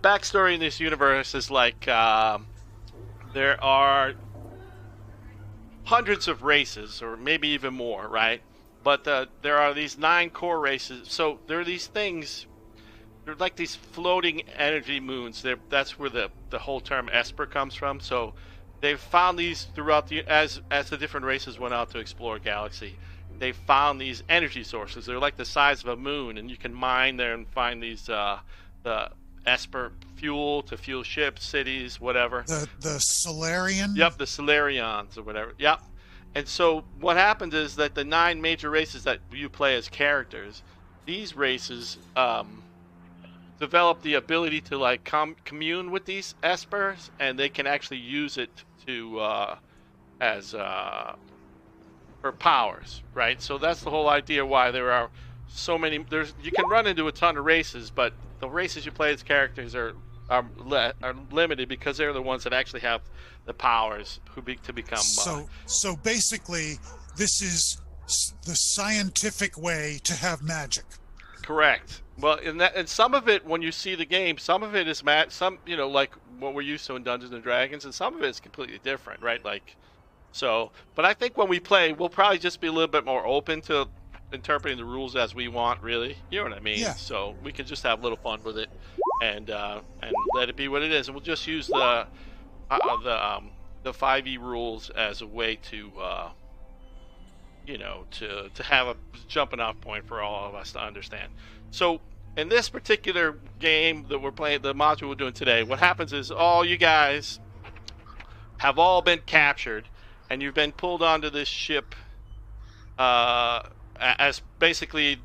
backstory in this universe is like there are hundreds of races, or maybe even more, right? But there are these 9 core races. So there are these things. They're like these floating energy moons. That's where the whole term Esper comes from. So they've found these throughout as the different races went out to explore galaxy. They found these energy sources. They're like the size of a moon, and you can mine there and find these the Esper fuel to fuel ships, cities, whatever. The Solarian? Yep, the Solarians or whatever. Yep. And so what happens is that the 9 major races that you play as characters, these races develop the ability to like commune with these Espers, and they can actually use it to as for powers, right? So that's the whole idea why there are so many. You can run into a ton of races, but the races you play as characters are limited because they're the ones that actually have the powers to become. So basically, this is the scientific way to have magic. Correct. Well, and some of it, when you see the game, some of it is some like what we're used to in Dungeons and Dragons, and some of it is completely different, right? Like, so. But I think when we play, we'll probably just be a little bit more open to interpreting the rules as we want, really. You know what I mean? Yeah. So we can just have a little fun with it, and let it be what it is, and we'll just use the 5e rules as a way to to have a jumping off point for all of us to understand. So in this particular game that we're playing, the module we're doing today, what happens is all you guys have all been captured, and you've been pulled onto this ship as basically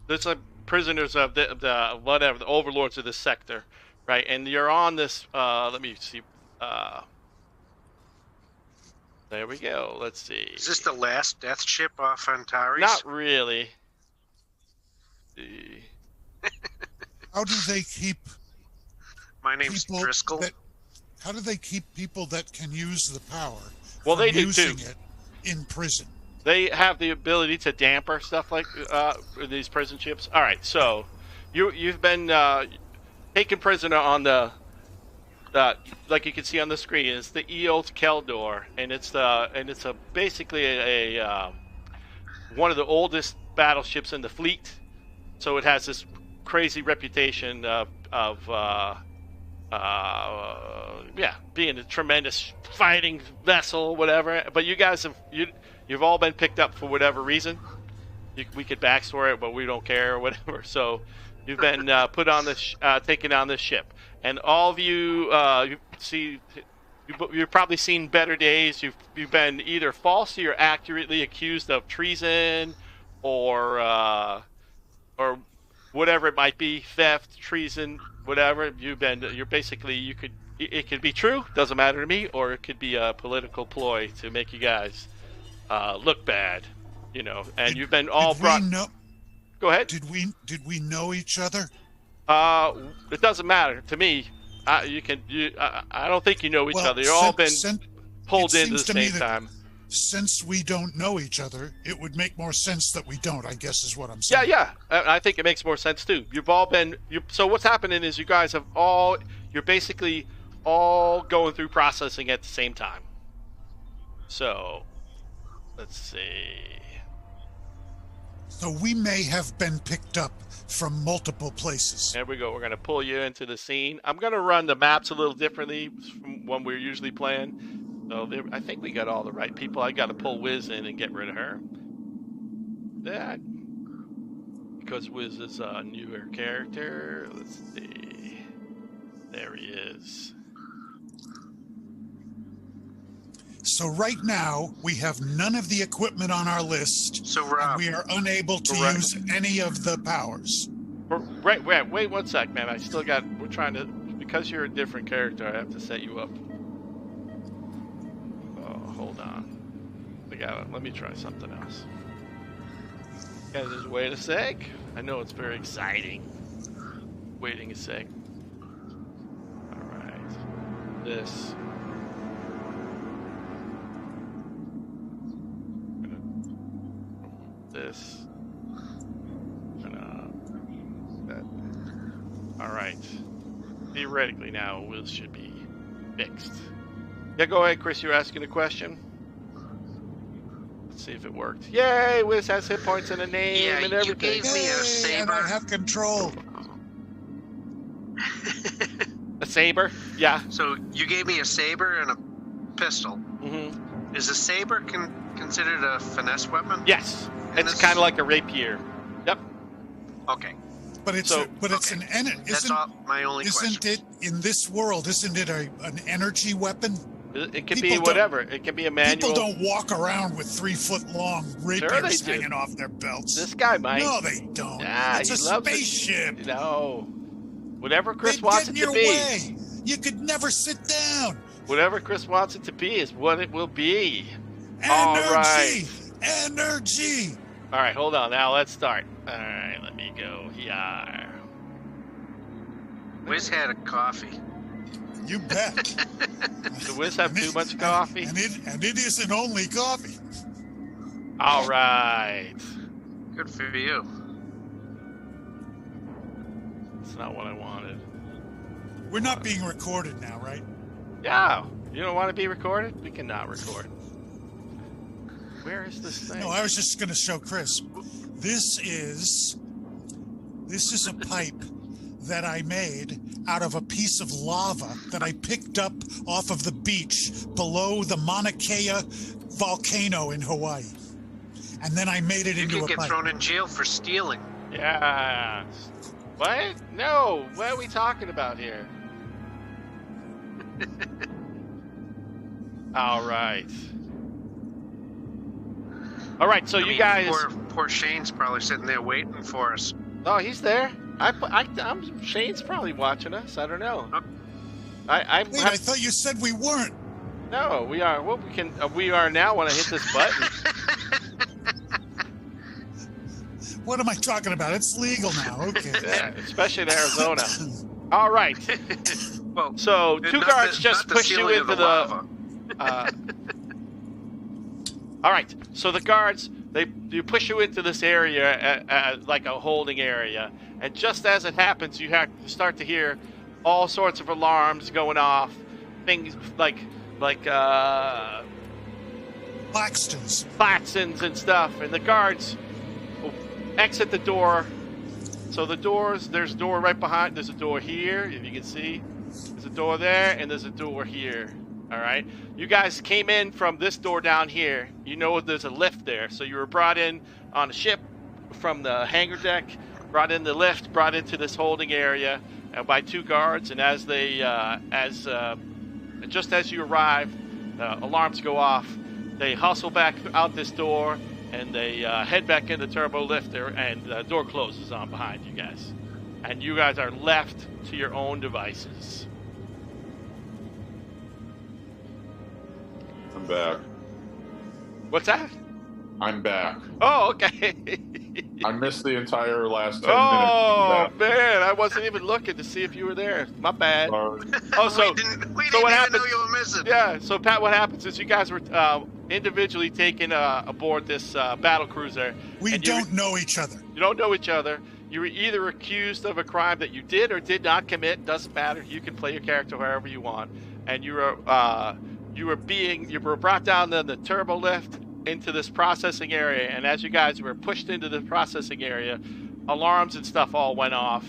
there's prisoners of the whatever, the overlords of this sector, right? And you're on this. Let me see. There we go. Let's see. Is this the last death ship off Antares? Not really. How do they keep? My name's Driscoll. How do they keep people that can use the power? Well, they do using too. It in prison. They have the ability to damper stuff like these prison ships. All right, so you've been taken prisoner on the like you can see on the screen. It's the Eos Keldor, and it's basically a one of the oldest battleships in the fleet. So it has this crazy reputation of being a tremendous fighting vessel, whatever. But you guys you've all been picked up for whatever reason. We could backstory it, but we don't care or whatever. So you've been put on this, taken on this ship, and all of you you've probably seen better days. You've been either falsely or accurately accused of treason, or whatever it might be, theft, treason, whatever. It could be true, doesn't matter to me, or it could be a political ploy to make you guys look bad, and you've been all brought. Go ahead. Did we know each other? It doesn't matter to me. I don't think you know each other. You've all been pulled in at the same time. Since we don't know each other, it would make more sense that we don't, I guess is what I'm saying. Yeah. I think it makes more sense too. You've all been. So what's happening is you guys have all. You're basically all going through processing at the same time. So, let's see. So we may have been picked up from multiple places. There we go. We're going to pull you into the scene. I'm going to run the maps a little differently from when we're usually playing. So I think we got all the right people. I got to pull Wiz in and get rid of her. That. Because Wiz is a newer character. Let's see. There he is. So right now, we have none of the equipment on our list. So Rob, and we are unable to use any of the powers. Wait 1 sec, man. We're trying to, because you're a different character, I have to set you up. Oh, hold on. Let me try something else. Guys, just wait a sec. I know it's very exciting. Waiting a sec. Alright. This. This. And that. Alright. theoretically now, this should be fixed. Yeah, go ahead, Chris. You're asking a question. Let's see if it worked. Yay! Wiz has hit points and a name and everything. You gave me a saber. And I have control. A saber? Yeah. So you gave me a saber and a pistol. Mm-hmm. Is a saber considered a finesse weapon? Yes. It's kind of like a rapier. Yep. Okay. But it's an energy. That's all my only question. Isn't it in this world? Isn't it an energy weapon? It can be whatever. It can be a manual. People don't walk around with 3-foot-long rapiers hanging off their belts. This guy might. No, they don't. Yeah, it's a spaceship. No. Whatever Chris wants it to be. Way. You could never sit down. Whatever Chris wants it to be is what it will be. Energy. All right. Energy. All right, hold on. Now let's start. All right, let me go here. Wiz had a coffee. You bet. Does Wiz have too much coffee? And it isn't only coffee. All right. Good for you. That's not what I wanted. We're not being recorded now, right? Yeah. You don't want to be recorded? We cannot record. Where is this thing? No, I was just going to show Chris. This is a pipe that I made out of a piece of lava that I picked up off of the beach below the Mauna Kea volcano in Hawaii. And then I made it into a pipe. You can get thrown in jail for stealing. Yeah. What? No. What are we talking about here? All right. All right, so you guys... Poor Shane's probably sitting there waiting for us. Oh, he's there. I'm Shane's probably watching us. I don't know. I thought you said we weren't. No, we are. Well, we are now when I hit this button. What am I talking about? It's legal now. Okay. Yeah, especially in Arizona. All right. Well, so two guards just push you into the. All right. So the guards you push you into this area like a holding area, and just as it happens, you start to hear all sorts of alarms going off, things like Claxtons and stuff, and the guards exit the door. So there's a door right behind. There's a door here, if you can see. There's a door there, and there's a door here. All right. You guys came in from this door down here. You know there's a lift there. So you were brought in on a ship from the hangar deck, brought in the lift, brought into this holding area by two guards. And as just as you arrive, alarms go off. They hustle back out this door, and they head back in the turbo lifter, and the door closes on behind you guys. And you guys are left to your own devices. I'm back. What's that? I'm back. Oh, okay. I missed the entire last 10 minutes. Oh, man. I wasn't even looking to see if you were there. My bad. Sorry. Oh, so we didn't what even happens, know you were missing. Yeah, so Pat, what happens is you guys were individually taken aboard this battle cruiser. We don't know each other. You don't know each other. You were either accused of a crime that you did or did not commit. Doesn't matter. You can play your character however you want. And you were brought down the turbo lift into this processing area, and as you guys were pushed into the processing area, alarms and stuff all went off,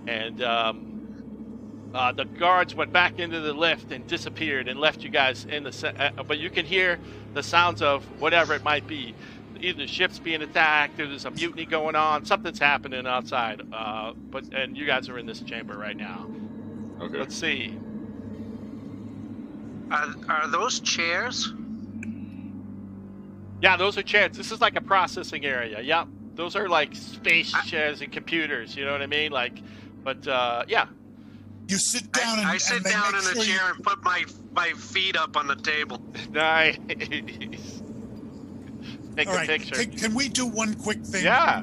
and the guards went back into the lift and disappeared and left you guys in but you can hear the sounds of whatever it might be. Either the ship's being attacked, or there's a mutiny going on, something's happening outside, and you guys are in this chamber right now. Okay. Let's see. Are those chairs? Yeah, those are chairs. This is like a processing area. Yep. Those are like space chairs and computers. You know what I mean? Yeah. You sit down I sit down in a chair and put my feet up on the table. Nice. Take All a right. picture. Can we do one quick thing? Yeah.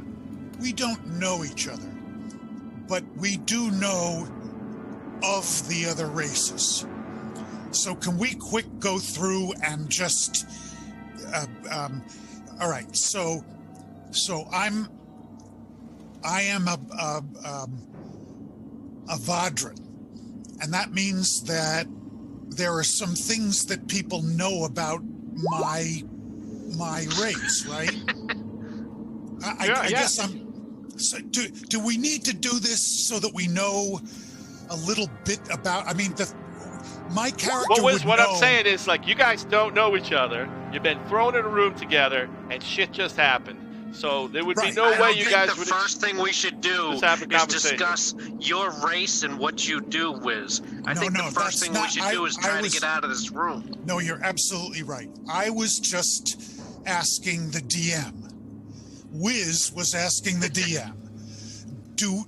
We don't know each other, but we do know of the other races. So can we quick go through and just... all right, so I am a Vadran, And that means that there are some things that people know about my race, right? I guess I'm. So do we need to do this so that we know a little bit about? I mean, my character Well, would what know. I'm saying is, like, you guys don't know each other. You've been thrown in a room together, and shit just happened. So there would be no way you guys would. The first thing we should do is discuss your race and what you do, Wiz. I think the first thing we should do is try to get out of this room. No, you're absolutely right. I was just asking the DM. Wiz was asking the DM. Do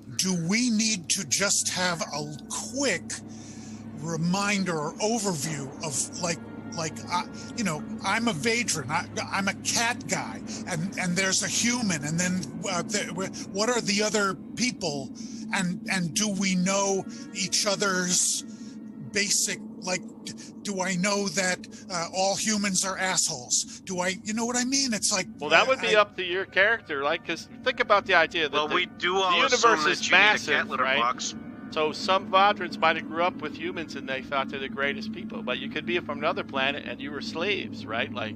we need to just have a quick reminder or overview of I'm a Vadran. I'm a cat guy, and there's a human, and then what are the other people, and do we know each other's basic, like, do I know that all humans are assholes? Do I, you know what I mean? It's like, well, that would be up to your character, like, because think about the idea that we do all the universe is massive, need a cat right? box. So some Vadrans might have grew up with humans and they thought they're the greatest people, but you could be from another planet and you were slaves, right? Like,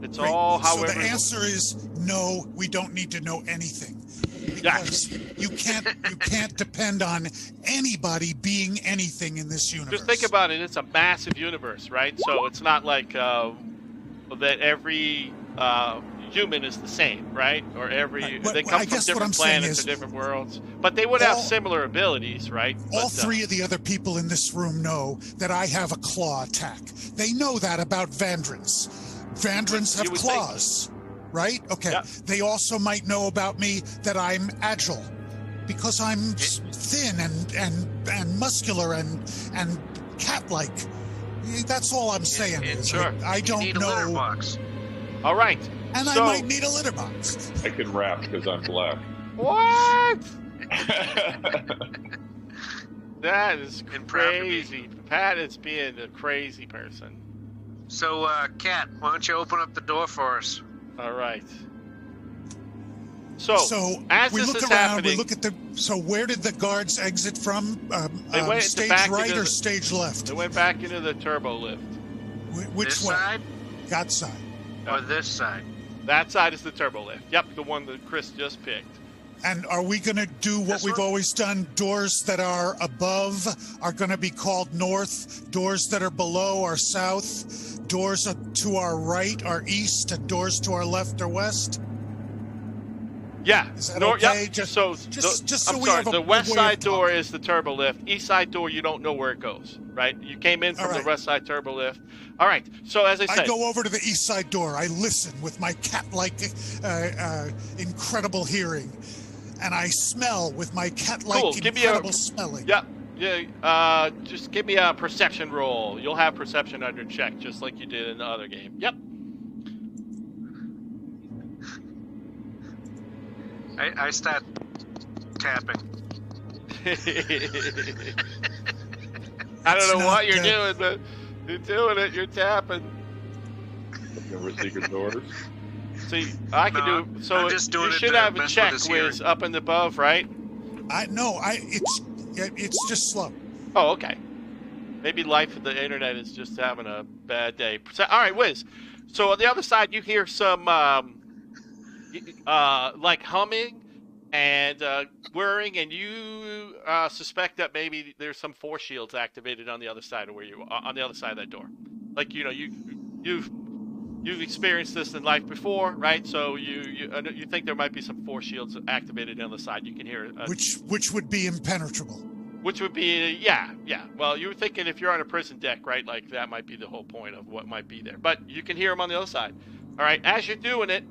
it's all however. So the answer is no. We don't need to know anything, because you can't depend on anybody being anything in this universe. Just think about it. It's a massive universe, right? So it's not like that every human is the same, right? Or they come from different planets or different worlds, but they would have similar abilities, right? All three of the other people in this room know that I have a claw attack. They know that about Vandrans. Vandrans have claws, right? Okay. Yep. They also might know about me that I'm agile, because I'm thin and muscular and cat-like. That's all I'm saying. Sure. I don't need know. A litter box. All right. And I might need a litter box. I can rap because I'm black. What? That is crazy. Pat is being a crazy person. So, Kat, why don't you open up the door for us? All right. So as we this look is around, happening, we look at So where did the guards exit from? They went stage back right into or stage left? They went back into the turbo lift. Which this way? side? That side. Or this side? That side is the turbo lift. Yep, the one that Chris just picked. And are we going to do what we've always done? Doors that are above are going to be called north. Doors that are below are south. Doors to our right are east, and doors to our left are west. Yeah. Is that okay? Yep. Just I'm sorry. The west side door is the turbo lift. East side door, you don't know where it goes, right? You came in from the west side turbo lift. All right. So as I said, I go over to the east side door. I listen with my cat-like, incredible hearing, and I smell with my cat-like, incredible smelling. Yep. Yeah. Just give me a perception roll. You'll have perception under check, just like you did in the other game. Yep. I start tapping. I don't know what you're doing, but you're doing it. You're tapping. Over secret doors. See, I can do. So I'm just doing you should have a check whiz up and above, right? It's just slow. Oh, okay. Maybe life of the internet is just having a bad day. All right, Wiz. So on the other side, you hear some like humming and whirring, and you suspect that maybe there's some force shields activated on the other side of where you on the other side of that door. Like, you know, you've experienced this in life before, right? So you think there might be some force shields activated on the side. You can hear which would be impenetrable. Which would be yeah. Well, you were thinking if you're on a prison deck, right? Like that might be the whole point of what might be there. But you can hear them on the other side. All right. As you're doing it,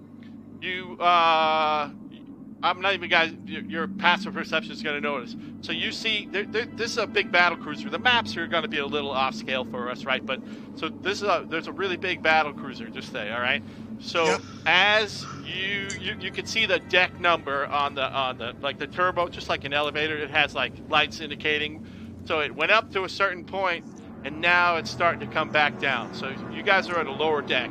I'm not even, guys, your passive perception is going to notice. So you see, this is a big battle cruiser. The maps are going to be a little off scale for us, right? But so there's a really big battle cruiser just there, all right? So as you can see the deck number on the like the turbo, just like an elevator, it has like lights indicating. So it went up to a certain point, and now it's starting to come back down. So you guys are at a lower deck,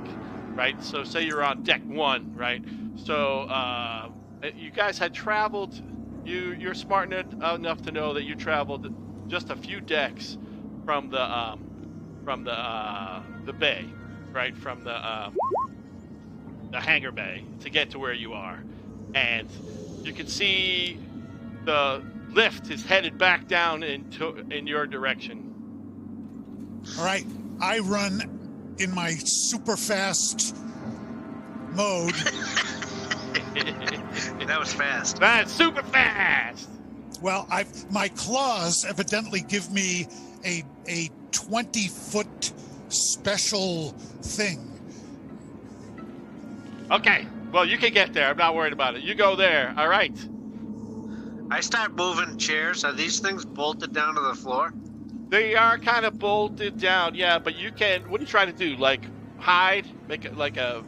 right? So say you're on deck 1, right? So you guys had traveled. You're smart enough to know that you traveled just a few decks from the bay, right? From the hangar bay to get to where you are, and you can see the lift is headed back down in your direction. All right, I run in my super fast mode. That was fast. That's super fast. Well, my claws evidently give me a 20-foot special thing. Okay, well, you can get there. I'm not worried about it. You go there. All right. I start moving chairs. Are these things bolted down to the floor? They are kind of bolted down, yeah, but you can... What are you trying to do? Like, hide? Make it like a...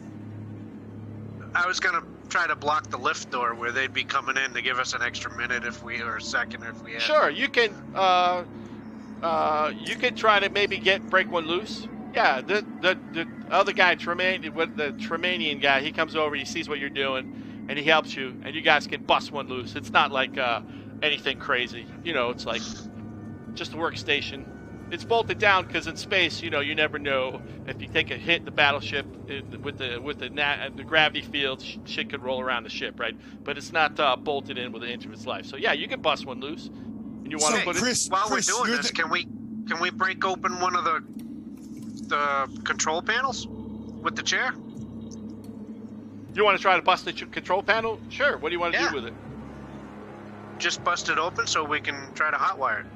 I was going to try to block the lift door where they'd be coming in to give us an extra minute or a second if we had. Sure, you can try to maybe break one loose. Yeah, the other guy, the Tremanian guy, he comes over, he sees what you're doing, and he helps you, and you guys can bust one loose. It's not like anything crazy. You know, it's like just a workstation. It's bolted down because in space, you know, you never know if you take a hit in the battleship with the gravity field, shit could roll around the ship, right? But it's not bolted in with an inch of its life. So yeah, you can bust one loose. And you want to put Chris, it. While Chris, we're doing this, can we break open one of the control panels with the chair? You want to try to bust the control panel? Sure. What do you want to do with it? Just bust it open so we can try to hotwire it.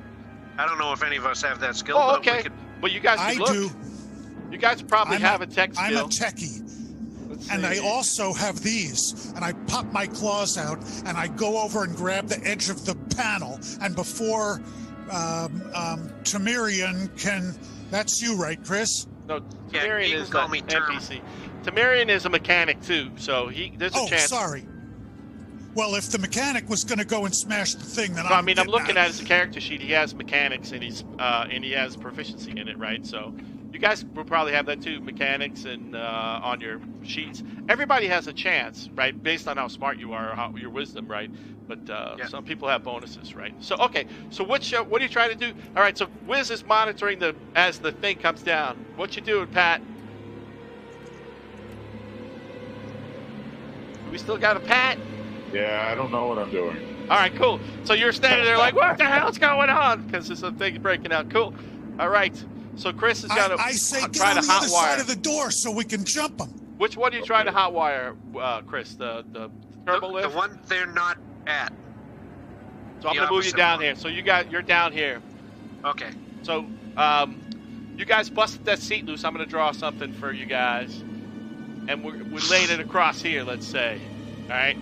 I don't know if any of us have that skill. Oh, okay. But you guys can look. I do. You guys probably have a tech skill. I'm a techie. And I also have these. And I pop my claws out, and I go over and grab the edge of the panel. And before Tamirian can... That's you, right, Chris? No, Tamirian is an NPC. Tamirian is a mechanic, too, so there's a chance... Oh, sorry. Well, if the mechanic was going to go and smash the thing, then I'm looking at his character sheet. He has mechanics, and he has proficiency in it, right? So you guys will probably have that too, mechanics, and on your sheets. Everybody has a chance, right, based on how smart you are or your wisdom, right? But some people have bonuses, right? So okay, so what are you trying to do? All right, so Wiz is monitoring as the thing comes down. What you doing, Pat? We still got a Pat? Yeah, I don't know what I'm doing. All right, cool. So you're standing there like, what the hell's going on? Because there's a thing breaking out. Cool. All right. So Chris has got to I say get try on to the other hotwire. side of the door so we can jump them. Which one are you trying to hotwire, Chris? The turbo lift? The one they're not at. So I'm going to move you down here. So you're down here. Okay. So you guys busted that seat loose. I'm going to draw something for you guys. And we laid it across here, let's say. All right?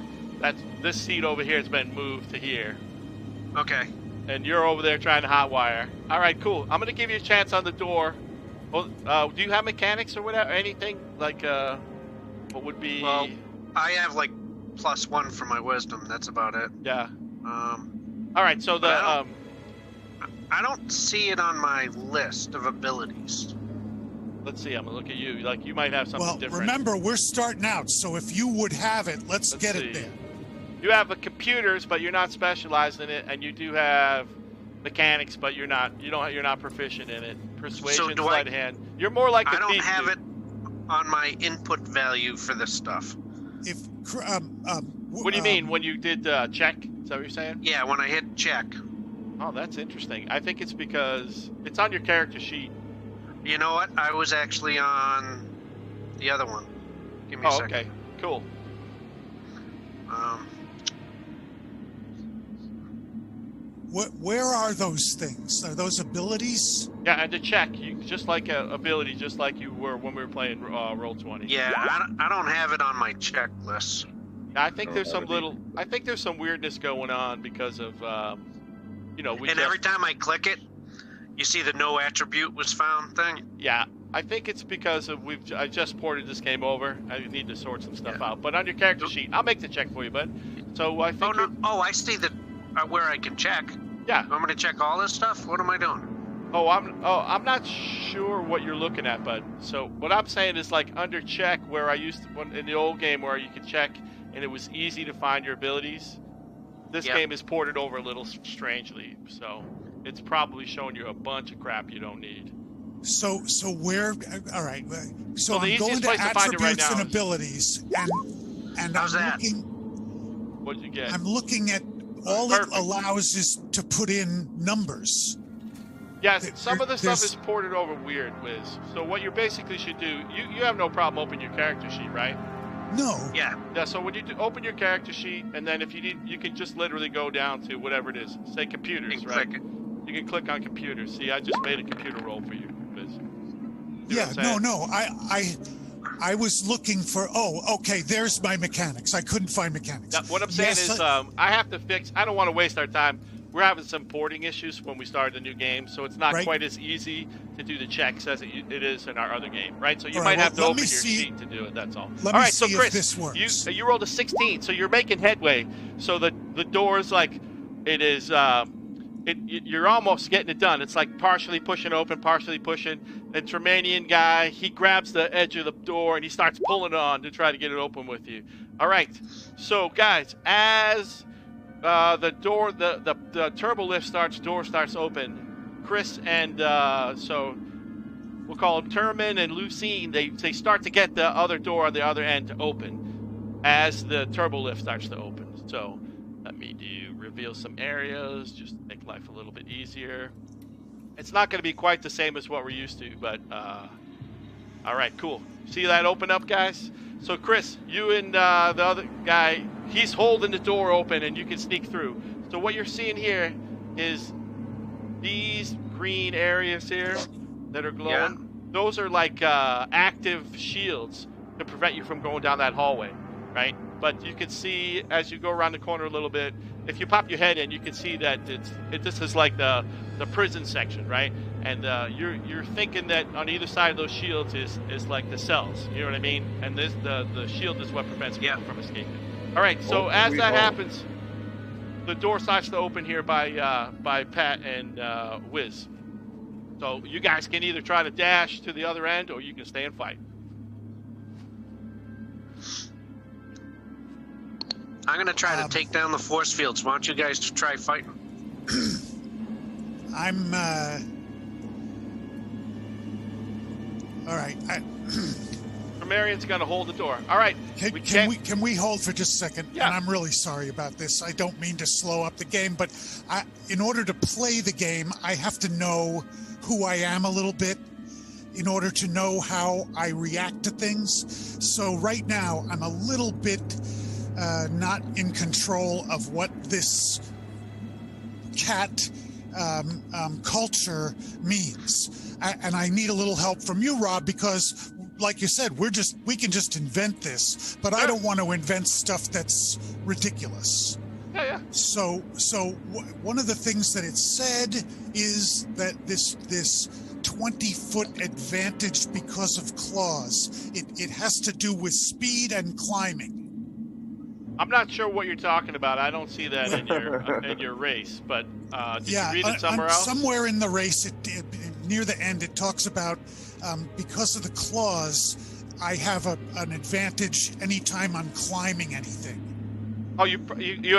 This seat over here has been moved to here. Okay. And you're over there trying to hotwire. All right, cool. I'm gonna give you a chance on the door. Well, do you have mechanics or whatever? Anything like what would be? Well, I have like +1 for my wisdom. That's about it. Yeah. All right. So I don't see it on my list of abilities. Let's see. I'm gonna look at you. Like you might have something different. Well, remember we're starting out, so if you would have it, let's get it there. You have computers, but you're not specialized in it, and you do have mechanics, but you're not proficient in it. Persuasion, sleight of hand. You're more like I don't have it on my input value for this stuff. What do you mean when you did check? Is that what you're saying? Yeah, when I hit check. Oh, that's interesting. I think it's because it's on your character sheet. You know what? I was actually on the other one. Give me a second. Okay, cool. Where are those things? Are those abilities? Yeah, and to check, just like ability, just like you were when we were playing Roll20. Yeah, I don't have it on my checklist. I think there's some weirdness going on because of every time I click it, you see the no attribute was found thing. Yeah, I think it's because of I just ported this game over. I need to sort some stuff out. But on your character sheet, I'll make the check for you, bud. So I think. I see where I can check. Yeah. I'm gonna check all this stuff. What am I doing? I'm not sure what you're looking at, bud. So what I'm saying is like under check, where I used to in the old game where you could check and it was easy to find your abilities. This game is ported over a little strangely. So it's probably showing you a bunch of crap you don't need. So where? All right. So the I'm going easiest to place to find it right attributes now and is- abilities, and How's I'm that? looking. What did you get? I'm looking at all Perfect. it allows is to put in numbers. Yes, some of the stuff there's- is ported over weird, Wiz. So what you basically should do, you have no problem opening your character sheet, right? No. Yeah. Yeah, so when you open your character sheet, and then if you need, you can just literally go down to whatever it is. Say computers, And right? click it. You can click on computers. See, I just made a computer roll for you, Wiz. See Yeah. what I'm saying? No. I was looking for. Oh, okay. There's my mechanics. I couldn't find mechanics. Now, what I'm saying Yes, is, I have to fix. I don't want to waste our time. We're having some porting issues when we started the new game, so it's not Right. quite as easy to do the checks as it is in our other game, right? So you All might right, have to well, let open me your see- sheet to do it. That's all. Let All me right, so see if Chris, this works. you rolled a 16, so you're making headway. So the door's like, it is. You're almost getting it done. It's like partially pushing open, partially pushing. The Tremanian guy, he grabs the edge of the door and he starts pulling it on to try to get it open with you. All right. So guys, as the door, the turbo lift door starts open, Chris and so we'll call them Turman and Lucine. They start to get the other door on the other end to open as the turbo lift starts to open. So let me reveal some areas, just to make life a little bit easier. It's not going to be quite the same as what we're used to, but all right, cool. See that open up, guys? So Chris, you and the other guy, he's holding the door open and you can sneak through. So what you're seeing here is these green areas here that are glowing. Yeah. Those are like active shields to prevent you from going down that hallway, right? But you can see as you go around the corner a little bit, if you pop your head in, you can see that this is like the prison section, right? And you're thinking that on either side of those shields is like the cells. You know what I mean? And the shield is what prevents people from escaping. All right. So as that happens, the door starts to open here by Pat and Wiz. So you guys can either try to dash to the other end or you can stay and fight. I'm going to try to take down the force fields. Why don't you guys try fighting? I'm. All right. Marion's going to hold the door. All right. Can we hold for just a second? Yeah. And I'm really sorry about this. I don't mean to slow up the game, but in order to play the game, I have to know who I am a little bit in order to know how I react to things. So right now, I'm a little bit not in control of what this cat culture means. And I need a little help from you, Rob, because like you said, we can just invent this, but I don't want to invent stuff that's ridiculous. Yeah. So one of the things that it said is that this 20-foot advantage because of claws, it has to do with speed and climbing. I'm not sure what you're talking about. I don't see that in your race, but did you read it somewhere else? Somewhere in the race, near the end, it talks about because of the claws, I have an advantage anytime I'm climbing anything. Oh, you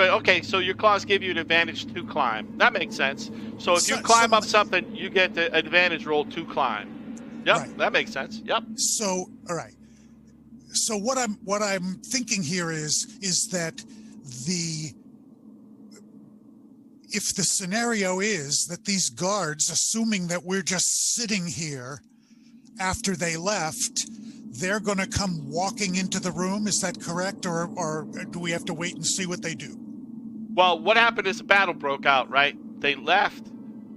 okay? So your claws give you an advantage to climb. That makes sense. So if you climb up something, you get the advantage roll to climb. Yep, right. That makes sense. Yep. So all right. So what I'm thinking here is that if the scenario is that these guards, assuming that we're just sitting here after they left, they're going to come walking into the room. Is that correct? Or do we have to wait and see what they do? Well, what happened is a battle broke out, right? They left.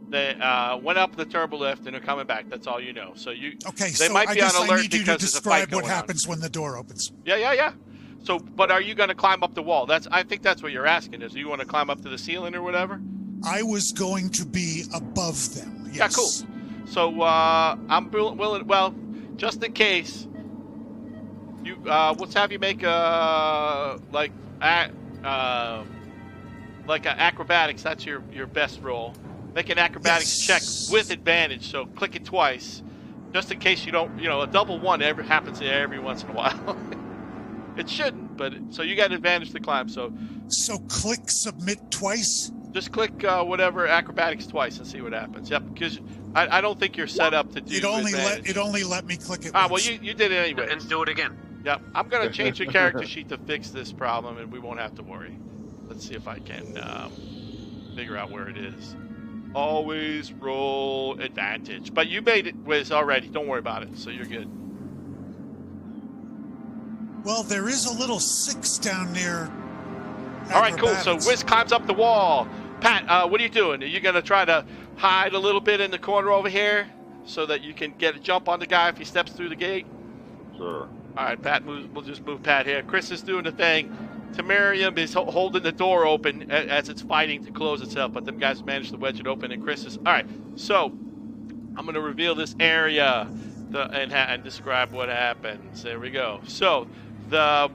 They went up the turbo lift and are coming back. That's all you know. So they might be on alert because there's a fight going on. I need you to describe what happens when the door opens. Yeah. So, but are you going to climb up the wall? I think that's what you're asking. Is you want to climb up to the ceiling or whatever? I was going to be above them. Yes. Yeah, cool. So I'm willing. Well, just in case, let's have you make like acrobatics. That's your best roll. Make an acrobatics check with advantage. So click it twice, just in case you don't. A double one happens every once in a while. It shouldn't, but so you got advantage to climb. So click submit twice. Just click whatever acrobatics twice and see what happens. Yep, because I don't think you're set up to do it only let me click it once. Well, you did it anyway. And do it again. Yep, I'm going to change the character sheet to fix this problem, and we won't have to worry. Let's see if I can figure out where it is. Always roll advantage. But you made it, Wiz, already. Don't worry about it, so you're good. Well, there is a little 6 down near. All right, cool. So Wiz climbs up the wall. Pat, what are you doing? Are you going to try to hide a little bit in the corner over here so that you can get a jump on the guy if he steps through the gate? Sure. All right, Pat, we'll just move Pat here. Chris is doing the thing. Temerium is holding the door open as it's fighting to close itself, but them guys managed to wedge it open, and Chris is... All right, so I'm going to reveal this area and describe what happens. There we go. So I'm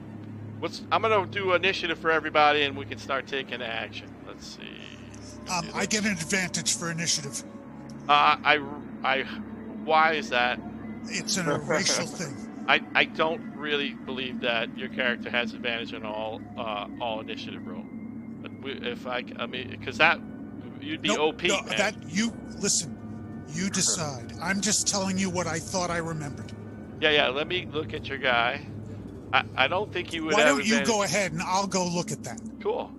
going to do initiative for everybody, and we can start taking action. Let's see. I get an advantage for initiative. Why is that? It's a racial thing. I don't really believe that your character has advantage on all initiative roll. But because that you'd be OP. No, man. That listen. You decide. I'm just telling you what I thought I remembered. Yeah. Let me look at your guy. I don't think you would. Why don't you go ahead and I'll go look at that. Cool.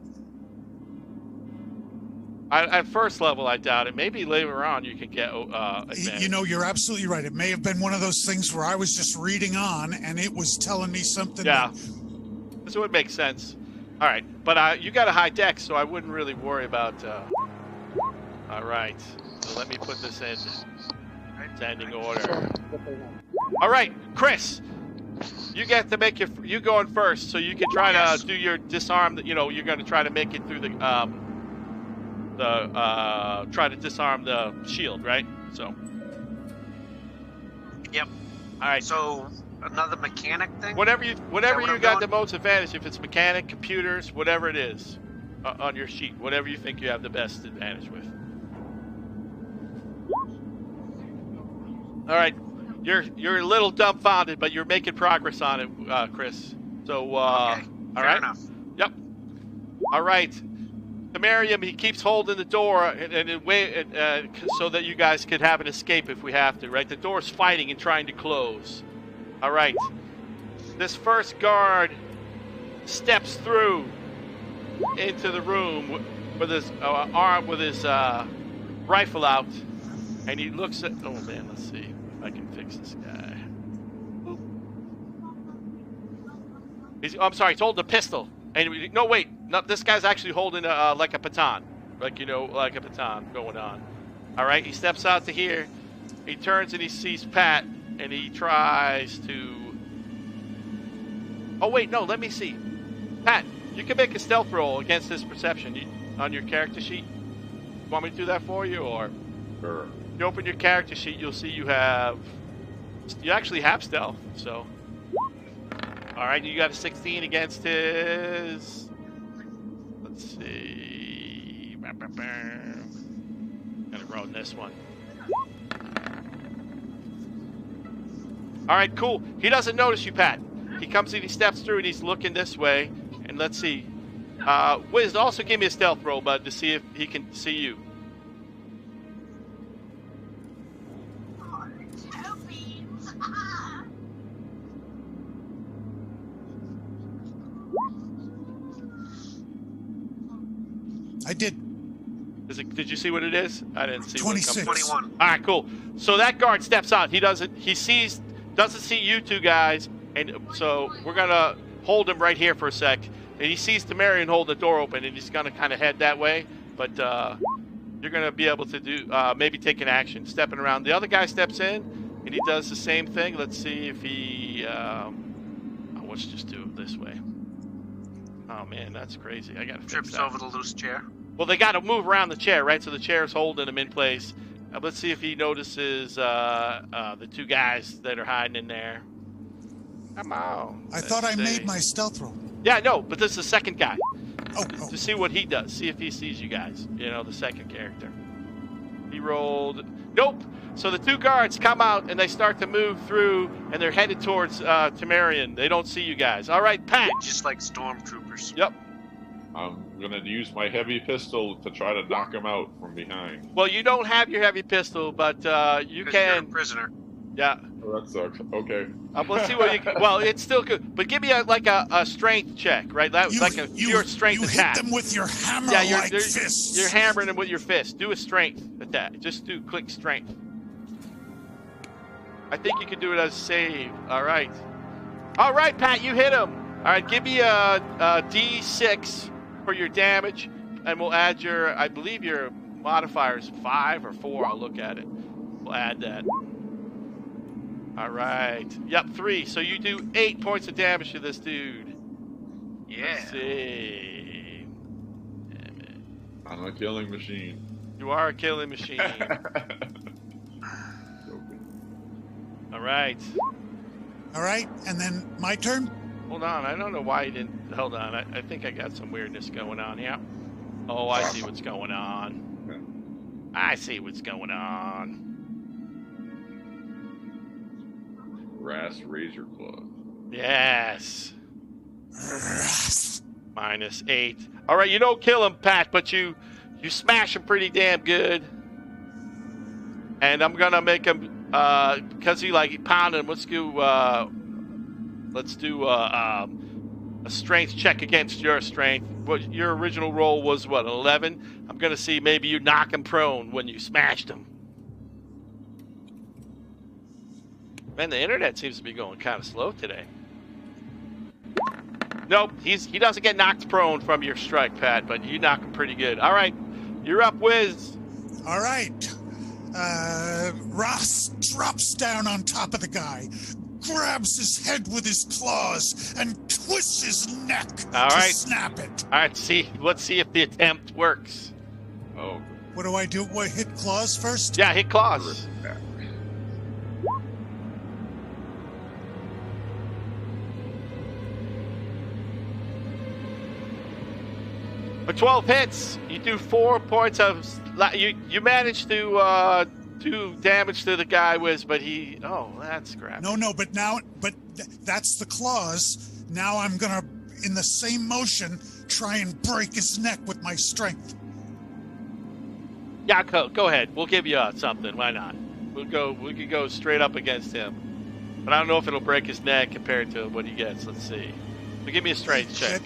At first level, I doubt it. Maybe later on you can get advantage. You know, you're absolutely right. It may have been one of those things where I was just reading on and it was telling me something. Yeah. This would make sense. All right. But you got a high dex, so I wouldn't really worry about... All right. So let me put this in standing order. All right. Chris, you get to make you going first, so you can try to do your disarm. You're going to try to make it through try to disarm the shield, right? So. Yep. All right. So another mechanic thing. Whatever you got the most advantage. If it's mechanic, computers, whatever it is, on your sheet, whatever you think you have the best advantage with. All right. You're a little dumbfounded, but you're making progress on it, Chris. So. Okay. All right. Fair enough. Yep. All right. Temerium, he keeps holding the door so that you guys could have an escape if we have to, right? The door's fighting and trying to close. All right. This first guard steps through into the room with his arm, with his rifle out, and he looks at... Oh, man, let's see if I can fix this guy. I'm sorry, he's holding a pistol. And no, wait, this guy's actually holding like a baton, like a baton going on. All right, he steps out to here. He turns and he sees Pat, and he tries to. Oh wait, no, let me see. Pat, you can make a stealth roll against this perception on your character sheet. Want me to do that for you, or? Sure. If you open your character sheet, you'll see you actually have stealth. So. All right, you got a 16 against his... Let's see... Gonna roll this one. All right, cool. He doesn't notice you, Pat. He comes in, he steps through, and he's looking this way. And let's see. Wiz, also give me a stealth roll, bud, to see if he can see you. I did. Did you see what it is? I didn't see. 26. 21. All right, cool. So that guard steps out. He doesn't see you two guys, and so we're gonna hold him right here for a sec. And he sees Temerian hold the door open, and he's gonna kind of head that way. But you're gonna be able to do maybe take an action, stepping around. The other guy steps in, and he does the same thing. Let's see if he. Let's just do it this way. Oh man, that's crazy. I gotta fix Trips that. over the loose chair. Well, they got to move around the chair, right? So the chair's holding him in place. Let's see if he notices the two guys that are hiding in there. Come on. I thought I made my stealth roll. Yeah, no, but this is the second guy. Oh. To see what he does. See if he sees you guys. The second character. He rolled. Nope. So the two guards come out and they start to move through, and they're headed towards Temerian. They don't see you guys. All right, Pat. Just like stormtroopers. Yep. I'm gonna use my heavy pistol to try to knock him out from behind. Well, you don't have your heavy pistol, but you can. You're a prisoner. Yeah. Oh, that sucks. Okay. Let's see what you. Well, it's still good, but give me a strength check, right? Like a pure strength attack. You hit them with your hammer-like fists. You're hammering them with your fist. Do a strength attack. Just do quick strength. I think you can do it as a save. All right. All right, Pat, you hit him. All right, give me a D6 for your damage, and we'll add your. I believe your modifier is 5 or 4. I'll look at it. We'll add that. All right. Yep, 3. So you do 8 points of damage to this dude. Yeah. Let's see. I'm a killing machine. You are a killing machine. All right. All right, and then my turn? Hold on. I don't know why you didn't. Hold on. I think I got some weirdness going on here. Oh, I see what's going on. I see what's going on. Brass razor claw. Yes. -8. All right, you don't kill him, Pat, but you smash him pretty damn good. And I'm gonna make him because he pounded him. Let's do a strength check against your strength. What your original roll was? What, 11? I'm gonna see maybe you knock him prone when you smashed him. Man, the internet seems to be going kind of slow today. Nope, he doesn't get knocked prone from your strike, Pat, but you knock him pretty good. All right, you're up, Wiz. All right. Ross drops down on top of the guy, grabs his head with his claws, and twists his neck to snap it. All right, let's see if the attempt works. Oh. What do I do? What, hit claws first? Yeah, hit claws. For 12 hits, you do 4 points of. You manage to do damage to the guy, Wiz, but he. Oh, that's crap. No, but that's the claws. Now I'm gonna, in the same motion, try and break his neck with my strength. Yeah, go ahead. We'll give you something. Why not? We could go straight up against him, but I don't know if it'll break his neck compared to what he gets. Let's see. So give me a strength check.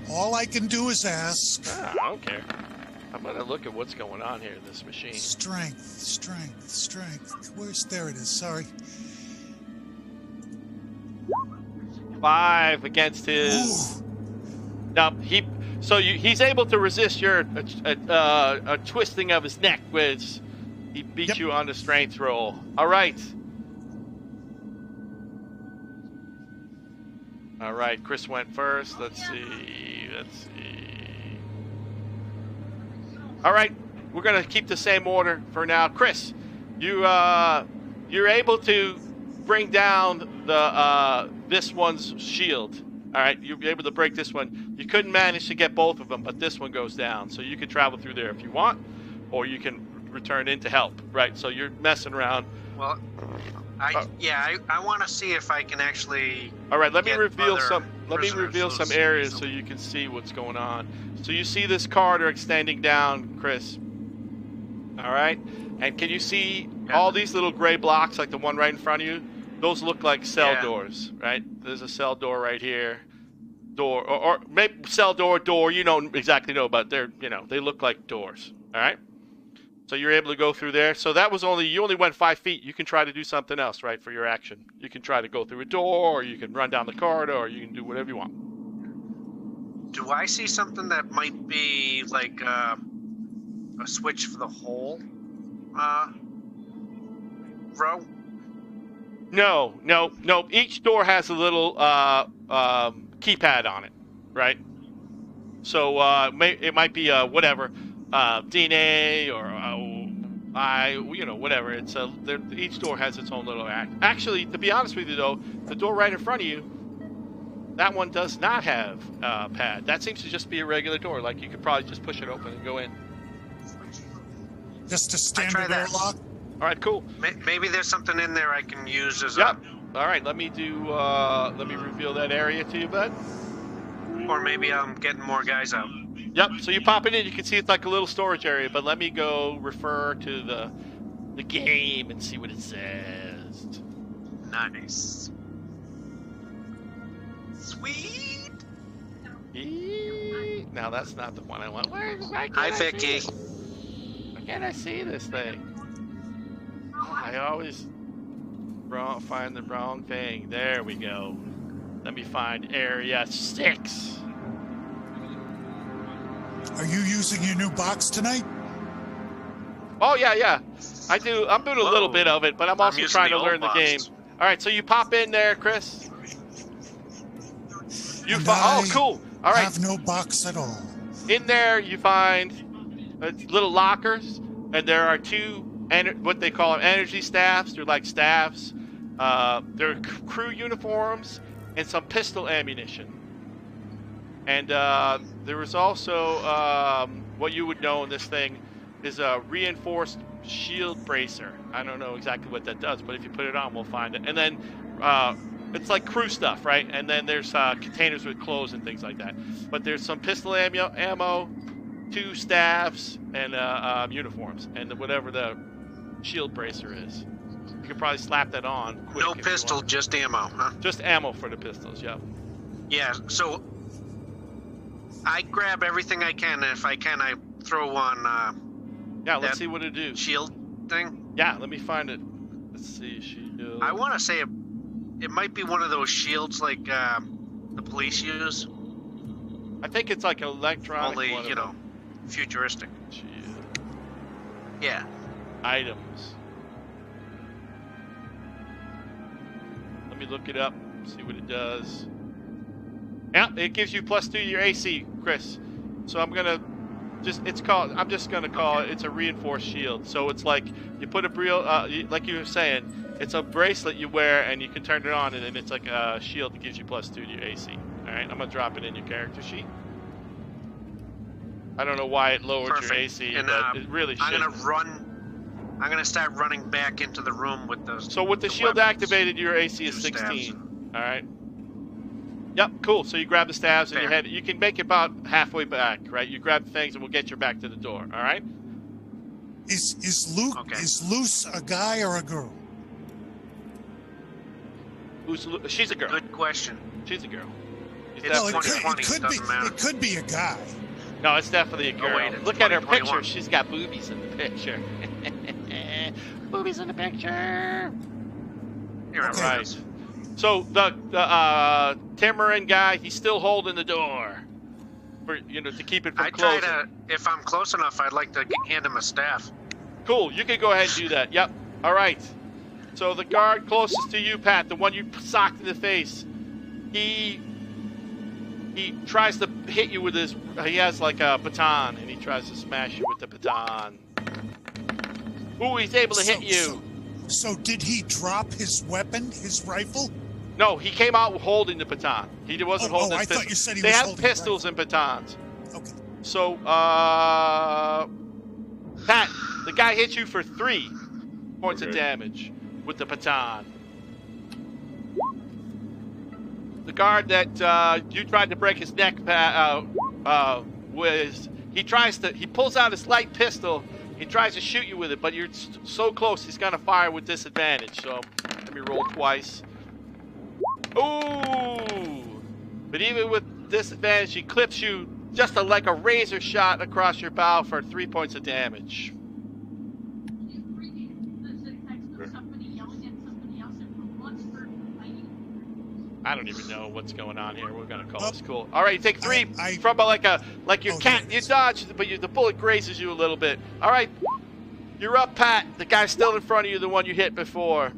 All I can do is ask. I don't care. I'm going to look at what's going on here in this machine. Strength. There it is. Sorry. 5 against his. Now he's able to resist your a twisting of his neck, which he beat you on the strength roll. All right. All right, Chris went first. Let's see. All right, we're gonna keep the same order for now. Chris, you're able to bring down the this one's shield. All right, you'll be able to break this one. You couldn't manage to get both of them, but this one goes down, so you can travel through there if you want, or you can return in to help. Right, so you're messing around. Well, I want to see if I can actually. All right, let me reveal some areas so you can see what's going on. So you see this corridor extending down, Chris. All right, and can you see all these little gray blocks, like the one right in front of you? Those look like cell doors, right? There's a cell door right here, or maybe cell door. You don't exactly know, but they look like doors. All right. So you're able to go through there. So that was you only went 5 feet. You can try to do something else, right, for your action. You can try to go through a door, or you can run down the corridor, or you can do whatever you want. Do I see something that might be like a switch for the whole row? No. Each door has a little keypad on it, right? So it might be whatever. DNA or whatever. It's each door has its own little act. Actually, to be honest with you, though, the door right in front of you, that one does not have a pad. That seems to just be a regular door. Like you could probably just push it open and go in. Just a standard airlock. All right, cool. Maybe there's something in there I can use as a. All right, let me reveal that area to you, bud. Or maybe I'm getting more guys out. Yep, so you pop it in, you can see it's like a little storage area, but let me go refer to the game and see what it says. Nice. Sweet. Now that's not the one I want. Hi, Vicky. Why can't I see this thing? I always find the wrong thing. There we go. Let me find area 6. Are you using your new box tonight? Oh, yeah. I do. I'm doing a little bit of it, but I'm also trying to learn the game. All right, so you pop in there, Chris. Oh, cool. All right. Have no box at all. In there, you find little lockers, and there are 2 what they call energy staffs. They're like staffs. They're crew uniforms and some pistol ammunition. And there was also what you would know in this thing is a reinforced shield bracer. I don't know exactly what that does, but if you put it on, we'll find it. And then it's like crew stuff, right? And then there's containers with clothes and things like that. But there's some pistol ammo, 2 staffs, and uniforms, and whatever the shield bracer is. You could probably slap that on quick. No pistol, just ammo, huh? Just ammo for the pistols, yeah. Yeah, so I grab everything I can, and if I can, I throw on yeah, let's see what it do. Shield thing? Yeah, let me find it. Let's see, shield. I want to say it might be one of those shields like the police use. I think it's like an electronic only, one you know, futuristic. Shield. Yeah. Items. Let me look it up, see what it does. Yeah, it gives you +2 to your AC, Chris. So I'm gonna I'm just gonna call it. It's a reinforced shield. So it's like you put a like you were saying, it's a bracelet you wear and you can turn it on, and then it's like a shield that gives you +2 to your AC. All right, I'm gonna drop it in your character sheet. I don't know why it lowered your AC, and, but it really should. I'm gonna start running back into the room with those. So with the shield activated, your AC is 16. All right. Yep, cool. So you grab the staves and you head. You can make it about halfway back, right? You grab the things and we'll get you back to the door. All right. Is Luce a guy or a girl? She's a girl. Good question. She's a girl. It could be a guy. No, it's definitely a girl. Wait, look at her picture. She's got boobies in the picture. Boobies in the picture. You're right. So the Tamarin guy, he's still holding the door for to keep it from closing. If I'm close enough, I'd like to hand him a staff. Cool. You can go ahead and do that. Yep. All right. So the guard closest to you, Pat, the one you socked in the face, he tries to hit you with his. He has like a baton, and he tries to smash you with the baton. Ooh, he's able to hit you. So did he drop his weapon, his rifle? No, he came out holding the baton. He wasn't holding his pistol. I thought you said he was holding They have pistols and batons. Okay. So, Pat, the guy hit you for 3 points of damage with the baton. The guard that you tried to break his neck he pulls out his light pistol. He tries to shoot you with it, but you're so close, he's going to fire with disadvantage. So let me roll twice. Ooh! But even with disadvantage, he clips you just like a razor shot across your bow for 3 points of damage. I don't even know what's going on here. We're gonna call this cool. All right, you take 3 from your cat. You dodge, but the bullet grazes you a little bit. All right, you're up, Pat. The guy's still in front of you, the one you hit before.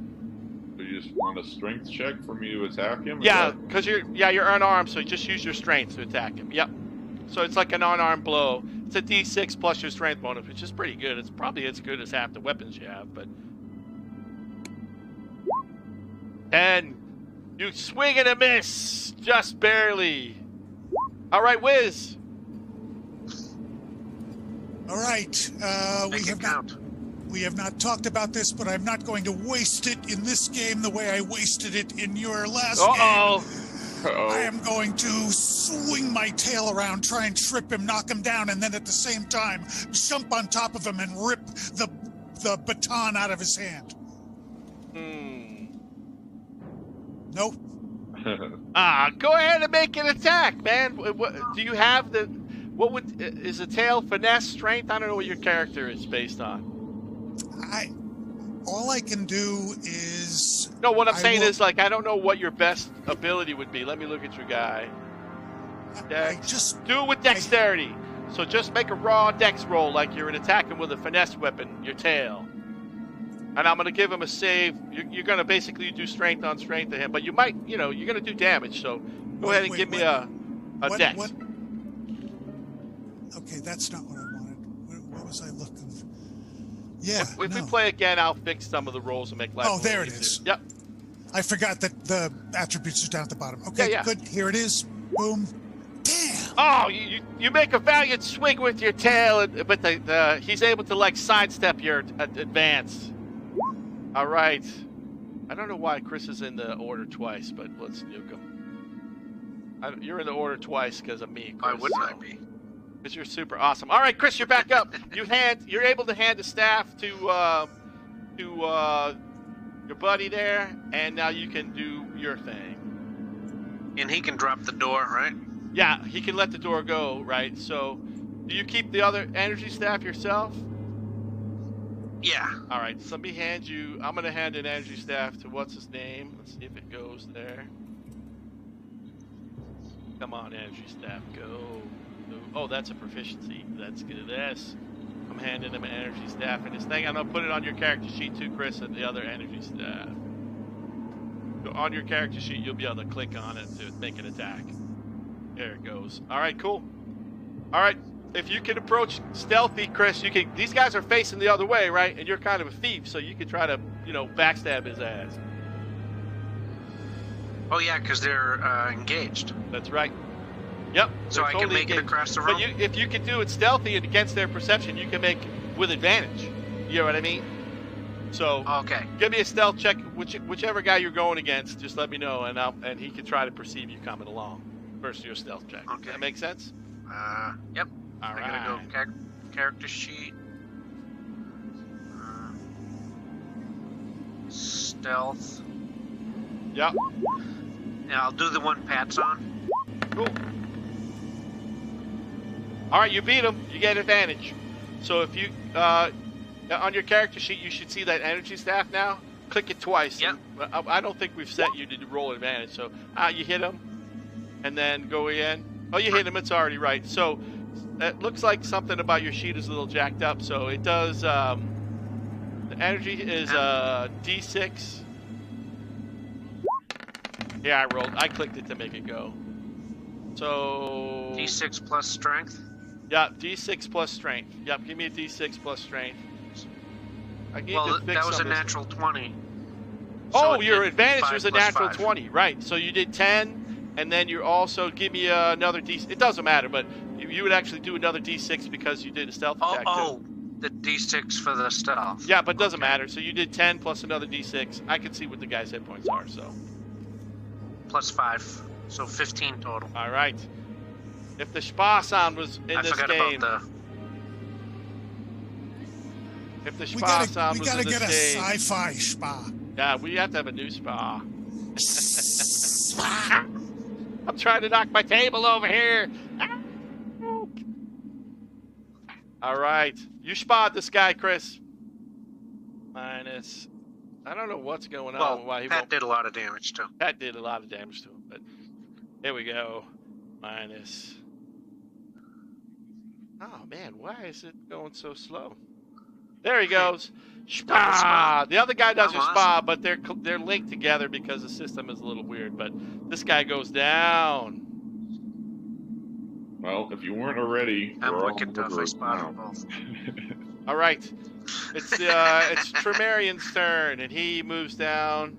So you just want a strength check for me to attack him? Yeah, because you're unarmed, so you just use your strength to attack him. Yep. So it's like an unarmed blow. It's a D6 plus your strength bonus, which is pretty good. It's probably as good as half the weapons you have, but. 10. You swing and a miss, just barely. All right, Wiz. All right, we have not talked about this, but I'm not going to waste it in this game the way I wasted it in your last game. I am going to swing my tail around, try and trip him, knock him down, and then at the same time jump on top of him and rip the baton out of his hand. Nope. Go ahead and make an attack, man. Do you have the? Is the tail finesse, strength? I don't know what your character is based on. All I can do is... No, what I'm saying is, like, I don't know what your best ability would be. Let me look at your guy. Dex. Do it with dexterity. So just make a raw dex roll like you're attacking with a finesse weapon, your tail. And I'm going to give him a save. You're going to basically do strength on strength to him. But you might, you're going to do damage. So go ahead and give me a dex. Okay, that's not what I wanted. What was I looking for? Yeah. If we play again, I'll fix some of the rolls and make life. Oh, there it is. Yep. I forgot that the attributes are down at the bottom. Okay, good. Here it is. Boom. Damn. Oh, you make a valiant swing with your tail, but he's able to like sidestep your advance. All right. I don't know why Chris is in the order twice, but let's nuke him. You're in the order twice because of me, Chris. Why wouldn't I be? Because you're super awesome. All right, Chris, you're back up. You're able to hand the staff to your buddy there, and now you can do your thing. And he can drop the door, right? Yeah, he can let the door go, right? So, do you keep the other energy staff yourself? Yeah. All right, so let me hand you. I'm gonna hand an energy staff to what's his name. Let's see if it goes there. Come on, energy staff, go. Oh, that's a proficiency. That's good. I'm handing him an energy staff and his thing. I'm going to put it on your character sheet too, Chris, and the other energy staff. So on your character sheet, you'll be able to click on it to make an attack. There it goes. All right, cool. All right, if you can approach stealthy, Chris, you can. These guys are facing the other way, right? And you're kind of a thief, so you can try to, backstab his ass. Oh, yeah, because they're engaged. That's right. Yep. So I can make it across the room? But if you can do it stealthy and against their perception, you can make with advantage. You know what I mean? So okay. Give me a stealth check, whichever guy you're going against, just let me know, and he can try to perceive you coming along versus your stealth check. Okay. Does that make sense? Yep. All right. I gotta go character sheet. Stealth. Yep. And I'll do the one Pat's on. Cool. All right, you beat him. You get advantage. So if you, on your character sheet, you should see that energy staff now. Click it twice. Yep. I don't think we've set you to roll advantage. So you hit him, and then go in. Oh, you hit him. It's already right. So it looks like something about your sheet is a little jacked up. So it does. The energy is D6. Yeah, I clicked it to make it go. So D6 plus strength. Yeah, D6 plus strength. Yep, give me a D6 plus strength. Well, that was a natural 20. Oh, your advantage was a natural 20, right? So you did 10, and then you also give me another D6. It doesn't matter, but you would actually do another D6 because you did a stealth attack. Oh, the D6 for the stealth. Yeah, but it doesn't matter. So you did 10 plus another D6. I can see what the guy's hit points are. So plus 5. So 15 total. All right. If the spa sound was in this game, if the spa sound was in this game, we gotta get a sci-fi spa. Yeah, we have to have a new spa. I'm trying to knock my table over here. All right, you spot this guy, Chris. Minus. I don't know what's going on. Well, why he Pat did a lot of damage to him. Pat did a lot of damage to him, but here we go. Minus. Oh man, why is it going so slow? There he goes. Spa. The other guy does a spa, but they're linked together because the system is a little weird. But this guy goes down. Well, if you weren't already, I'm wicked tough. I spotted both. All right, it's Tremarian's turn, and he moves down,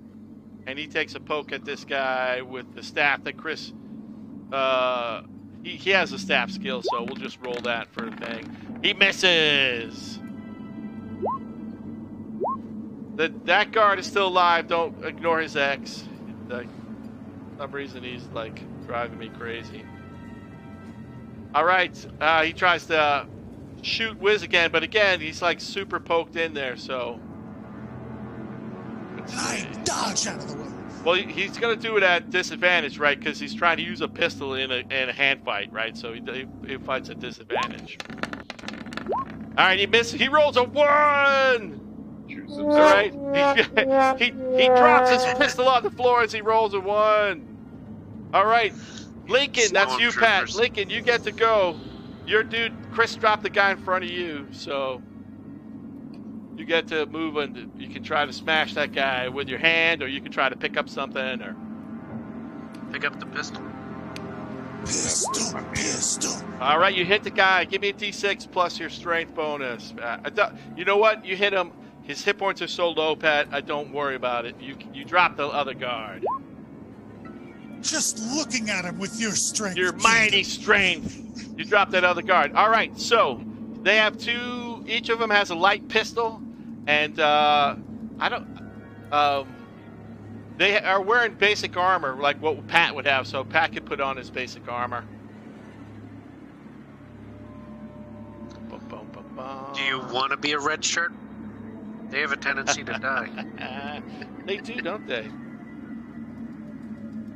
and he takes a poke at this guy with the staff that Chris. He has a staff skill, so we'll just roll that for a thing. He misses. That guard is still alive. Don't ignore his X. some reason he's like driving me crazy. All right, he tries to shoot Wiz again, but again he's like super poked in there. So I dodge out of the way. Well, he's gonna do it at disadvantage, right? Because he's trying to use a pistol in a hand fight, right? So he fights at disadvantage. All right, he misses. He rolls a 1. All right, he drops his pistol on the floor as he rolls a 1. All right, Lincoln, that's you, Pat. Lincoln, you get to go. Your dude, Chris, dropped the guy in front of you, so you get to move and you can try to smash that guy with your hand, or you can try to pick up something, or pick up the pistol. Pistol. All right, you hit the guy. Give me a D6 plus your strength bonus. You know what? You hit him. His hit points are so low, Pat. Don't worry about it. You drop the other guard. Just looking at him with your strength. Your mighty strength. You drop that other guard. All right, so they have 2. Each of them has a light pistol, and they are wearing basic armor, like what Pat would have. So Pat could put on his basic armor. Do you want to be a red shirt? They have a tendency to die. They do, don't they?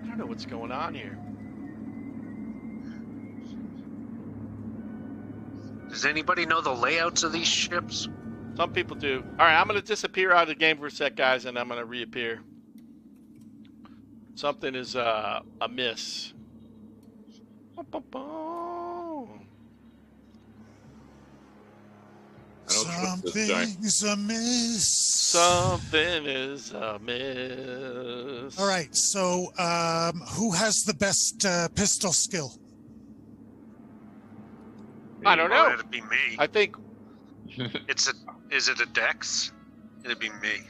I don't know what's going on here. Does anybody know the layouts of these ships? Some people do. All right, I'm going to disappear out of the game for a sec, guys, and I'm going to reappear. Something is amiss. Something's amiss. Something is amiss. All right, so who has the best pistol skill? I don't know. It'd be me. I think Is it a dex? It'd be me.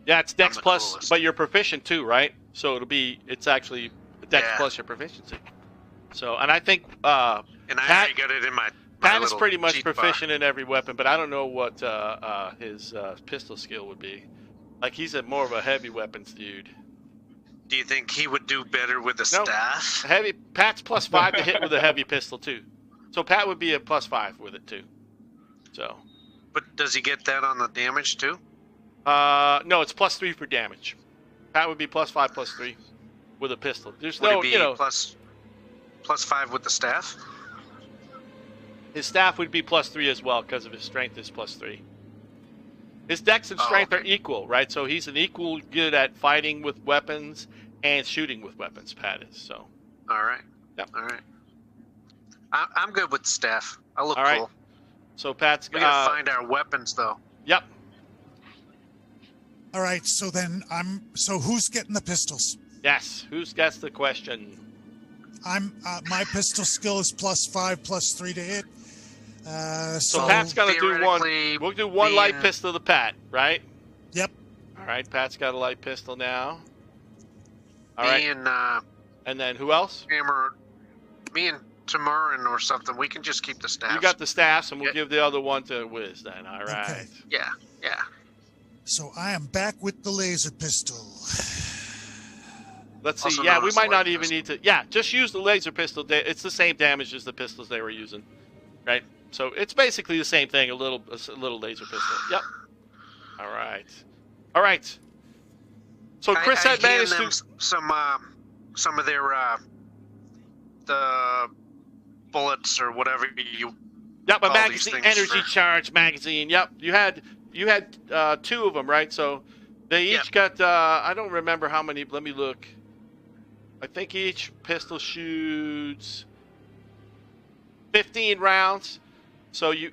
Yeah, it's dex plus, coolest. but you're proficient too, right? So it's actually dex plus your proficiency. So, and I think and I already got it in my Pat is pretty much proficient in every weapon, but I don't know what his pistol skill would be. Like, he's more of a heavy weapons dude. Do you think he would do better with the staff? Pat's +5 to hit with a heavy pistol too. So Pat would be a +5 with it too. So. But does he get that on the damage too? No, it's +3 for damage. Pat would be +5, +3 with a pistol. There's would it be +5 with the staff? His staff would be +3 as well because of his strength is +3. His dex and strength are equal, right? So he's an equal good at fighting with weapons and shooting with weapons. Pat is so. All right. Yep. All right. I'm good with staff. I look all right. cool. So Pat's we gotta find our weapons though. Yep. All right. So then So who's getting the pistols? Yes. Who's gets the question? My pistol skill is +5, +3 to hit. So Pat's gonna do one. We'll do one light pistol to Pat, right? Yep. All right. Pat's got a light pistol now. All right. And then who else? Me and Tamarin or something. We can just keep the staffs. You got the staffs, and we'll give the other one to Wiz then. All right. Okay. Yeah. Yeah. So I am back with the laser pistol. Let's see. Yeah, we might not even need to. Yeah, just use the laser pistol. It's the same damage as the pistols they were using, right? So it's basically the same thing. A little laser pistol. Yep. All right. All right. So Chris had managed to some of their the bullets or whatever you. Yep, a magazine, energy charge magazine. Yep, you had 2 of them, right? So they each got. I don't remember how many. Let me look. I think each pistol shoots 15 rounds. So you,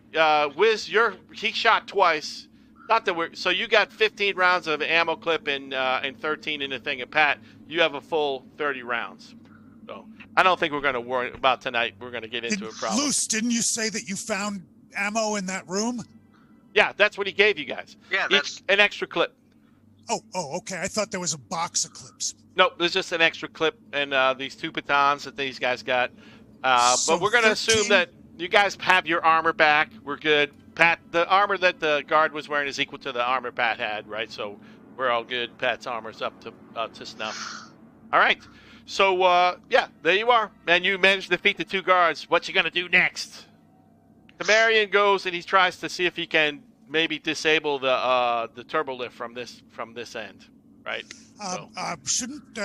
Wiz, he shot twice. Not that so you got 15 rounds of ammo clip and 13 in the thing. And Pat, you have a full 30 rounds. So I don't think we're going to worry about tonight. We're going to get into a problem. Luce, didn't you say that you found ammo in that room? Yeah, that's what he gave you guys. Yeah, that's an extra clip. Oh, okay. I thought there was a box of clips. Nope, there's just an extra clip and these 2 batons that these guys got. But we're going to assume that you guys have your armor back. We're good. Pat, the armor that the guard was wearing is equal to the armor Pat had, right? So we're all good. Pat's armor's up to snuff. All right. So, yeah, there you are. And you managed to defeat the 2 guards. What you going to do next? Temerian goes and he tries to see if he can maybe disable the turbo lift from this end, right? Shouldn't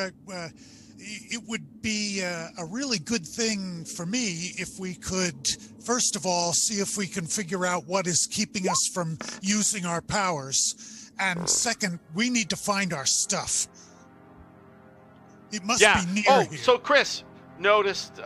it would be a really good thing for me if we could, first of all, see if we can figure out what is keeping us from using our powers, and second, we need to find our stuff. It must be near here. So Chris noticed.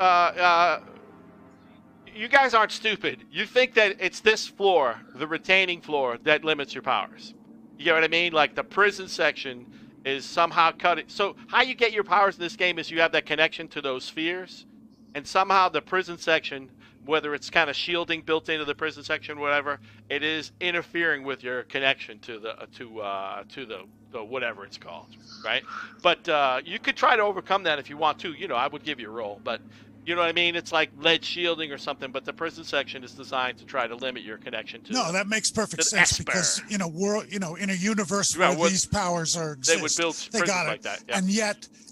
You guys aren't stupid. You think that it's this floor, the retaining floor, that limits your powers. You get what I mean? Like the prison section is somehow cut. So how you get your powers in this game is you have that connection to those spheres, and somehow the prison section, whether it's kind of shielding built into the prison section, whatever, it is interfering with your connection to the whatever it's called, right? But you could try to overcome that if you want to. You know, I would give you a roll, but. You know what I mean? It's like lead shielding or something, but the prison section is designed to try to limit your connection to. No, that makes perfect sense Esper. Because in a world, in a universe where these powers exist, they would build prisons like that. Yeah.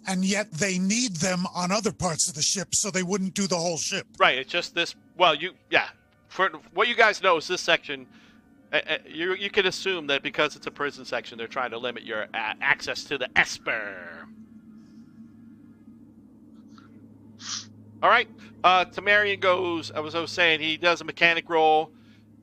And yet they need them on other parts of the ship, so they wouldn't do the whole ship. Right. It's just this. Well, for what you guys know is this section. You can assume that because it's a prison section, they're trying to limit your access to the Esper. All right, Temerian goes. As I was saying, he does a mechanic roll.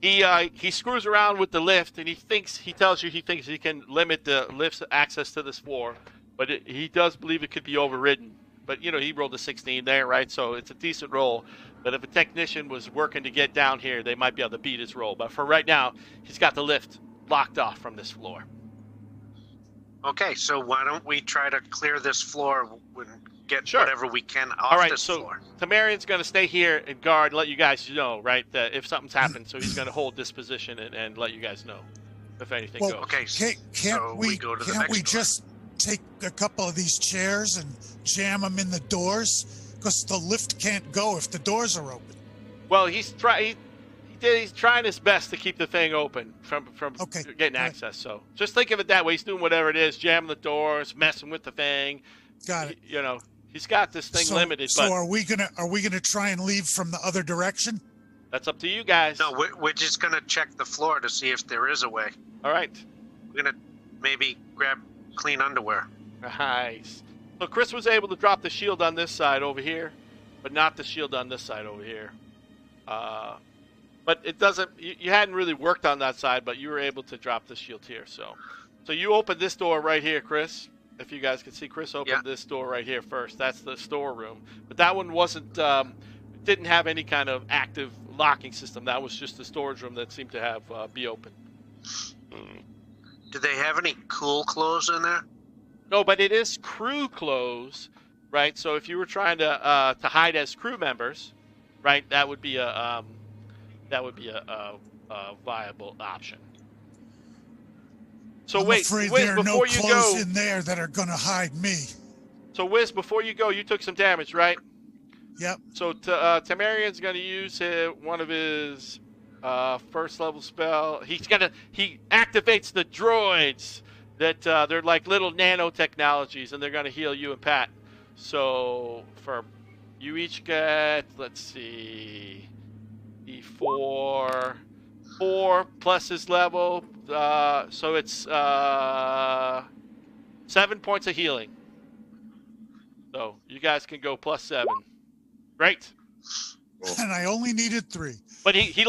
He screws around with the lift, and he thinks he can limit the lift's access to this floor, but he does believe it could be overridden. But he rolled a 16 there, right? So it's a decent roll. But if a technician was working to get down here, they might be able to beat his roll. But for right now, he's got the lift locked off from this floor. Okay, so why don't we try to clear this floor and get whatever we can off this floor? Temerian's going to stay here and guard, let you guys know, right, that if something's happened. So he's going to hold this position and let you guys know if anything goes. Okay, can't we just take a couple of these chairs and jam them in the doors? Because the lift can't go if the doors are open. Well, he's trying his best to keep the thing open from getting access. So just think of it that way. He's doing whatever it is, jamming the doors, messing with the thing. Got it. He's got this thing limited. So are we gonna try and leave from the other direction? That's up to you guys. No, we're just gonna check the floor to see if there is a way. All right. We're gonna maybe grab clean underwear. Nice. So Chris was able to drop the shield on this side over here, but not the shield on this side over here. But it doesn't. You hadn't really worked on that side, but you were able to drop the shield here. So you opened this door right here, Chris. If you guys can see, Chris opened this door right here first. That's the storeroom. But that one didn't have any kind of active locking system. That was just the storage room that seemed to have be open. Do they have any cool clothes in there? No, but it is crew clothes, right? So if you were trying to hide as crew members, right, that would be a viable option. So I'm afraid Wiz, there are no before you clothes go, in there that are going to hide me. So Wiz, before you go, you took some damage, right? Yep. So Temerian's going to use one of his first level spell. He activates the droids that they're like little nanotechnologies, and they're going to heal you and Pat. So for you each get, let's see, E4, 4 plus his level. So it's 7 points of healing. So you guys can go +7. Great. And I only needed 3. But he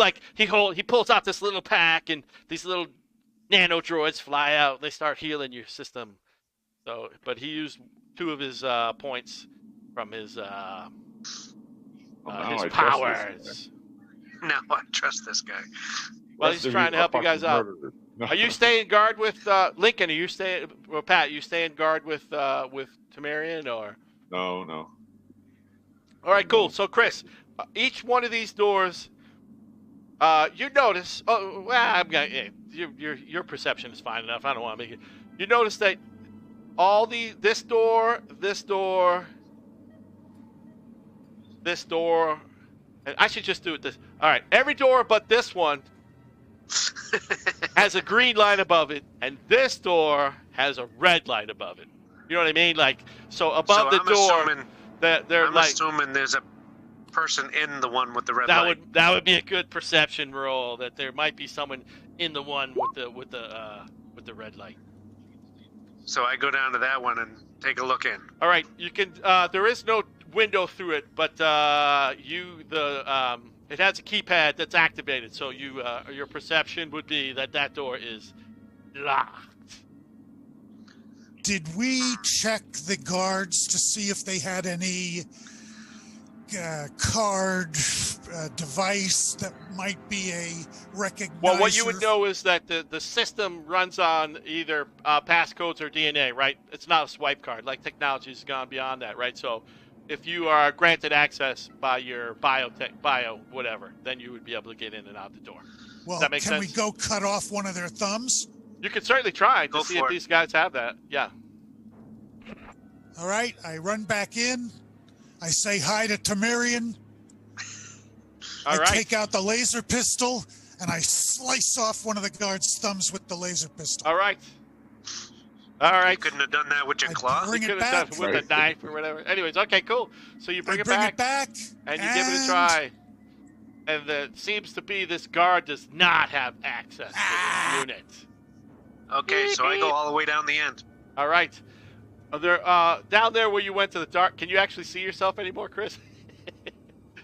pulls out this little pack, and these little nano droids fly out. They start healing your system. So, but he used 2 of his points from his powers. Now I trust this guy. Well, he's trying to help you guys out. Are you staying guard with Lincoln? Are you staying, or Pat? Are you staying guard with Temerian, or? No. All right, cool. So, Chris, each one of these doors, you notice. Oh, well, your perception is fine enough. I don't want to make it. You notice that this door, and I should just do it this. All right, every door but this one has a green light above it, and this door has a red light above it. You know what I mean? Like, so above the door, I'm assuming there's a person in the one with the red light. That would be a good perception roll. That there might be someone in the one with the red light. So I go down to that one and take a look in. All right, you can. There is no window through it, but it has a keypad that's activated. So your perception would be that door is locked. Did we check the guards to see if they had any card device that might be a recognizer? Well, what you would know is that the system runs on either passcodes or DNA, right? It's not a swipe card. Like, technology has gone beyond that, right? So if you are granted access by your bio whatever, then you would be able to get in and out the door. Well, Does that make sense? Can we go cut off one of their thumbs? You can certainly try to see if these guys have that. Yeah. All right, I run back in. I say hi to Tamarian. I take out the laser pistol, and I slice off one of the guards' thumbs with the laser pistol. All right. You couldn't have done that with your claw? Bring you it back. With a knife or whatever. Anyways, okay, cool. So you bring it back, and you give it a try. And it seems to be this guard does not have access to this unit. Okay, so I go all the way down the end. All right. Down there where you went to the dark, can you actually see yourself anymore, Chris?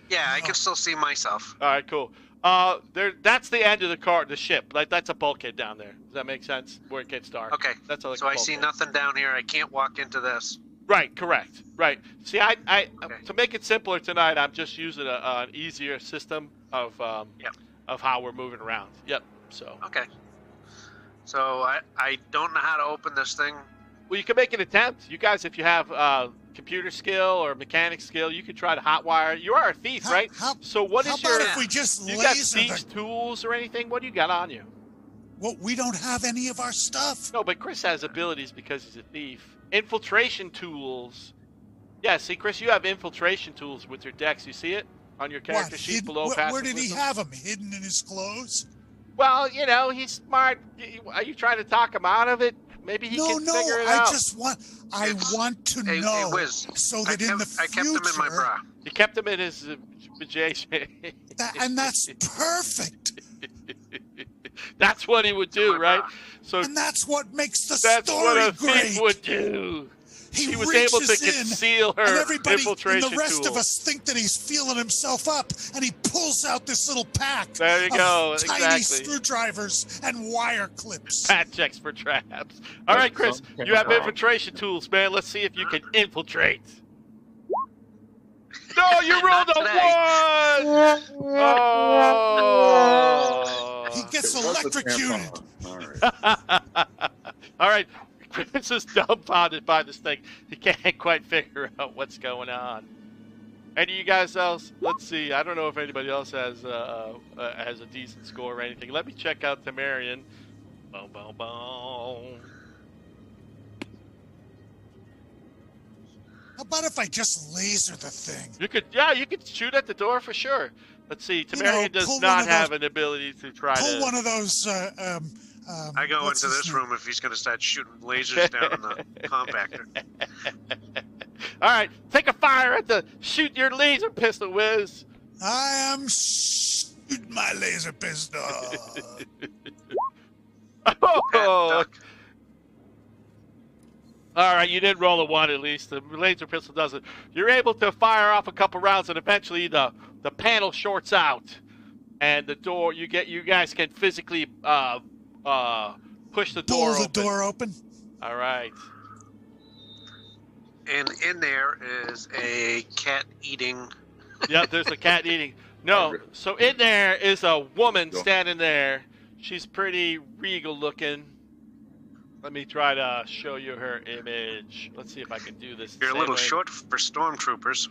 Yeah, I can still see myself. All right, cool. That's the end of the ship. Like, that's a bulkhead down there. Does that make sense? Where it gets dark. Okay. That's all. So I see nothing down here. I can't walk into this. Right. Correct. Right. See, to make it simpler tonight, I'm just using an easier system of how we're moving around. Yep. So. Okay. So I don't know how to open this thing. Well, you can make an attempt. You guys, if you have computer skill or mechanic skill, you can try to hotwire. You are a thief, right? So what is your? If we just you got thieves tools or anything? What do you got on you? Well, we don't have any of our stuff. No, but Chris has abilities because he's a thief. Infiltration tools. Yeah, see, Chris, you have infiltration tools with your decks. You see it on your character sheet below. Where did he have them? Hidden in his clothes? Well, he's smart. Are you trying to talk him out of it? Maybe he can figure it out. I want to know so that in the future. I kept them in my bra. You kept them in his vajayjay. And that's perfect. That's what he would do, right? And that's what makes the story great. That's what a thief would do. He was able to conceal her infiltration and the rest tool. of us think that he's feeling himself up, and he pulls out this little pack there you go. Tiny screwdrivers and wire clips. Pat checks for traps. All right, Chris, you have infiltration tools, man. Let's see if you can infiltrate. No, you rolled a 1! Oh! He gets electrocuted. All right. Chris is dumbfounded by this thing. He can't quite figure out what's going on. Any of you guys else? Let's see. I don't know if anybody else has a decent score or anything. Let me check out Tamarian. Boom, boom, boom. How about if I just laser the thing? You could shoot at the door for sure. Let's see. Tamarian does not have an ability to try to pull one of those. I go into this room if he's going to start shooting lasers down on the compactor. All right, take a fire at shoot your laser pistol, Wiz. I am shooting my laser pistol. Oh. All right, you did roll a 1 at least. The laser pistol does it. You're able to fire off a couple rounds, and eventually the panel shorts out, and the door. You guys can physically push the door open. Pull the door open. All right. And in there is a cat eating. Yep, there's a cat eating. No, so in there is a woman standing there. She's pretty regal looking. Let me try to show you her image. Let's see if I can do this. You're a little short for stormtroopers.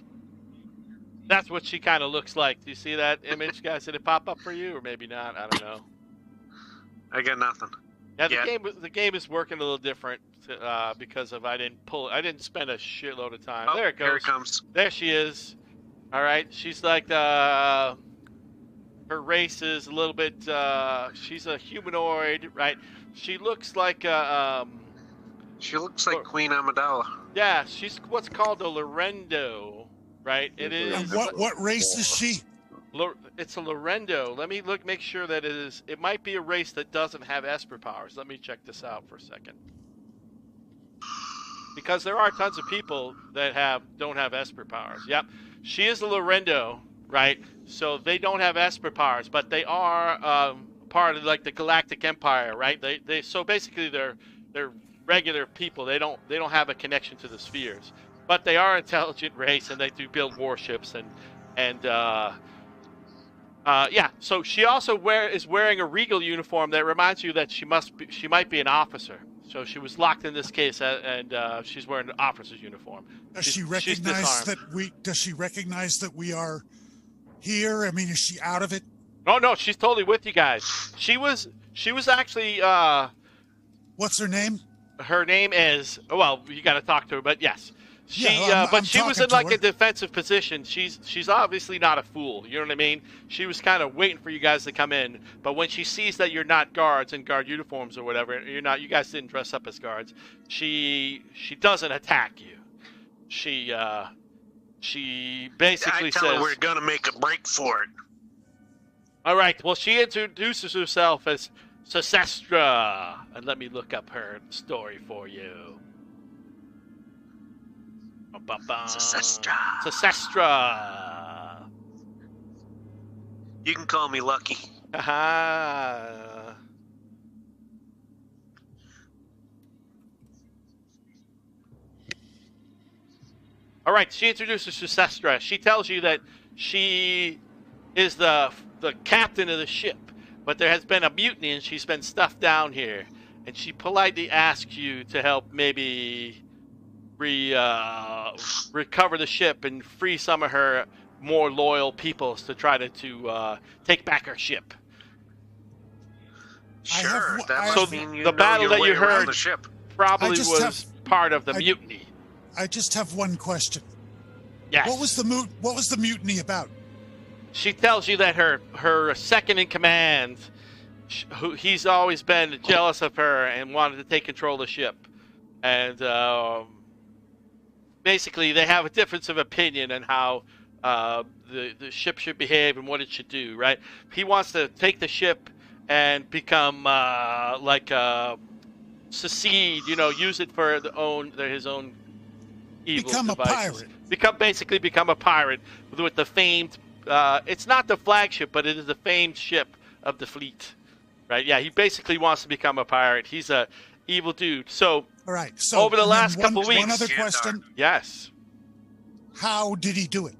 That's what she kind of looks like. Do you see that image, guys? Did it pop up for you, or maybe not? I don't know. I got nothing. Yeah, the game is working a little different because of I didn't spend a shitload of time. Oh, there it goes. Here it comes. There she is. All right, she's like her race is a little bit. She's a humanoid, right? She looks like She looks like Queen Amidala. Yeah, she's what's called a Lorendo, right? It is. And what race is she? It's a Lorendo. Let me make sure that it is. It might be a race that doesn't have Esper powers. Let me check this out for a second. Because there are tons of people that don't have Esper powers. Yep, she is a Lorendo, right? So they don't have Esper powers, but they are part of like the Galactic Empire, right? They so basically they're regular people. They don't have a connection to the spheres, but they are an intelligent race, and they do build warships and yeah. So she also is wearing a regal uniform that reminds you that she might be an officer. So she was locked in this case, and she's wearing an officer's uniform. Does she recognize that we are here? I mean, is she out of it? Oh no, she's totally with you guys. She was actually. What's her name? Her name is. Well, you got to talk to her, but yes. But she was in like a defensive position. She's obviously not a fool. You know what I mean? She was kind of waiting for you guys to come in. But when she sees that you're not guards in guard uniforms or whatever, you guys didn't dress up as guards. She doesn't attack you. She basically says, I tell her we're gonna make a break for it. All right. Well, she introduces herself as Sestra, and let me look up her story for you. Sestra. You can call me Lucky. Haha. All right, she introduces Sestra. She tells you that she is the captain of the ship, but there has been a mutiny and she's been stuffed down here. And she politely asks you to help maybe recover the ship and free some of her more loyal peoples to try to take back her ship. Sure. So the battle that you heard probably was part of the mutiny. I just have one question. Yes. What was the mutiny about? She tells you that her second in command, he's always been jealous of her and wanted to take control of the ship, and basically they have a difference of opinion on how the ship should behave and what it should do. Right? He wants to take the ship and become secede. Use it for his own evil devices. Become a pirate with the famed. It's not the flagship, but it is the famed ship of the fleet, right? Yeah, he basically wants to become a pirate. He's a evil dude. So, all right. So over the last couple weeks, one other question. Yes. How did he do it?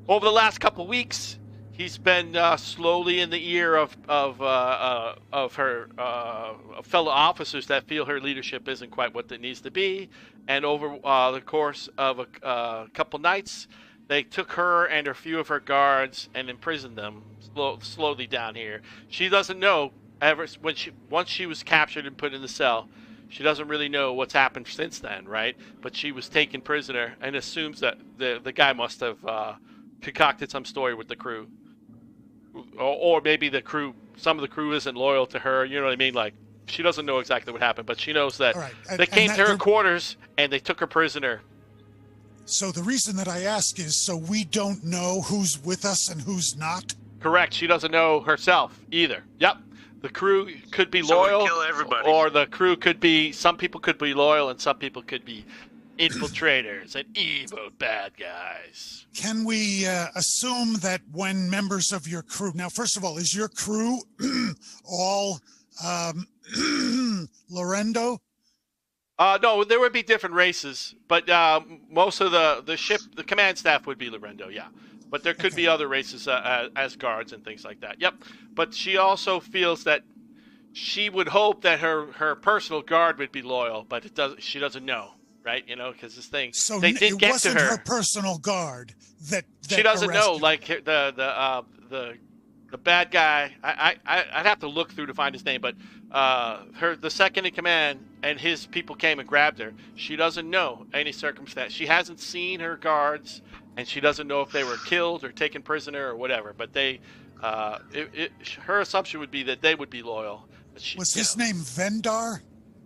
Over the last couple weeks, he's been slowly in the ear of her fellow officers that feel her leadership isn't quite what it needs to be, and over the course of a couple nights, they took her and a few of her guards and imprisoned them slowly down here. She doesn't know once she was captured and put in the cell. She doesn't really know what's happened since then, right? But she was taken prisoner and assumes that the guy must have concocted some story with the crew, or maybe some of the crew isn't loyal to her. You know what I mean? Like, she doesn't know exactly what happened, but she knows that they came to her quarters and they took her prisoner. So the reason that I ask is so we don't know who's with us and who's not? Correct. She doesn't know herself either. Yep. The crew could be loyal, kill everybody. Or the crew could be, some people could be loyal and some people could be infiltrators and evil bad guys. Can we assume that when members of your crew, now first of all, is your crew all Lorendo? No, there would be different races, but most of the ship, the command staff would be Lorendo, yeah. But there could be other races as guards and things like that. Yep. But she also feels that she would hope that her personal guard would be loyal, but she doesn't know, right? Because this thing, so they did get to her. It wasn't her personal guard that she doesn't know. Her. Like the bad guy, I'd have to look through to find his name, but the second in command and his people came and grabbed her. She doesn't know any circumstance. She hasn't seen her guards, and she doesn't know if they were killed or taken prisoner or whatever. But her assumption would be that they would be loyal. Was his name Vendar?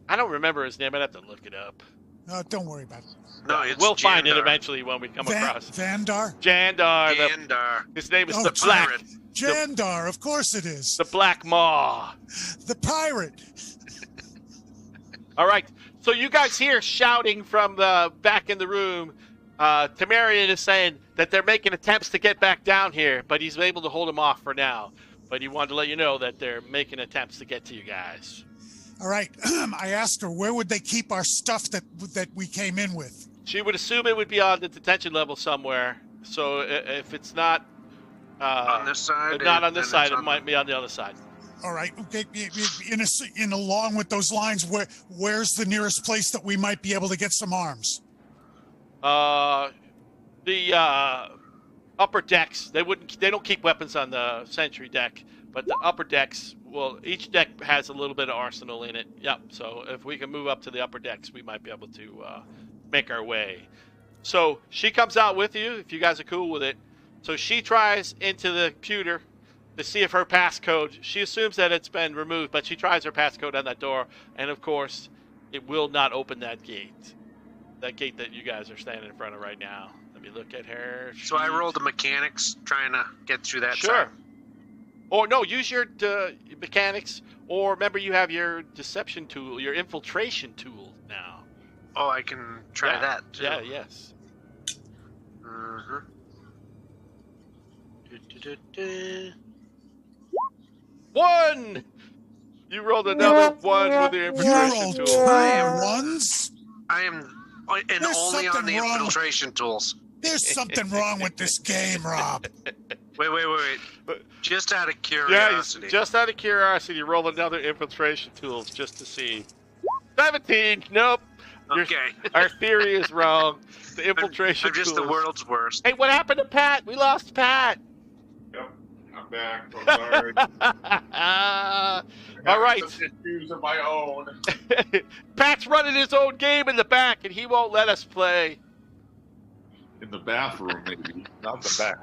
I don't remember his name. I'd have to look it up. No, don't worry about it. No, it's we'll Jandar. find it eventually when we come across. Vandar? Jandar. His name is the Black. Pirate. Jandar, of course it is. The Black Maw. The pirate. All right. So you guys hear shouting from the back in the room. Tamarian is saying that they're making attempts to get back down here, but he's able to hold them off for now. But he wanted to let you know that they're making attempts to get to you guys. All right. I asked her, where would they keep our stuff that we came in with? She would assume it would be on the detention level somewhere. So if it's not on this side, not on this side, it might be on the other side. All right. Okay. In along with those lines, where's the nearest place that we might be able to get some arms? The upper decks. They don't keep weapons on the sentry deck, but the upper decks. Well, each deck has a little bit of arsenal in it. Yep. So if we can move up to the upper decks, we might be able to make our way. So she comes out with you if you guys are cool with it. So she tries into the computer to see if her passcode. She assumes that it's been removed, but she tries her passcode on that door, and of course, it will not open that gate. That gate that you guys are standing in front of right now. Let me look at her. So I rolled the mechanics trying to get through that sure. side. Or no, use your mechanics, or remember you have your deception tool, your infiltration tool now. Oh, I can try that too. Yeah, yes. Uh-huh. One! You rolled another one with your infiltration tool. I am only on the infiltration tools. There's something wrong with this game, Rob. Wait. Just out of curiosity. Yeah, just out of curiosity, roll another infiltration tools just to see. 17. Nope. Okay. Our theory is wrong. The infiltration I'm just tools. the world's worst. Hey, what happened to Pat? We lost Pat. Yep, I'm back. I'm sorry. All right. Some issues of my own. Pat's running his own game in the back, and he won't let us play. In the bathroom, maybe. Not the back.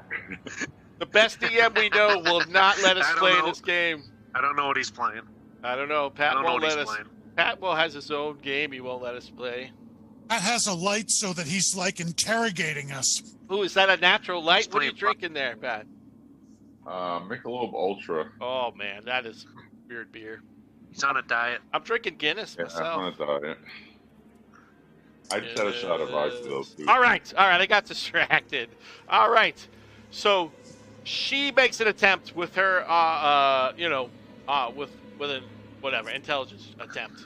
The best DM we know will not let us play this game. I don't know what he's playing. I don't know. Pat won't let us. Pat has his own game. He won't let us play. Pat has a light so that he's like interrogating us. Ooh, is that a natural light? What are you drinking there, Pat? Michelob Ultra. Oh man, that is weird beer. He's on a diet. I'm drinking Guinness myself. I'm on a diet. I just had a shot of vodka though. Too. All right. I got distracted. All right. So she makes an attempt with her, with a whatever intelligence attempt.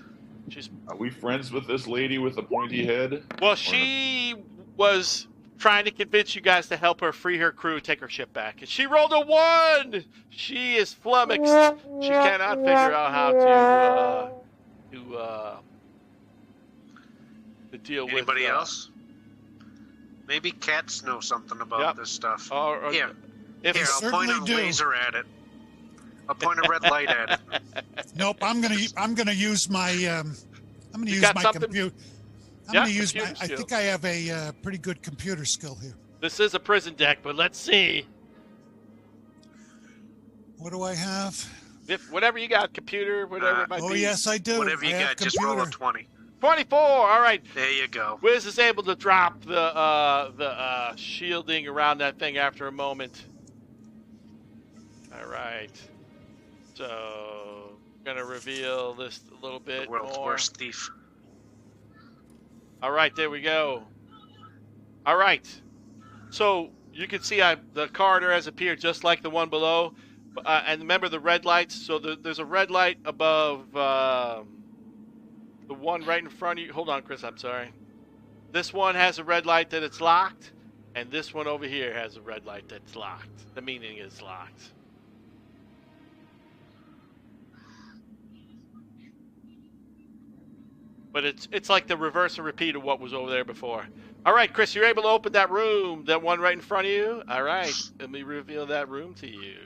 Are we friends with this lady with the pointy head? Well, she was trying to convince you guys to help her free her crew, take her ship back, and she rolled a 1. She is flummoxed. She cannot figure out how to deal with. Anybody else? Maybe cats know something about this stuff. Here, I'll point a laser at it. I'll point a red light at it. Nope, I'm gonna use my computer. I think I have a pretty good computer skill here. This is a prison deck, but let's see. What do I have? Whatever you got, computer, whatever it might be. Oh yes, I do. Whatever you got, just roll a 20. 24. All right. There you go. Wiz is able to drop the shielding around that thing after a moment. All right. So, I'm gonna reveal this a little bit the world's more. Worst thief. All right, there we go. All right. So you can see the corridor has appeared just like the one below, and remember the red lights. So there's a red light above the one right in front of you. Hold on, Chris. I'm sorry. This one has a red light that it's locked, and this one over here has a red light that's locked. The meaning is locked. But it's like the reverse and repeat of what was over there before. All right, Chris, you're able to open that room, that one right in front of you. All right, let me reveal that room to you.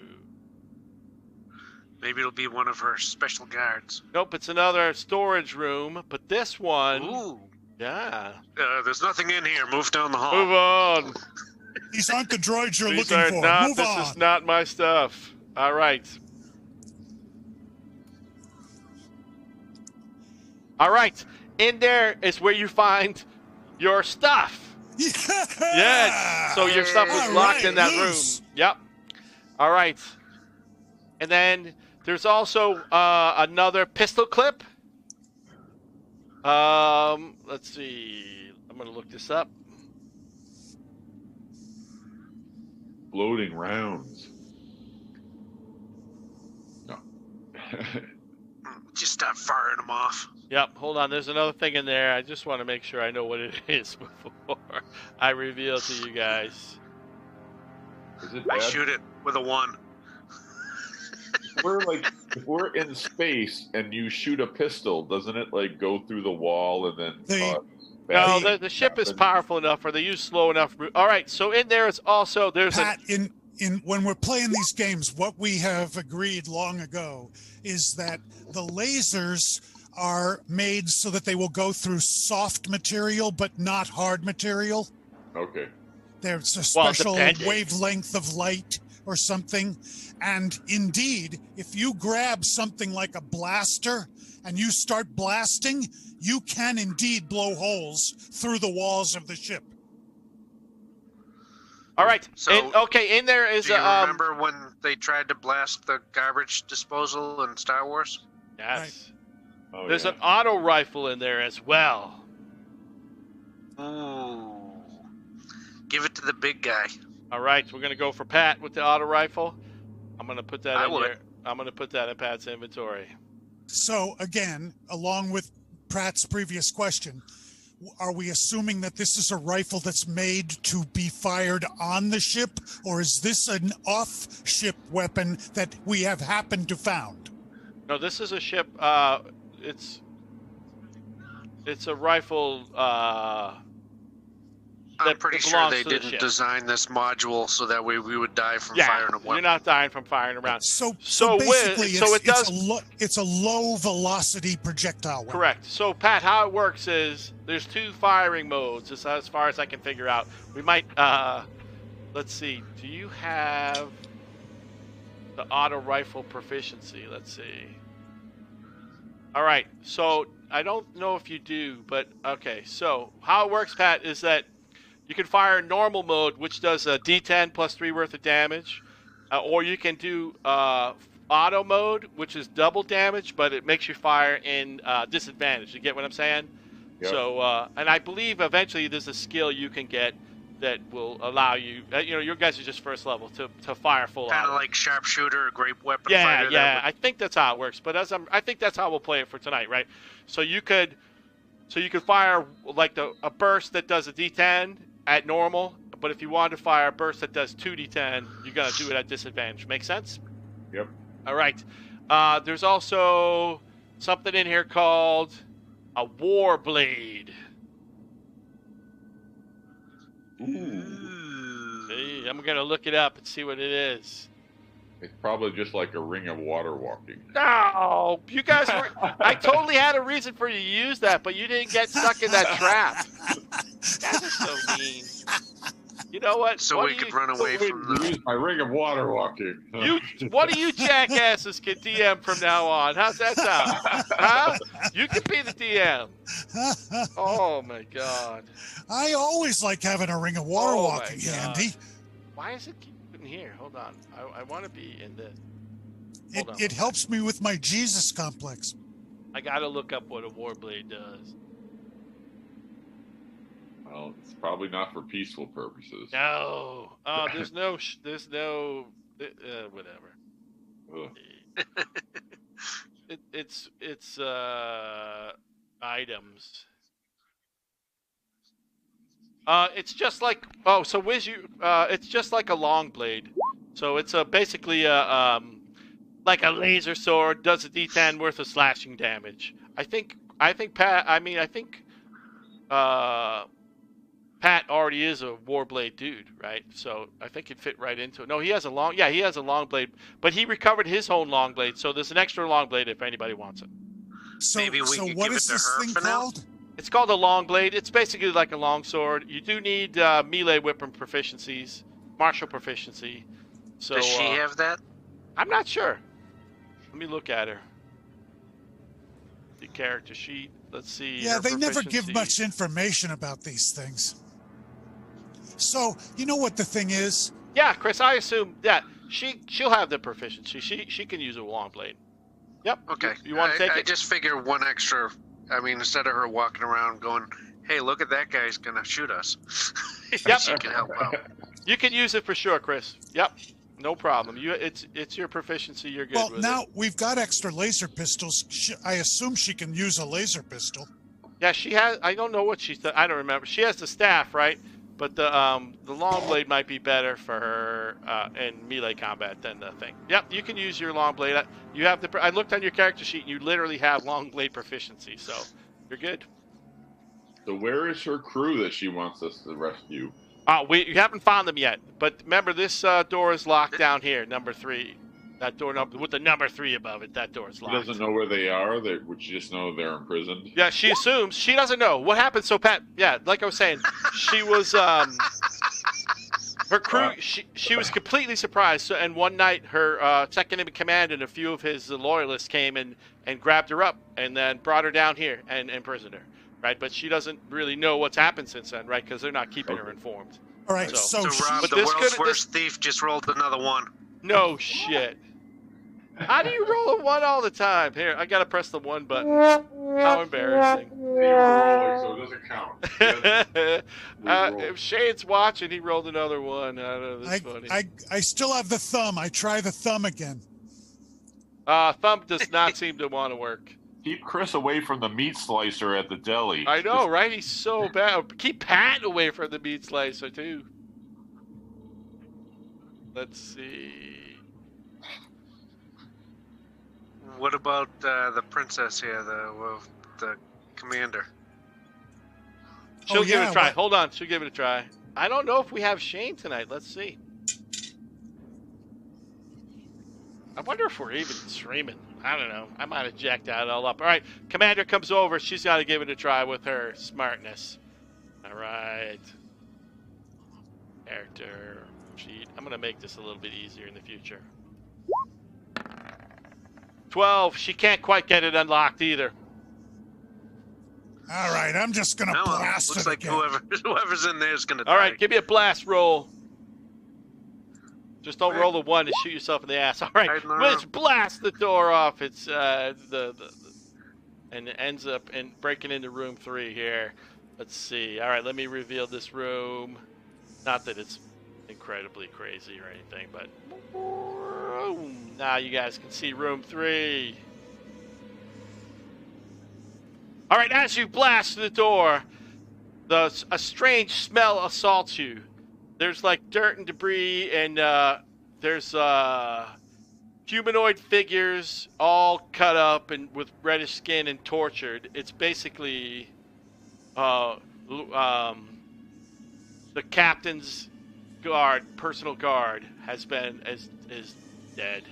Maybe it'll be one of her special guards. Nope, it's another storage room, but this one... Ooh. Yeah. There's nothing in here. Move down the hall. Move on. These aren't the droids you're These looking are for. not, Move this on. is not my stuff. All right. All right. In there is where you find your stuff. Yeah. Yes. So your stuff was locked in that room. Yep. All right. And then there's also another pistol clip. Let's see. I'm going to look this up. Floating rounds. No. Just stop firing them off. Yep, hold on. There's another thing in there. I just want to make sure I know what it is before I reveal it to you guys. Is it I shoot it with a 1. If we're in space and you shoot a pistol, doesn't it like go through the wall and then? No, the ship is powerful enough, or they use slow enough. All right, so in there is also Pat, when we're playing these games, what we have agreed long ago is that the lasers are made so that they will go through soft material but not hard material. Okay. There's a special wavelength of light or something. And indeed, if you grab something like a blaster and you start blasting, you can indeed blow holes through the walls of the ship. All right. So, in there is... Do you remember when they tried to blast the garbage disposal in Star Wars? Yes. Right. Oh, there's an auto rifle in there as well. Ooh. Give it to the big guy. All right, we're going to go for Pat with the auto rifle. I'm going to put that in here. I'm going to put that in Pat's inventory. So, again, along with Pratt's previous question, are we assuming that this is a rifle that's made to be fired on the ship, or is this an off-ship weapon that we have happened to found? No, this is a ship. It's a rifle. I'm pretty sure they didn't design this module so that way we would die from firing a weapon. You're not dying from firing around. So basically, it's a low velocity projectile weapon. Correct. So Pat, how it works is there's 2 firing modes, as far as I can figure out. We might let's see. Do you have the auto rifle proficiency? Let's see. All right. So I don't know if you do, but okay. So how it works, Pat, is that you can fire in normal mode, which does a D10 plus 3 worth of damage, or you can do auto mode, which is double damage, but it makes you fire in disadvantage. You get what I'm saying? Yep. So, and I believe eventually there's a skill you can get that will allow you, your guys are just first level to fire full auto. Kind of like sharpshooter, a great weapon fighter. Yeah. I think that's how it works. But I think that's how we'll play it for tonight, right? So you could fire like a burst that does a D10 at normal, but if you want to fire a burst that does 2d10, you're going to do it at disadvantage. Make sense? Yep. All right. There's also something in here called a war blade. Ooh. Hey, I'm going to look it up and see what it is. It's probably just like a ring of water walking. No, you guys were... I totally had a reason for you to use that, but you didn't get stuck in that trap. That is so mean. You know what? So we could run away from use my ring of water walking. One of you jackasses can DM from now on. How's that sound? Huh? You can be the DM. Oh, my God. I always like having a ring of water walking handy. Why is it in here? Hold on. I want to be in this. It helps me with my Jesus complex. I got to look up what a warblade does. Well, it's probably not for peaceful purposes. No. Oh, there's no whatever. It's items. It's just like it's just like a long blade. So it's basically like a laser sword, does a D10 worth of slashing damage. I think Pat already is a warblade dude, right? So I think he'd fit right into it. No, he has a long blade, but he recovered his own long blade, so there's an extra long blade if anybody wants it. So what is this thing called? It's called a long blade. It's basically like a long sword. You do need melee weapon proficiencies, martial proficiency. So, does she have that? I'm not sure. Let me look at her. The character sheet. Let's see. Yeah, they never give much information about these things. So, you know what the thing is? Yeah, Chris, I assume she'll have the proficiency. She can use a long blade. Yep. Okay. You want to take it? I just figure one extra. I mean, instead of her walking around going, "Hey, look at that guy's gonna shoot us," yep. she can help out. You can use it for sure, Chris. Yep. No problem. It's your proficiency. You're good with it. Well, now we've got extra laser pistols. I assume she can use a laser pistol. Yeah, she has. I don't know what she's done. I don't remember. She has the staff, right? But the long blade might be better for her in melee combat than the thing. Yep, you can use your long blade. You have I looked on your character sheet, and you literally have long blade proficiency, so you're good. So where is her crew that she wants us to rescue? You haven't found them yet. But remember, this door is locked down here, number 3. That door with the number 3 above it, that door is locked. She doesn't know where they are? Would she just know they're imprisoned? Yeah, she assumes. She doesn't know. What happened? So, Pat, yeah, like I was saying, she was, her crew, she was completely surprised. So, and one night, her second-in-command and a few of his loyalists came and grabbed her up and then brought her down here and imprisoned her, right? But she doesn't really know what's happened since then, right? Because they're not keeping her informed. All right, so Rob, the world's worst thief just rolled another 1. No shit. How do you roll a 1 all the time? Here, I gotta press the 1 button. How embarrassing. You're rolling, so it doesn't count. If Shane's watching, he rolled another 1. I don't know, that's funny. I still have the thumb. I try the thumb again. Thumb does not seem to want to work. Keep Chris away from the meat slicer at the deli. I know, right? He's so bad. Keep Pat away from the meat slicer, too. Let's see. What about the princess here, the commander? She'll give it a try. Hold on, she'll give it a try. I don't know if we have Shane tonight. Let's see. I wonder if we're even streaming. I don't know. I might have jacked that all up. All right, Commander comes over. She's got to give it a try with her smartness. All right. Character sheet. I'm going to make this a little bit easier in the future. 12. She can't quite get it unlocked either. All right, I'm just going to blast looks it like again. whoever's in there is going to die. All right, give me a blast roll. Just don't roll a 1 and shoot yourself in the ass. All right, let's blast the door off. It's and it ends up in breaking into room 3 here. Let's see. All right, let me reveal this room. Not that it's incredibly crazy or anything, but now you guys can see room 3. All right, as you blast the door, a strange smell assaults you. There's like dirt and debris, and there's humanoid figures all cut up and with reddish skin and tortured. It's basically the captain's personal guard is dead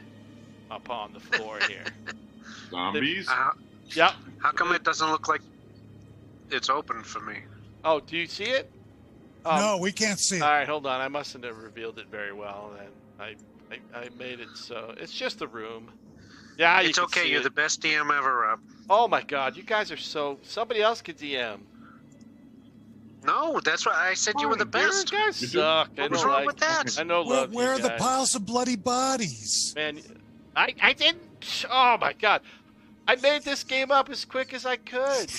upon the floor here. Zombies? Yep. How come it doesn't look like it's open for me? Oh, do you see it? No, we can't see it. All right, hold on. I mustn't have revealed it very well. Then I made it so it's just a room. Yeah, it's okay. You're the best DM ever, Rob. Oh my God, you guys are so. Somebody else could DM. No, that's why I said you were the best. You guys suck. What's wrong with that? I know. Where are the piles of bloody bodies? Man, I didn't. Oh my God, I made this game up as quick as I could.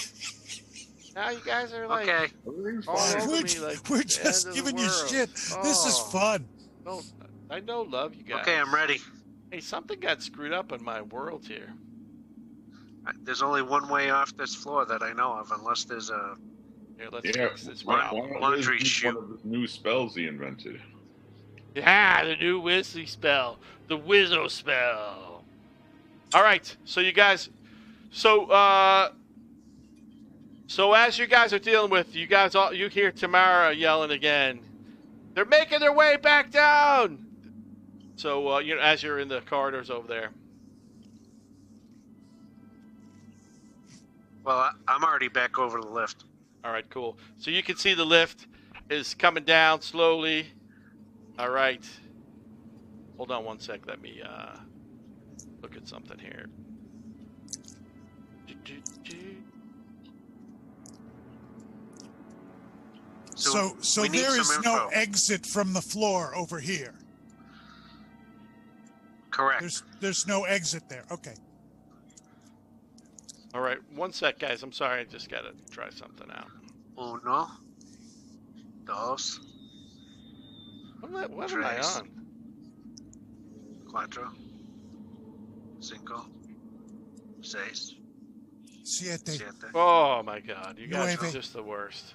Now you guys are like, okay. We're just giving you shit. This is fun. No, I know, love you guys. Okay, I'm ready. Hey, something got screwed up in my world here. There's only one way off this floor that I know of, unless there's a fix this laundry chute. One of the new spells he invented. Yeah, the new Wesley spell, the Wizzo spell. All right, so you guys, So as you guys are dealing with, you hear Tamara yelling again. They're making their way back down. So as you're in the corridors over there. Well, I'm already back over the lift. All right, cool. So you can see the lift is coming down slowly. All right. Hold on one sec. Let me look at something here. So there is no exit from the floor over here. Correct. There's no exit there. Okay. All right, 1 sec, guys. I'm sorry. I just gotta try something out. Uno, dos, What am I on? cuatro, cinco, seis, siete. Oh my God, you guys are Nueve. just the worst.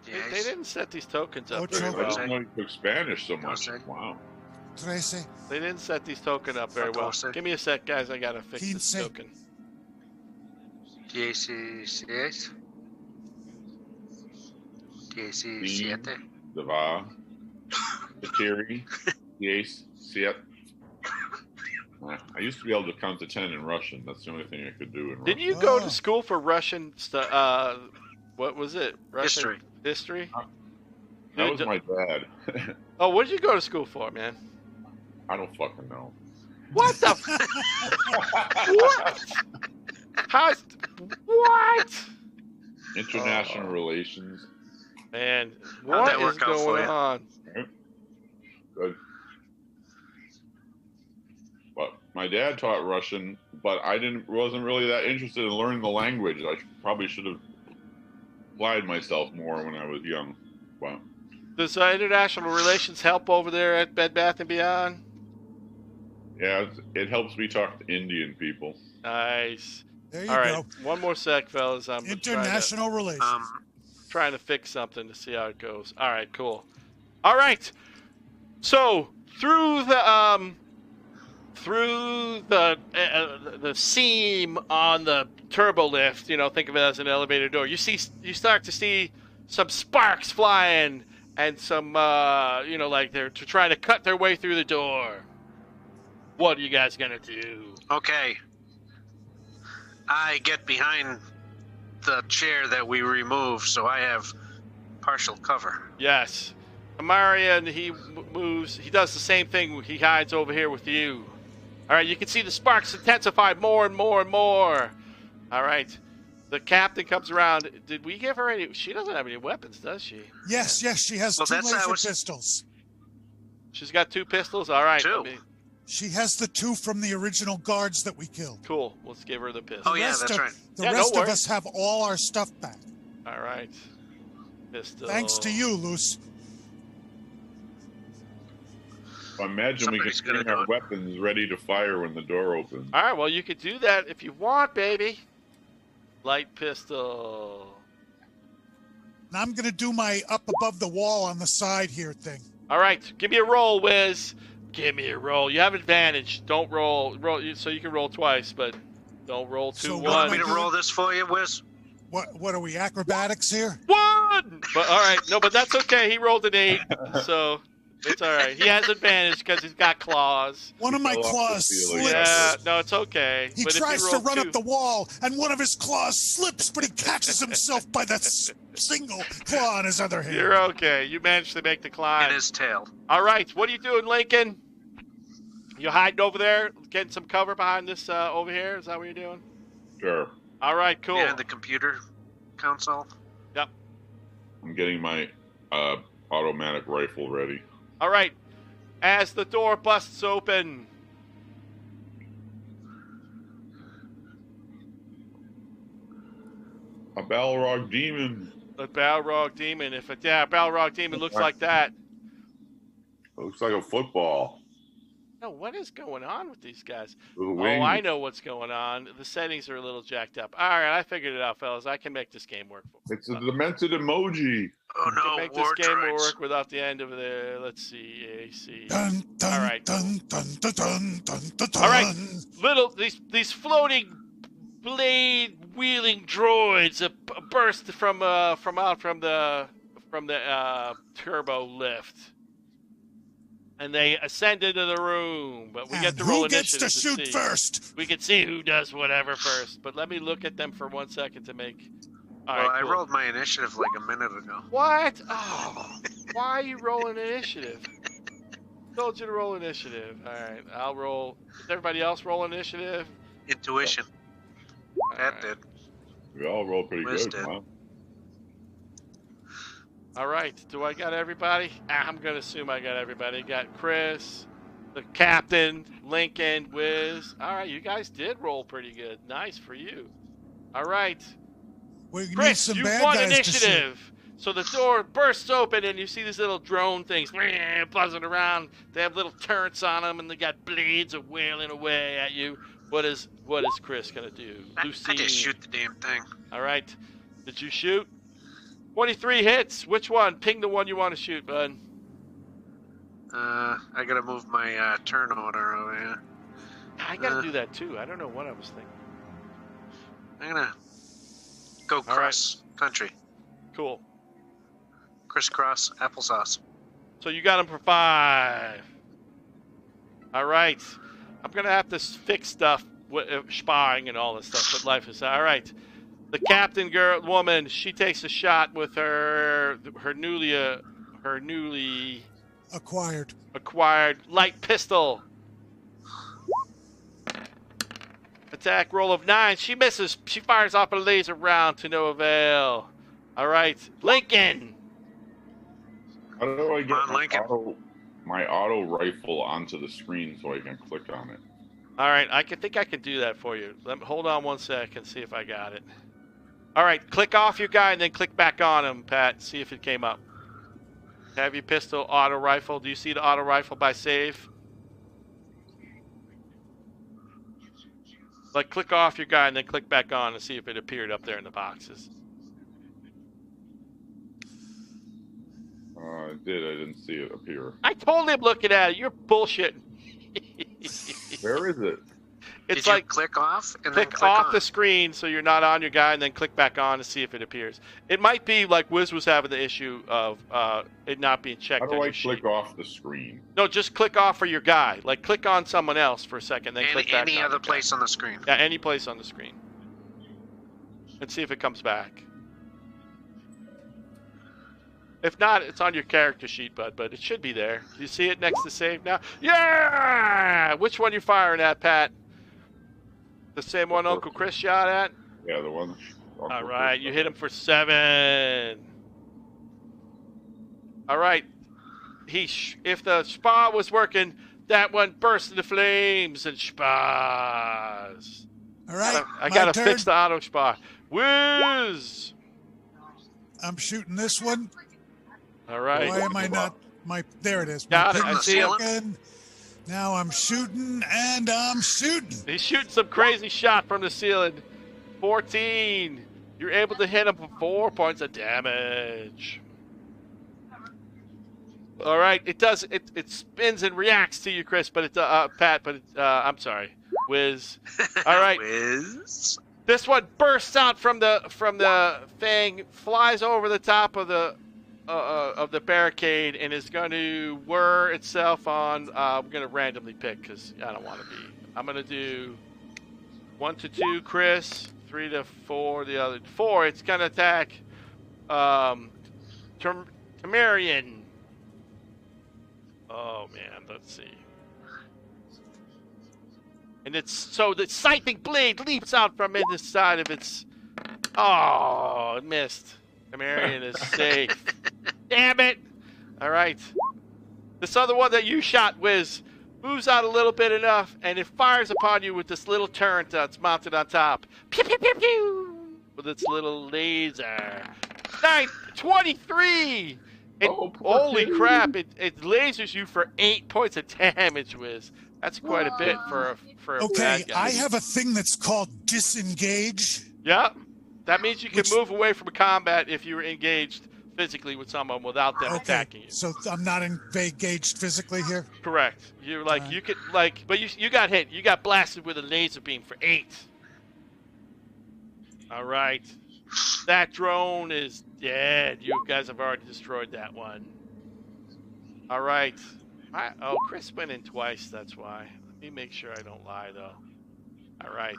Yes. They didn't set these tokens up Ocho. very I well. didn't know you spoke Spanish so much. Doce. Wow. Trece. They didn't set these tokens up very well. Catorce. Give me a sec, guys. I gotta fix this Quince. token. Dieciséis, diecisiete, Deva. Kateri. Yes. Siet. I used to be able to count to 10 in Russian. That's the only thing I could do in Russian. Did you go to school for Russian stuff? What was it? Russian history? That was my dad. Oh, what did you go to school for, man? I don't fucking know. What the? What? What? International relations. Man, How'd what that is work out for going you? on? Good. But my dad taught Russian, but wasn't really that interested in learning the language. I probably should have applied myself more when I was young. Wow. Does international relations help over there at Bed Bath & Beyond? Yeah, it helps me talk to Indian people. Nice. There you All right, go. one more sec, fellas. I'm International relations. trying to fix something to see how it goes. All right, cool. All right. So through the seam on the turbo lift, think of it as an elevator door. You start to see some sparks flying and some, like they're trying to cut their way through the door. What are you guys gonna do? Okay. I get behind the chair that we removed, so I have partial cover. Yes. Amarian, he moves. He does the same thing. He hides over here with you. All right, you can see the sparks intensify more and more and more. All right. The captain comes around. Did we give her any? She doesn't have any weapons, does she? Yes, she has two laser pistols. She's got 2 pistols? All right. Two. She has the 2 from the original guards that we killed. Cool. Let's give her the pistol. Oh, yeah, that's right. The rest of us have all our stuff back. All right. Pistol. Thanks to you, Luce. I imagine we can bring our weapons ready to fire when the door opens. All right, well, you could do that if you want, baby. Light pistol. And I'm going to do my up above the wall on the side here thing. All right, give me a roll, Wiz. Give me a roll. You have advantage. Don't roll so you can roll twice, but don't roll 2-1. You want me to roll this for you, Wiz? What are we, acrobatics here? 1! But all right, no, but that's okay. He rolled an 8, so it's all right. He has advantage because he's got claws. One of my claws slips. Yeah, no, it's okay. He tries to run up the wall, and one of his claws slips, but he catches himself by the single claw on his other hand. You're okay. You managed to make the climb. In his tail. All right, what are you doing, Lincoln? You hiding over there, getting some cover behind this over here? Is that what you're doing? Sure. All right, cool. Yeah, the computer console. Yep. I'm getting my automatic rifle ready. All right. As the door busts open. A Balrog demon. A Balrog demon. A Balrog demon looks like that. It looks like a football. No, what is going on with these guys? Oh, I know what's going on. The settings are a little jacked up. All right, I figured it out, fellas. I can make this game work for me. It's a demented emoji. Oh no, I can make this game work without the end of the. Let's see, AC. Dun, dun, all right. Dun, dun, dun, dun, dun, dun, dun. All right, these floating blade wheeling droids burst from out from the turbo lift. And they ascend into the room, but we get to roll initiative. Who gets to shoot first? We can see who does whatever first, but let me look at them for 1 second to make. All right, cool. I rolled my initiative like a minute ago. What? Oh, why are you rolling initiative? Told you to roll initiative. All right, I'll roll. Does everybody else roll initiative? Intuition. That did. We all roll pretty Wiz good. did. Wow. All right. Do I got everybody? I'm going to assume I got everybody. Got Chris, the captain, Lincoln, Wiz. All right. You guys did roll pretty good. Nice for you. All right. We need Chris, some you bad won guys initiative. So the door bursts open, and you see these little drone things buzzing around. They have little turrets on them, and they got blades of wailing away at you. What is Chris gonna do? I just shoot the damn thing. All right. Did you shoot? 23 hits. Which one? Ping the one you want to shoot, bud. I gotta move my turn order over here. I gotta do that too. I don't know what I was thinking. I'm gonna go cross country. Cool. Crisscross applesauce. So you got him for 5. All right. I'm going to have to fix stuff with spying and all this stuff, but life is all right. The captain woman, she takes a shot with her newly acquired light pistol. Attack roll of 9. She misses. She fires off a laser round to no avail. All right, Lincoln. How do I get my auto rifle onto the screen so I can click on it? All right, I think I can do that for you. Hold on 1 second, see if I got it. All right, click off your guy and then click back on him, Pat. See if it came up. Heavy pistol, auto rifle. Do you see the auto rifle by save? Like, click off your guy and then click back on and see if it appeared up there in the boxes. I did. I didn't see it appear. I told him looking at it. You're bullshitting. Where is it? It's Did you click off and then click click off on? the screen so you're not on your guy and then click back on to see if it appears. It might be like Wiz was having the issue of it not being checked. How do I click off the screen? No, just click off for your guy. Like, click on someone else for a second, then click back on. Any other place on the screen. Yeah, any place on the screen. And see if it comes back. If not, it's on your character sheet, bud, but it should be there. Do you see it next to save now? Yeah! Which one you firing at, Pat? The same one Uncle Chris shot at? Yeah, the one. All right, you hit him for 7. All right. If the spa was working, that one burst into flames and spas. All right, I gotta fix the auto spa. Whiz! I'm shooting this one. All right. Why am I not? There it is. Got it. I see him. Now I'm shooting, and I'm shooting. He's shooting some crazy shot from the ceiling. 14. You're able to hit him for 4 points of damage. All right. It does. It spins and reacts to you, Chris. But Pat. But I'm sorry, Wiz. All right. Wiz. This one bursts out from the thing, flies over the top of the barricade, and is going to whir itself on. I'm going to randomly pick because I don't want to be. I'm going to do 1 to 2, Chris. 3 to 4, the other 4. It's going to attack Tamarian. Oh man, let's see. And it's so the scything blade leaps out from the side of its. Oh, it missed. Tamarian is safe. Damn it! All right. This other one that you shot, Wiz, moves out a little bit enough, and it fires upon you with this little turret that's mounted on top. Pew, pew, pew, pew! With its little laser. 23! Holy crap, it lasers you for 8 points of damage, Wiz. That's quite a bit for a bad guy. I have a thing that's called disengage. Yeah. That means you can move away from combat if you're engaged physically with someone without them attacking you. So I'm not engaged physically here? Correct. You're like, you could, like, but you got hit. You got blasted with a laser beam for 8. All right. That drone is dead. You guys have already destroyed that one. All right. Oh, Chris went in twice. That's why. Let me make sure I don't lie, though. All right.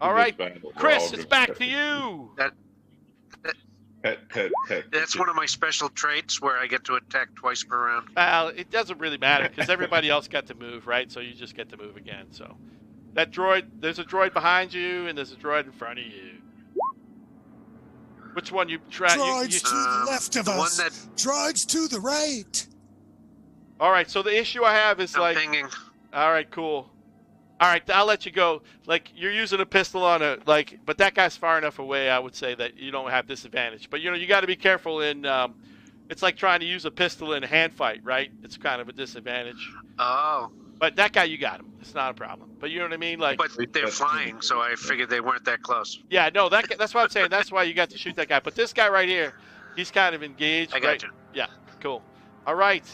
All right, Chris, it's back to you. That's one of my special traits where I get to attack twice per round. Well, it doesn't really matter because everybody else got to move, right? So you just get to move again. So that droid, there's a droid behind you and there's a droid in front of you. Which one you try? Droids to the left of us. Droids to the right. All right. So the issue I have is I'm pinging. All right, cool. All right, I'll let you go. Like, you're using a pistol on but that guy's far enough away, I would say, that you don't have disadvantage. But, you got to be careful in, it's like trying to use a pistol in a hand fight, right? It's kind of a disadvantage. Oh. But that guy, you got him. It's not a problem. But you know what I mean? Like, but they're flying, so I figured they weren't that close. Yeah, no, that's what I'm saying. That's why you got to shoot that guy. But this guy right here, he's kind of engaged. I got you. Yeah, cool. All right.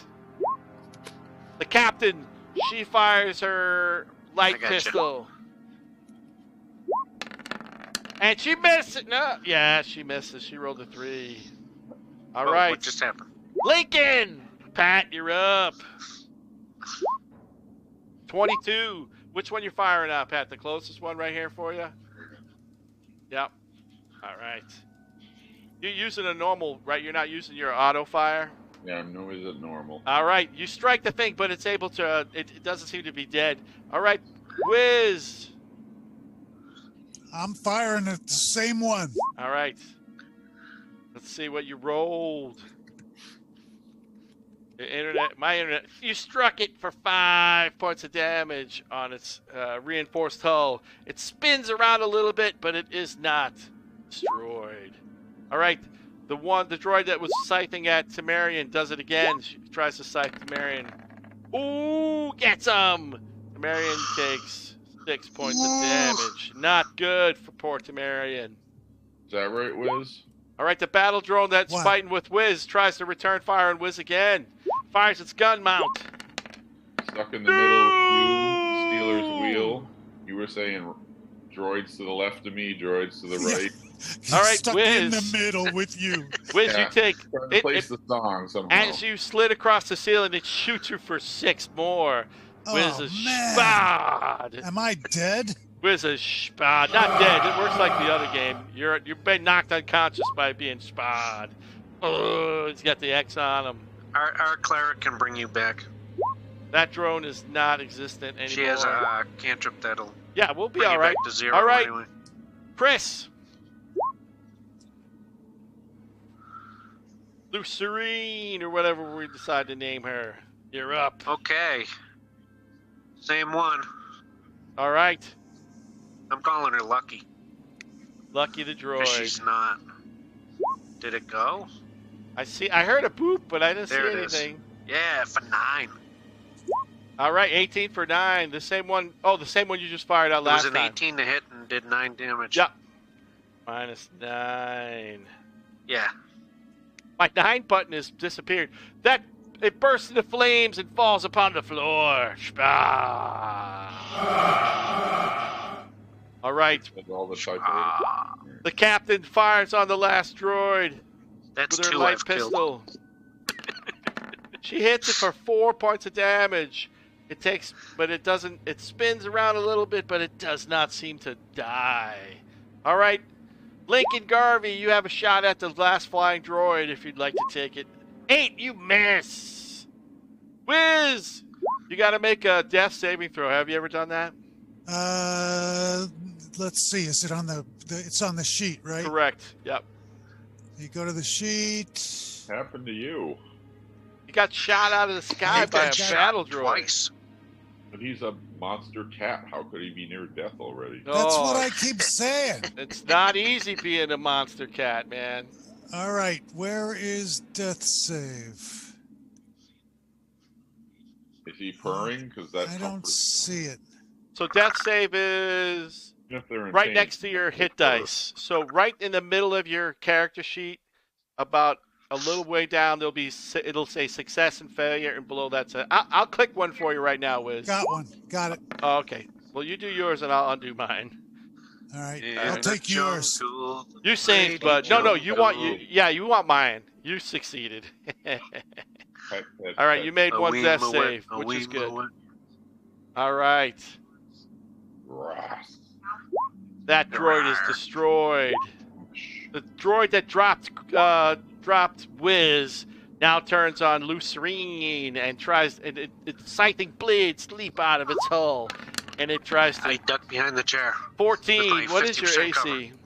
The captain, she fires her light pistol. And she misses. No, yeah, she misses. She rolled a 3. All right. What just happened? Lincoln! Pat, you're up. 22. Which one you firing at, Pat? The closest one right here for you? Yep. All right. You're using a normal, right? You're not using your auto fire? Yeah, I'm always at normal. All right. You strike the thing, but it's able to, it doesn't seem to be dead. All right. Whiz. I'm firing at the same one. All right. Let's see what you rolled. My internet, you struck it for 5 points of damage on its reinforced hull. It spins around a little bit, but it is not destroyed. All right, the droid that was scything at Temerian does it again. She tries to scythe Temerian. Ooh, gets him! Temerian takes 6 points of damage. Not good for poor Temerian. Is that right, Wiz? All right, the battle drone that's fighting with Wiz tries to return fire on Wiz again. Fires its gun mount. Stuck in the middle of you, Steeler's wheel. You were saying droids to the left of me, droids to the right. All right, stuck Wiz. in the middle with you. Wiz, you take replace the song somehow. As you slid across the ceiling, it shoots you for 6 more. Wiz is man. spad. Am I dead? Wiz is spad. Not dead. It works like the other game. You've been knocked unconscious by being spad. Oh, he's got the X on him. Our cleric can bring you back. That drone is not existent anymore. She has a cantrip that'll. Yeah, we'll be bring all you right. Back to 0 all right, anyway. Chris. Lucerine, or whatever we decide to name her. You're up. Okay. Same one. All right. I'm calling her Lucky. Lucky the droid. 'Cause she's not. Did it go? I heard a boop, but I didn't see anything. Yeah, for 9. All right, 18 for 9. The same one. Oh, the same one you just fired out last time. It was an 18 to hit and did 9 damage. Yep. -9. Yeah. My 9 button has disappeared. It bursts into flames and falls upon the floor. All right. The captain fires on the last droid. That's with her 2 light I've pistol. killed. She hits it for 4 points of damage. But it doesn't. It spins around a little bit, but it does not seem to die. All right, Lincoln Garvey, you have a shot at the last flying droid if you'd like to take it. 8, you miss. Whiz, you got to make a death saving throw. Have you ever done that? Let's see. Is it on it's on the sheet, right? Correct. Yep. You go to the sheet. What happened to you? You got shot out of the sky by a battle droid. Twice. But he's a monster cat. How could he be near death already? That's what I keep saying. It's not easy being a monster cat, man. All right. Where is death save? Is he purring? Because that's I don't see it. So death save is right next to your hit dice. So right in the middle of your character sheet, about a little way down, it'll say success and failure, and below that says, I'll click one for you right now, Wiz. Got one. Got it. Oh, okay. Well, you do yours, and I'll undo mine. All right. I'll take yours. You saved, but no, you want mine. You succeeded. All right, you made one death save, which is good. All right. That droid is destroyed. The droid that dropped Wiz now turns on Lucerine and tries, it's scything blades leap out of its hull, and it tries to. I ducked behind the chair. 14. What is your AC? Cover.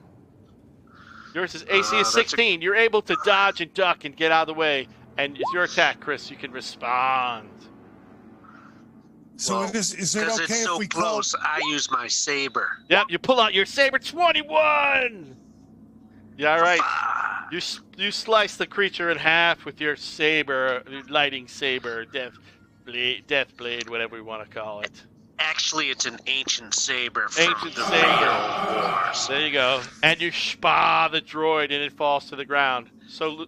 Yours is AC is 16. You're able to dodge and duck and get out of the way. And it's your attack, Chris. You can respond. So is it okay it's so if we close, I use my saber. Yep, you pull out your saber. 21! Yeah, all right. You slice the creature in half with your saber, lighting saber, death blade, whatever we want to call it. Actually, it's an ancient saber from Ancient the saber. wars. There you go. And you spa the droid, and it falls to the ground. So,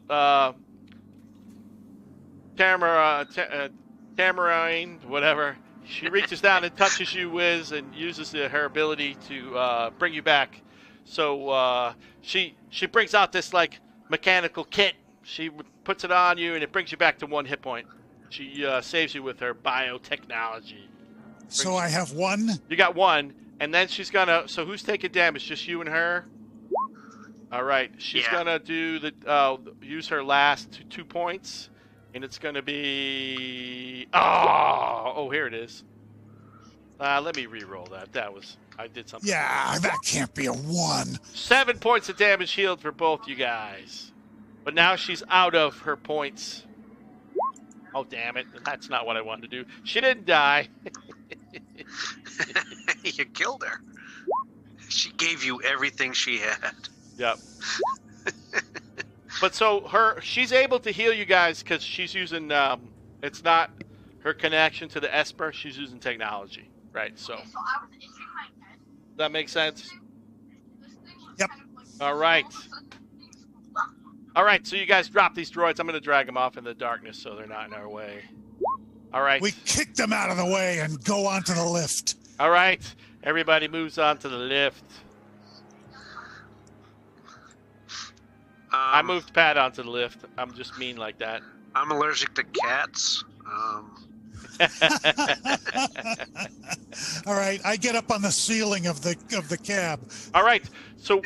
Tamarine, whatever, she reaches down and touches you, Wiz, and uses her ability to bring you back. So she brings out this like mechanical kit. She puts it on you, and it brings you back to 1 hit point. She saves you with her biotechnology. So I have 1? You got 1, and then she's gonna. So who's taking damage? Just you and her. All right. She's gonna do the use her last 2 points, and it's gonna be here it is. Let me re-roll that. I did something. Yeah, that can't be a 1. 7 points of damage healed for both you guys, but now she's out of her points. Oh damn it! That's not what I wanted to do. She didn't die. You killed her. She gave you everything she had. Yep. But so she's able to heal you guys because she's using it's not her connection to the Esper. She's using technology, right? So that makes sense. Yep. All right. All right. So you guys drop these droids. I'm going to drag them off in the darkness so they're not in our way. All right. We kick them out of the way and go onto the lift. All right. Everybody moves on to the lift. I moved Pat onto the lift. I'm just mean like that. I'm allergic to cats. All right, I get up on the ceiling of the cab. All right, so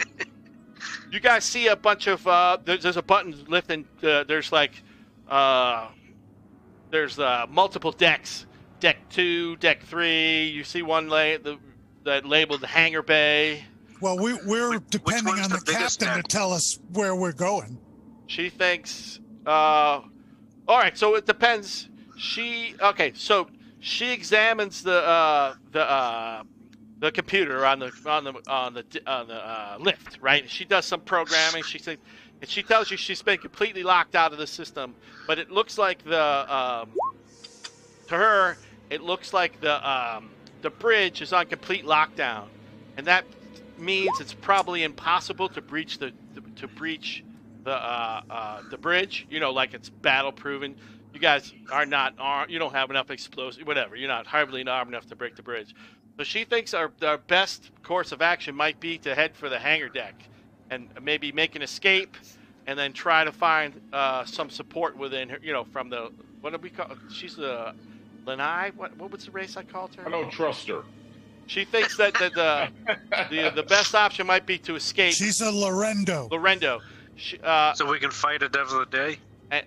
you guys see a bunch of there's a button lifting. There's multiple decks. Deck 2, Deck 3. You see one that labeled the hangar bay. Well, we're depending on the captain to tell us where we're going. She thinks. All right, so it depends. So she examines the computer on the lift, right? She does some programming. And she tells you she's been completely locked out of the system. But it looks like to her, it looks like the bridge is on complete lockdown, and that means it's probably impossible to breach the bridge. You know, like it's battle proven. You guys are not armed. You don't have enough explosives. Whatever. You're not hardly armed enough to break the bridge. So she thinks our best course of action might be to head for the hangar deck, and maybe make an escape, and then try to find some support within her. You know, from the what do we call? She's the Lanai. What was the race I called her? I don't trust her. She thinks that the best option might be to escape. She's a Lorendo. So we can fight a Devil of the Day?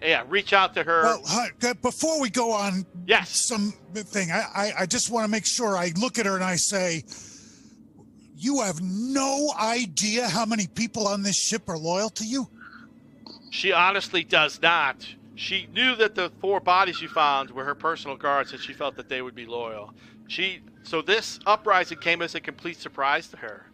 Yeah, reach out to her. Well, before we go on, yes, something, I just want to make sure I look at her and I say, you have no idea how many people on this ship are loyal to you? She honestly does not. She knew that the 4 bodies you found were her personal guards, and she felt that they would be loyal. So this uprising came as a complete surprise to her.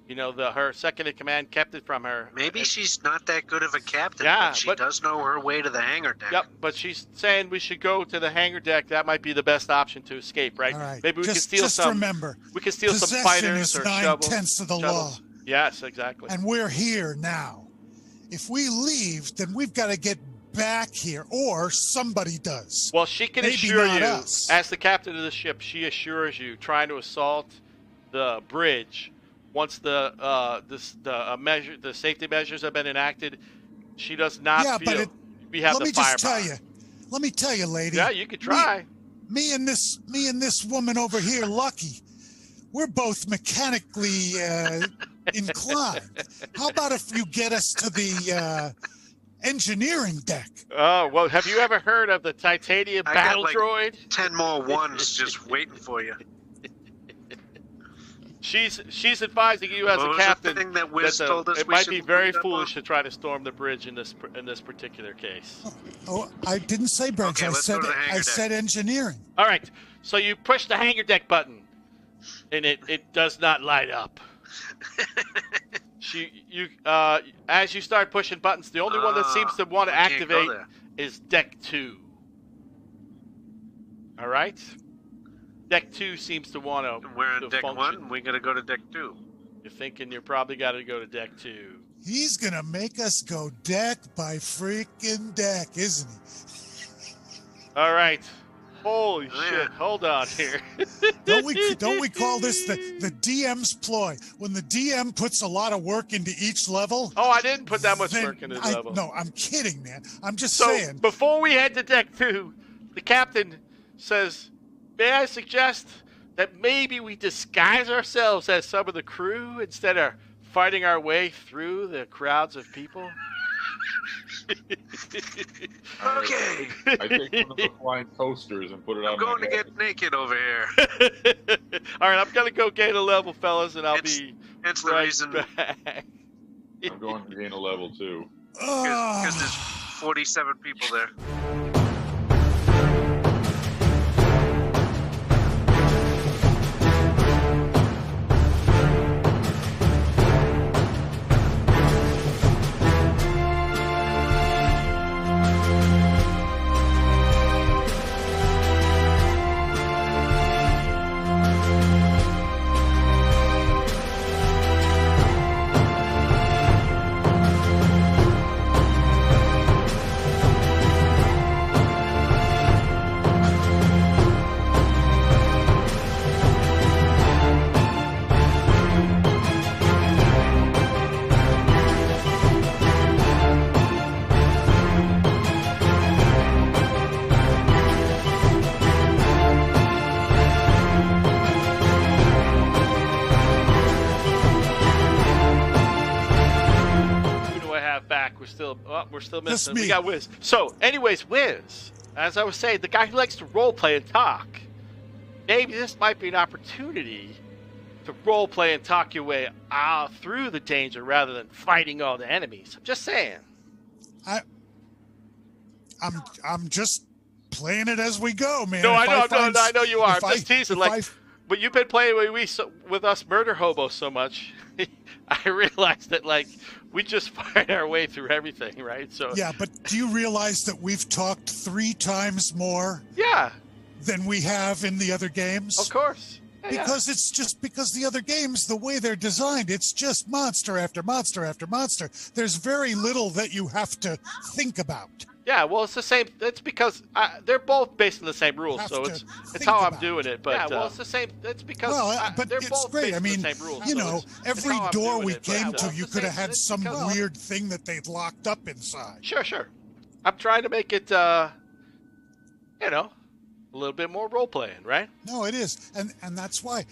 You know, her second in command kept it from her. Maybe she's not that good of a captain, yeah, but she does know her way to the hangar deck. Yep, but she's saying we should go to the hangar deck. That might be the best option to escape, right? All right. Maybe we can steal just some. Remember, we can steal some fighters or shovels. Possession is 9/10 of the law. Yes, exactly. And we're here now. If we leave, then we've got to get back here, or somebody does. Well, she can Maybe assure you, us. as the captain of the ship, she assures you, trying to assault the bridge, once the safety measures have been enacted, she does not feel we have the firepower. Let me tell you, lady. Yeah, you could try. Me and this woman over here, Lucky, we're both mechanically inclined. How about if you get us to the engineering deck? Oh, well, have you ever heard of the titanium battle droid? 10 more ones just waiting for you. She's advising you as a captain that it might be very foolish to try to storm the bridge in this particular case. Oh, I didn't say bridge. Okay, I said engineering. All right, so you push the hangar deck button, and it does not light up. As you start pushing buttons, the only one that seems to want to activate is deck 2. All right. Deck 2 seems to want to. We're on deck function. 1. We got to go to deck 2. You're thinking you probably got to go to deck 2. He's gonna make us go deck by freaking deck, isn't he? All right. Holy shit! Hold on here. Don't we call this the DM's ploy? When the DM puts a lot of work into each level. Oh, I didn't put that much work into the level. No, I'm kidding, man. I'm just saying. Before we head to deck 2, the captain says, "May I suggest that maybe we disguise ourselves as some of the crew instead of fighting our way through the crowds of people?" Okay. I take one of the flying toasters and put it on. I'm going to get naked over here. All right, I'm gonna go gain a level, fellas, and It's the reason. back. I'm going to gain a level too. Because there's 47 people there. We're still missing. We got Wiz. So, anyways, Wiz, as I was saying, the guy who likes to role play and talk, maybe this might be an opportunity to role play and talk your way through the danger rather than fighting all the enemies. I'm just saying. I'm just playing it as we go, man. No, I know you are. I'm just teasing. But you've been playing with us murder hobos so much. I realized that, we just find our way through everything, right? So yeah, but do you realize that we've talked 3 times more? Yeah. Than we have in the other games? Of course. Because it's just because the other games, the way they're designed, it's just monster after monster after monster. There's very little that you have to think about. Yeah, well, it's the same. It's because they're both based on the same rules, so it's how I'm doing it. But yeah, well, it's the same. It's because but they're it's both great. based I mean, on the same rules. you know, every door we came to, you could have had some weird thing that they'd locked up inside. Sure. I'm trying to make it, a little bit more role playing, right? No, it is, and that's why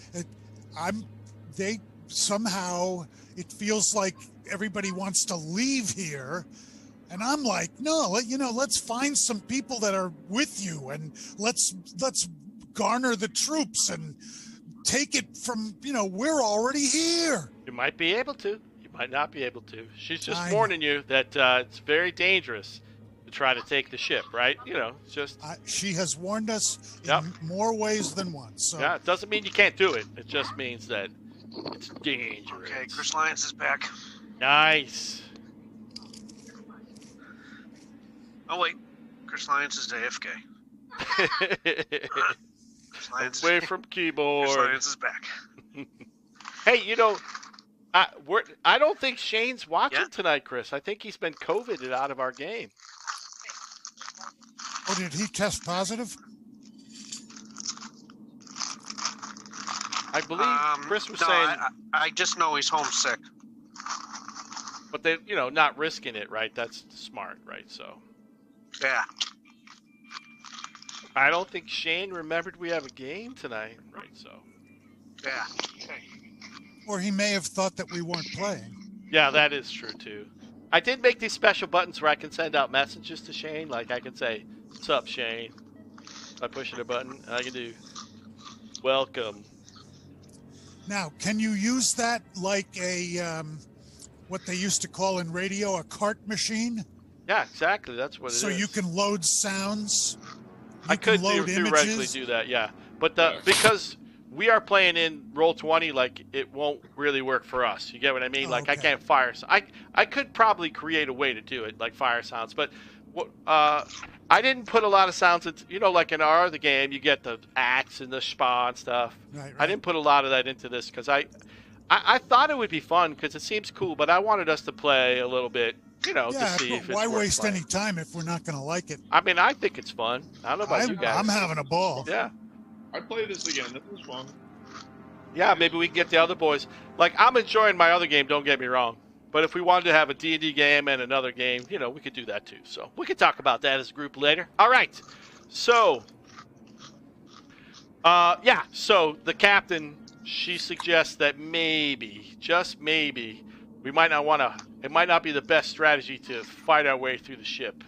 somehow it feels like everybody wants to leave here. And I'm like, no, let's find some people that are with you, and let's garner the troops and take it from, we're already here. You might be able to. You might not be able to. She's just warning you that it's very dangerous to try to take the ship, right? It's just. She has warned us in more ways than one. So. Yeah, it doesn't mean you can't do it. It just means that it's dangerous. Okay, Chris Lyons is back. Nice. Oh, wait. Chris Lyons is AFK. Away from keyboard. Chris Lyons is back. Hey, I don't think Shane's watching tonight, Chris. I think he's been COVIDed out of our game. Oh, did he test positive? I believe Chris was saying... I just know he's homesick. But they, not risking it, right? That's smart, right? So... Yeah. I don't think Shane remembered we have a game tonight, right? So. Yeah. Or he may have thought that we weren't playing. Yeah, that is true too. I did make these special buttons where I can send out messages to Shane. Like I can say, "What's up, Shane?" by pushing a button. And I can do, "Welcome." Now, can you use that like a what they used to call in radio a cart machine? Yeah, exactly. That's what it is. So you can load sounds. I could theoretically do that, yeah. But because we are playing in roll20, like it won't really work for us. You get what I mean? Like I can't fire. I could probably create a way to do it, like fire sounds. But I didn't put a lot of sounds into, you know, like in our other game, you get the axe and the spa and stuff. Right. I didn't put a lot of that into this because I thought it would be fun because it seems cool, but I wanted us to play a little bit. You know, to see if it's why worth waste playing. any time if we're not going to like it? I mean, I think it's fun. I don't know about you guys. I'm having a ball. Yeah. I'd play this again. This was fun. Yeah, maybe we can get the other boys. Like, I'm enjoying my other game, don't get me wrong. But if we wanted to have a D&D game and another game, you know, we could do that too. So we could talk about that as a group later. All right. So, so the captain, she suggests that maybe, just maybe, we might not want to, it might not be the best strategy to fight our way through the ship.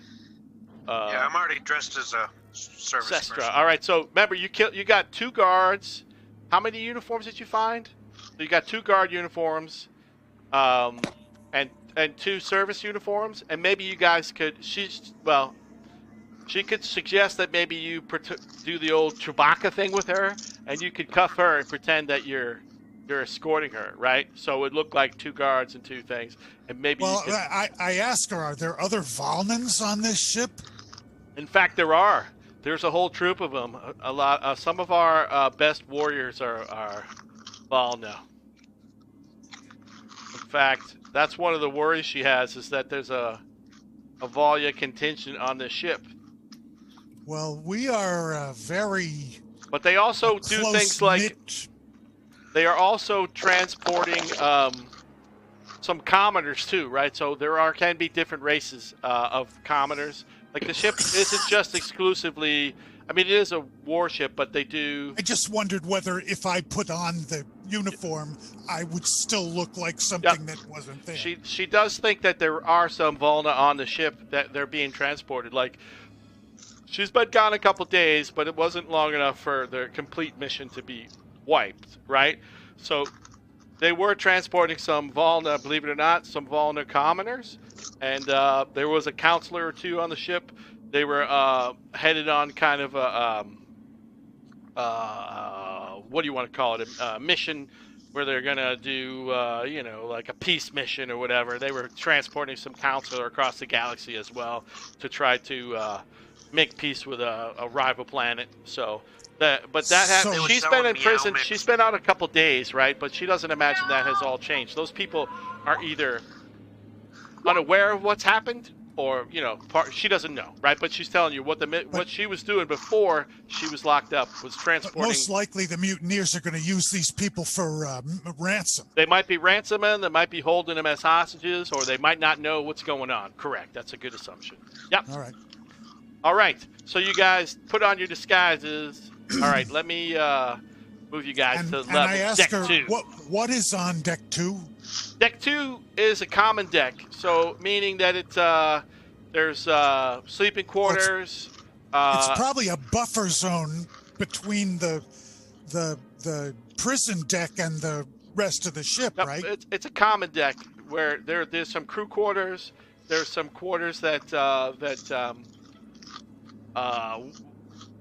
Yeah, I'm already dressed as a service person. All right, so remember, you got 2 guards. How many uniforms did you find? So you got 2 guard uniforms, and 2 service uniforms, and maybe you guys could. She could suggest that maybe you do the old Chewbacca thing with her, and you could cuff her and pretend that you're escorting her, right? So it would look like 2 guards and 2 things, and maybe. Well, I asked her, are there other Volnans on this ship? In fact, there are. There's a whole troop of them. A lot. Some of our best warriors are Volna. In fact, that's one of the worries she has, is that there's a Volya contingent on this ship. Well, we are very. But they also do things like they are also transporting some commoners too, right? So there can be different races of commoners. Like the ship isn't just exclusively. I mean, it is a warship, but they do. I just wondered whether if I put on the uniform, I would still look like something that wasn't there. She does think that there are some Volna on the ship that they're being transported. Like, she's been gone a couple days, but it wasn't long enough for their complete mission to be wiped, right? So they were transporting some Volna, believe it or not, some Volna commoners, and there was a counselor or 2 on the ship. They were headed on kind of a what do you want to call it? A mission where they're gonna do like a peace mission or whatever. They were transporting some counselor across the galaxy as well to try to make peace with a rival planet. So. She's been in prison. She's been out a couple days, right? But she doesn't imagine that has all changed. Those people are either unaware of what's happened, or she doesn't know, right? But she's telling you what she was doing before she was locked up was transporting. Most likely, the mutineers are going to use these people for ransom. They might be ransoming. They might be holding them as hostages, or they might not know what's going on. Correct. That's a good assumption. Yep. All right. So you guys put on your disguises. All right, let me move you guys to level I asked deck her, 2. What is on deck 2? Deck 2 is a common deck, so meaning that it's there's sleeping quarters. It's probably a buffer zone between the prison deck and the rest of the ship, right? It's a common deck where there's some crew quarters. There's some quarters that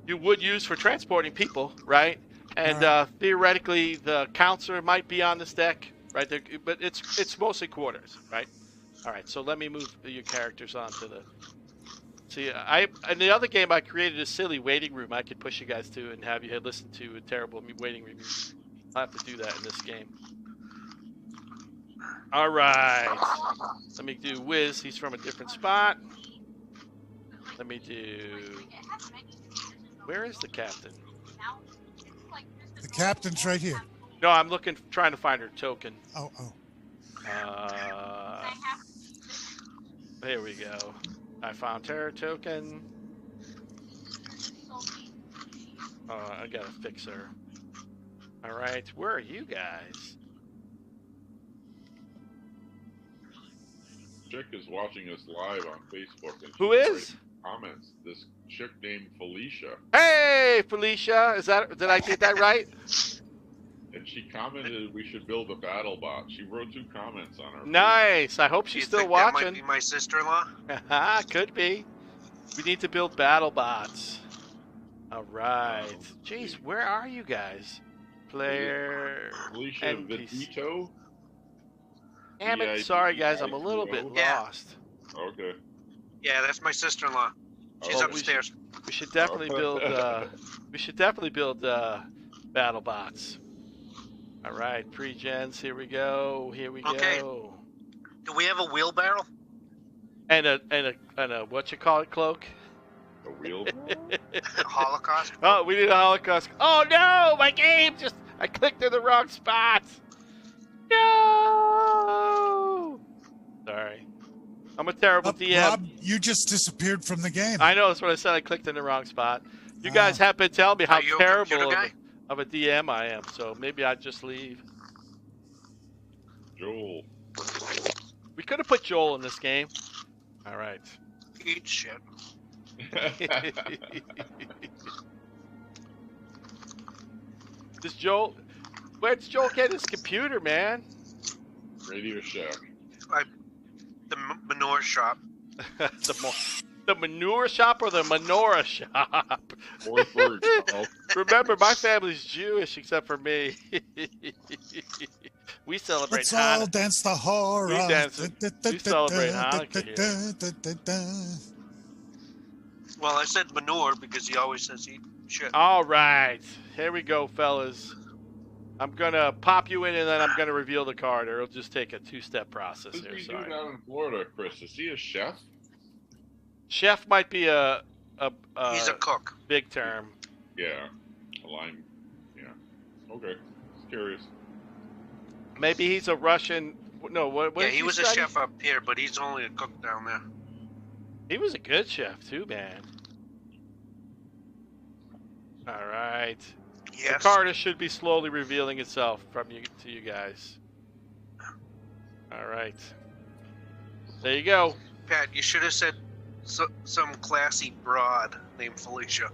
you would use for transporting people, right? And theoretically, the counselor might be on this deck, right? But it's mostly quarters, right? All right, so let me move your characters onto the. See, in the other game, I created a silly waiting room I could push you guys to and have you listen to a terrible waiting review. I'll have to do that in this game. All right, let me do Wiz. He's from a different spot. Let me do. Where is the captain? The captain's right here. No, I'm trying to find her token. Oh. There we go. I found her token. I gotta fix her. All right, where are you guys? Chick is watching us live on Facebook. And who is? Comments. This chick named Felicia. Hey, Felicia. Did I get that right? And she commented we should build a battle bot. She wrote 2 comments on her. Nice. I hope she's still watching. That might be my sister-in-law? Could be. We need to build battle bots. All right. Jeez, where are you guys? Player Felicia Vito. Damn it. Sorry, guys. I'm a little bit lost. Okay. Yeah, that's my sister-in-law. She's upstairs. We should definitely build. We should definitely build battle bots. All right, pre-gens. Here we go. Here we go. Do we have a wheelbarrow? And a what you call it, cloak? A wheelbarrow? Holocaust? Oh, we need a Holocaust. Oh no, my game I clicked in the wrong spot. No. Sorry. I'm a terrible DM. Rob, you just disappeared from the game. I know, that's what I said. I clicked in the wrong spot. You guys have been telling me how terrible of a DM I am, so maybe I'd just leave. Joel. We could have put Joel in this game. All right. Eat shit. Where's Joel get his computer, man? Radio Shack. The manure shop. The manure shop or the menorah shop? Oh. Remember, my family's Jewish except for me. We celebrate Let's all dance the horror. We celebrate Hanukkah here. Well, I said manure because he always says eat shit. All right. Here we go, fellas. I'm going to pop you in, and then I'm going to reveal the card, or it'll just take a 2-step process here. What does he do down in Florida, Chris? Is he a chef? Chef might be he's a cook. Big term. Yeah. A line. Yeah. Okay. Just curious. Maybe he's a Russian. No, what yeah, he was a chef up here, but he's only a cook down there. He was a good chef, too, man. All right. Yes. The card should be slowly revealing itself from you to you guys. All right. There you go. Pat, you should have said some classy broad named Felicia.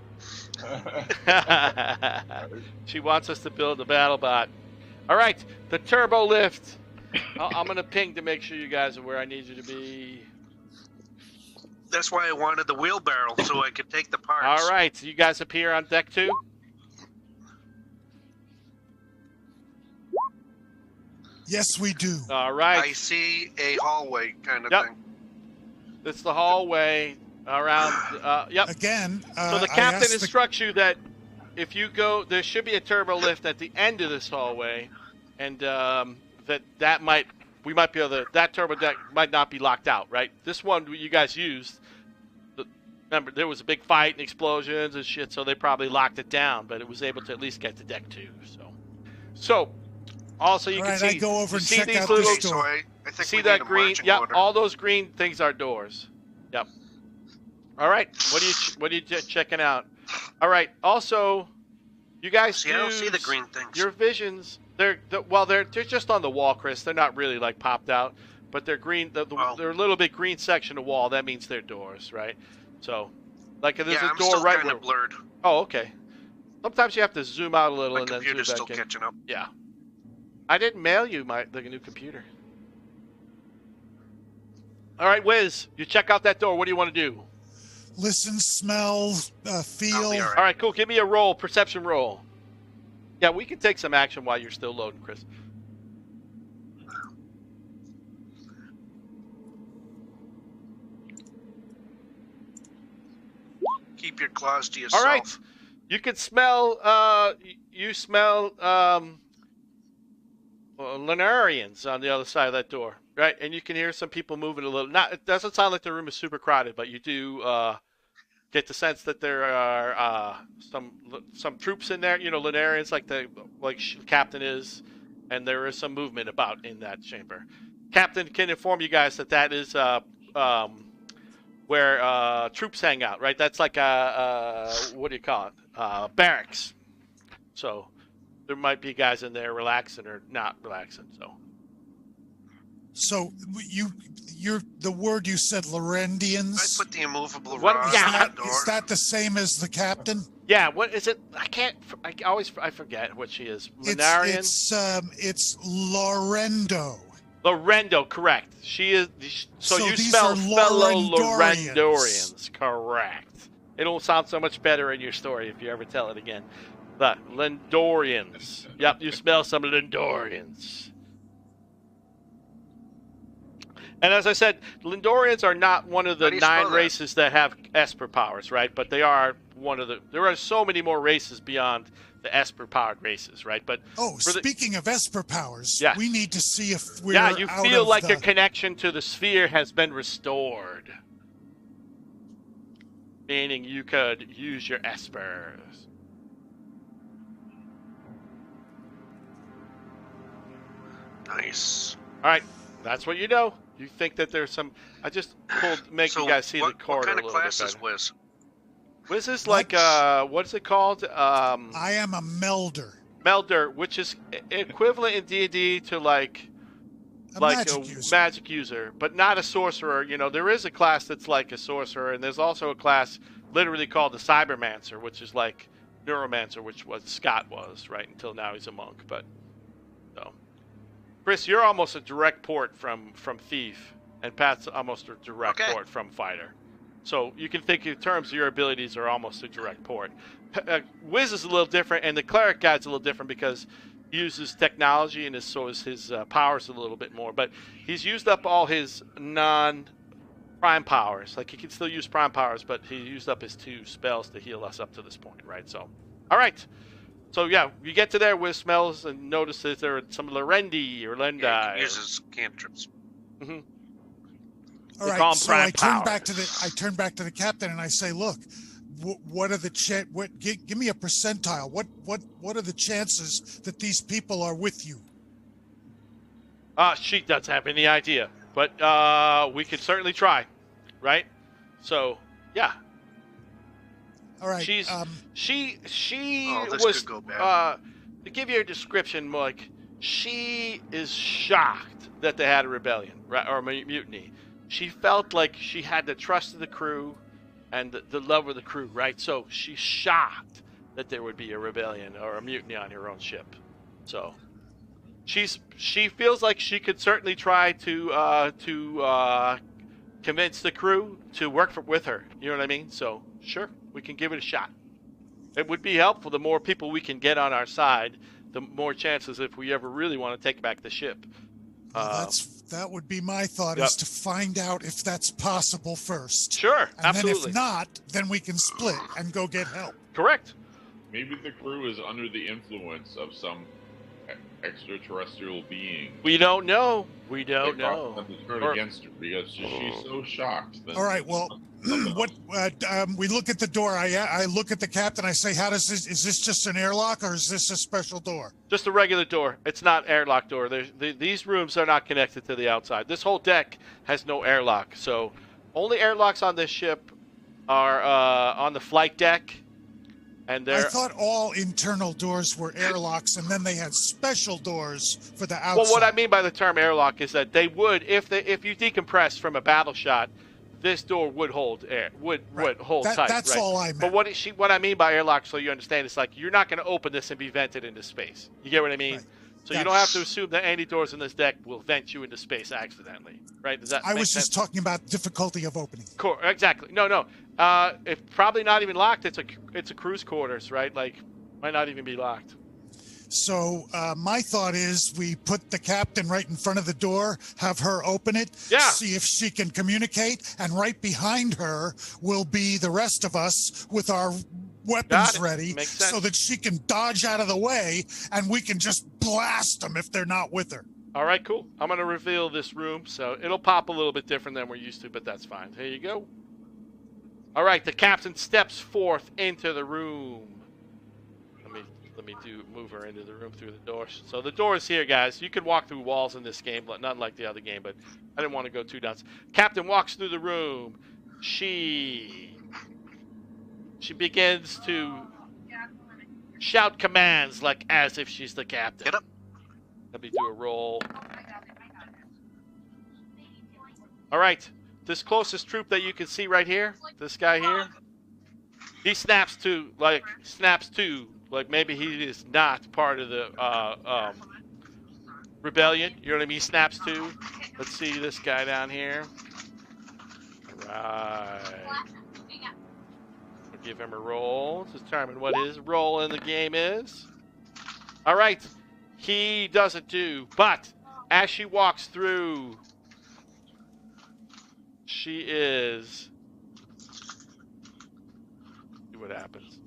She wants us to build a battle bot. All right, the turbo lift. I'm going to ping to make sure you guys are where I need you to be. That's why I wanted the wheelbarrow, so I could take the parts. All right, so you guys appear on deck 2? Yes, we do. All right. I see a hallway kind of thing. It's the hallway around. Yep. Again, so the captain instructs you that if you go, there should be a turbo lift at the end of this hallway, and that might be able to, that turbo deck might not be locked out, right? This one you guys used. Remember, there was a big fight and explosions and shit, so they probably locked it down, but it was able to at least get to deck 2. So also you can see. I go over and check these out little. the store. So I think see we that need a green? Yep. order. All those green things are doors. Yep. All right. What are you checking out? All right. Also, you guys I don't see the green things. Your visions. They're just on the wall, Chris. They're not really like popped out, but they're green. They're a little bit green section of wall. That means they're doors, right? So, like there's a door still right kind of blurred. Oh, okay. Sometimes you have to zoom out a little My and then zoom computer's back still in. catching up. Yeah. I didn't mail you the new computer. All right, Wiz, you check out that door. What do you want to do? Listen, smell, feel. All All right, cool. Give me a perception roll. Yeah, we can take some action while you're still loading, Chris. Keep your claws to yourself. All right. You can smell, you smell Lunarians on the other side of that door, right? And you can hear some people moving a little. It doesn't sound like the room is super crowded, but you do get the sense that there are some troops in there. You know, Lunarians, like Captain is, and there is some movement about in that chamber. Captain can inform you guys that is where troops hang out, right? That's like what do you call it? Barracks. So there might be guys in there relaxing or not relaxing. So you're the word you said, Lorendians. I put the immovable rod on that door. Is that the same as the captain? Yeah, what is it? I forget what she is. Lunarian? It's Lorendo. Lorendo, correct. She is. So you these spell are fellow Lorendorians. Lorendorians, correct. It'll sound so much better in your story if you ever tell it again. The Lendorians. Yep, you smell some Lendorians. And as I said, Lendorians are not one of the 9 races that have Esper powers, right? But they are one of the. There are so many more races beyond the Esper-powered races, right? But speaking of Esper powers, yes. we need to see if we're you feel like your connection to the sphere has been restored, meaning you could use your Espers. Nice. All right, that's what you know. You think that there's some. I just make you guys see the corridor a little bit better. What kind of class is Wiz? Wiz is like what is it called? I am a melder. Melder, which is equivalent in D&D to like a magic user, but not a sorcerer. You know, there is a class that's like a sorcerer, and there's also a class literally called the Cybermancer, which is like Neuromancer, which was Scott was, right? Until now he's a monk, but so. Chris, you're almost a direct port from Thief, and Pat's almost a direct port from Fighter. So you can think in terms of your abilities are almost a direct port. Wiz is a little different, and the Cleric guy's a little different because he uses technology, and his powers a little bit more. But he's used up all his non-prime powers. Like, he can still use prime powers, but he used up his 2 spells to heal us up to this point, right? So, all right. So, yeah, you get to there, Wiz smells and notices there are some Lorendi or Lendi. Yeah, he uses cantrips. Mm-hmm. All right, so I turn back to the captain and I say, "Look, what are the give me a percentile. What are the chances that these people are with you?" She doesn't have any idea, but we could certainly try, right? So, yeah. All right. She this was could go bad. To give you a description, like, she is shocked that they had a rebellion, right, or a mutiny. She felt like she had the trust of the crew and the love of the crew, right? So she's shocked that there would be a rebellion or a mutiny on her own ship. So she feels like she could certainly try to convince the crew to work with her. You know what I mean? So sure, we can give it a shot. It would be helpful. The more people we can get on our side, the more chances if we ever really want to take back the ship. That would be my thought, is to find out if that's possible first. Sure, and absolutely. Then if not, then we can split and go get help. Correct. Maybe the crew is under the influence of some extraterrestrial being. We don't know. We don't know. Them to turn against her because she's so shocked. All right. Well, we look at the door. I look at the captain. I say, "How does this? Is this just an airlock, or is this a special door?" Just a regular door. It's not airlock door. These rooms are not connected to the outside. This whole deck has no airlock. So only airlocks on this ship are on the flight deck. And I thought all internal doors were airlocks, and then they had special doors for the outside. Well, what I mean by the term airlock is that they would, if you decompress from a battle shot, this door would hold air, would hold tight. That's right? all I meant. But what I mean by airlock, so you understand, is like you're not going to open this and be vented into space. You get what I mean? Right. So you don't have to assume that any doors in this deck will vent you into space accidentally, right? Does that I make was sense? just talking about difficulty of opening. Exactly. No. It's probably not even locked. It's a crew's quarters, right? Like, might not even be locked. So my thought is we put the captain right in front of the door, have her open it, see if she can communicate, and right behind her will be the rest of us with our weapons ready so that she can dodge out of the way and we can just blast them if they're not with her. All right, cool. I'm going to reveal this room, so it'll pop a little bit different than we're used to, but that's fine. Here you go. All right, the captain steps forth into the room. Let me move her into the room through the door. So the door is here, guys. You can walk through walls in this game, but not like the other game, but I didn't want to go too nuts. Captain walks through the room. She begins to shout commands like as if she's the captain. Get up. Let me do a roll. All right. This closest troop that you can see right here, this guy here, He snaps to, like maybe he is not part of the rebellion. You know what I mean? He snaps to. Let's see this guy down here. All right. We'll give him a roll to determine what his role in the game is. All right. He doesn't do, but as she walks through, she is. See what happens.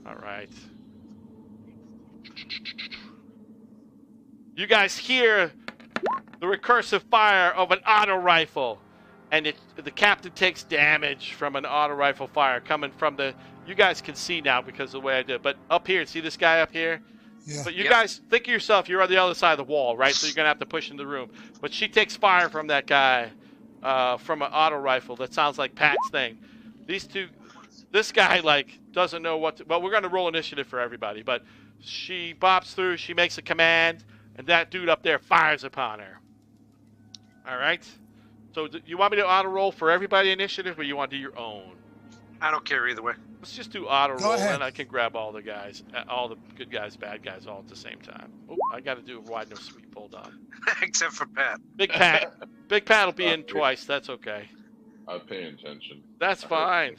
All right. You guys hear the recursive fire of an auto rifle, and the captain takes damage from an auto rifle fire coming from the. You guys can see now because of the way I did. But up here, see this guy up here? Yeah. But you guys think of yourself, you're on the other side of the wall, right? So you're gonna have to push in the room. But she takes fire from that guy, from an auto rifle. That sounds like Pat's thing. These two, this guy like doesn't know what. Well, we're gonna roll initiative for everybody. But she bops through. She makes a command, and that dude up there fires upon her. All right. So you want me to auto roll for everybody initiative, or you want to do your own? I don't care either way. Let's just do auto roll, ahead. and I can grab all the guys, all the good guys, bad guys, all at the same time. Oh, I got to do a wide no sweep. Hold on. Except for Pat. Big Pat. Big Pat will be in twice. That's okay. I'm paying attention. That's fine.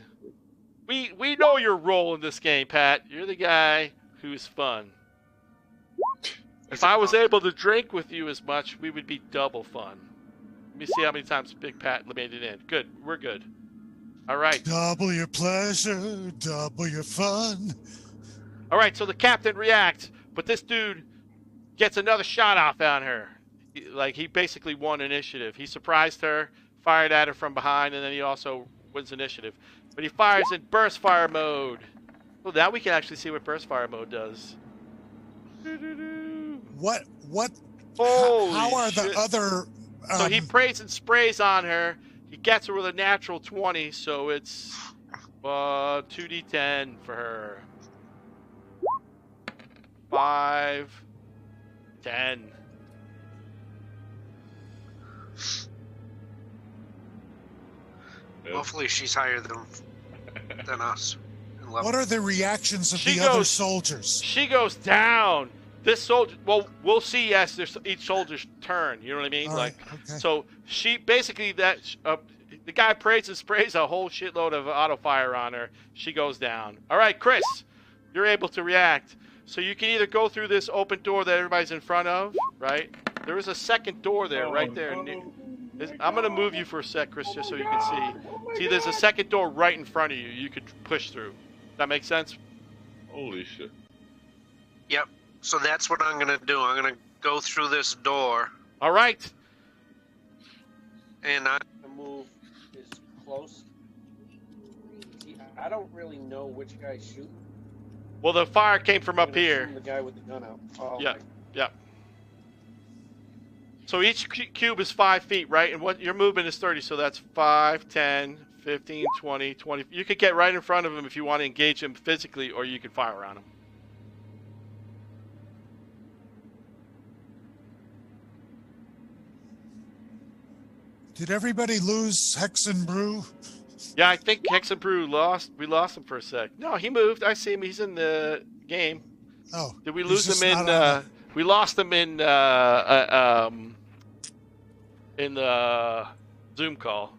We know your role in this game, Pat. You're the guy who's fun. If I was able to drink with you as much, we would be double fun. Let me see how many times Big Pat made it in. Good. We're good. All right. Double your pleasure, double your fun. All right, so the captain reacts, but this dude gets another shot off on her. He basically won initiative. He surprised her, fired at her from behind, and then he also wins initiative. But he fires in burst fire mode. Well, now we can actually see what burst fire mode does. What? Holy how are shit. the other... So he prays and sprays on her. He gets her with a natural 20, so it's 2d10 for her. 5, 10. Hopefully she's higher than us. In level. What are the reactions of the other soldiers? She goes down. This soldier, well, we'll see as there's each soldier's turn. You know what I mean? All right, okay. So she basically the guy prays and sprays a whole shitload of auto fire on her. She goes down. All right, Chris, you're able to react. So you can either go through this open door that everybody's in front of, right? There is a second door there, right there. I'm going to move you for a sec, Chris, just so you can see. See, there's a second door right in front of you. You could push through. That make sense? Holy shit. Yep. So that's what I'm going to do. I'm going to go through this door. All right. And I'm going to move as close. See, I don't really know which guy's shooting. Well, the fire came from up here. The guy with the gun out. Oh, yeah, okay. yeah. So each cube is 5 feet, right? And what your movement is 30, so that's 5, 10, 15, 20, 20. You could get right in front of him if you want to engage him physically, or you can fire on him. Did everybody lose Hex and Brew? Yeah, I think Hex and Brew lost. We lost him for a sec. No, he moved. I see him. He's in the game. Oh. Did we lose him in? We lost him in the Zoom call.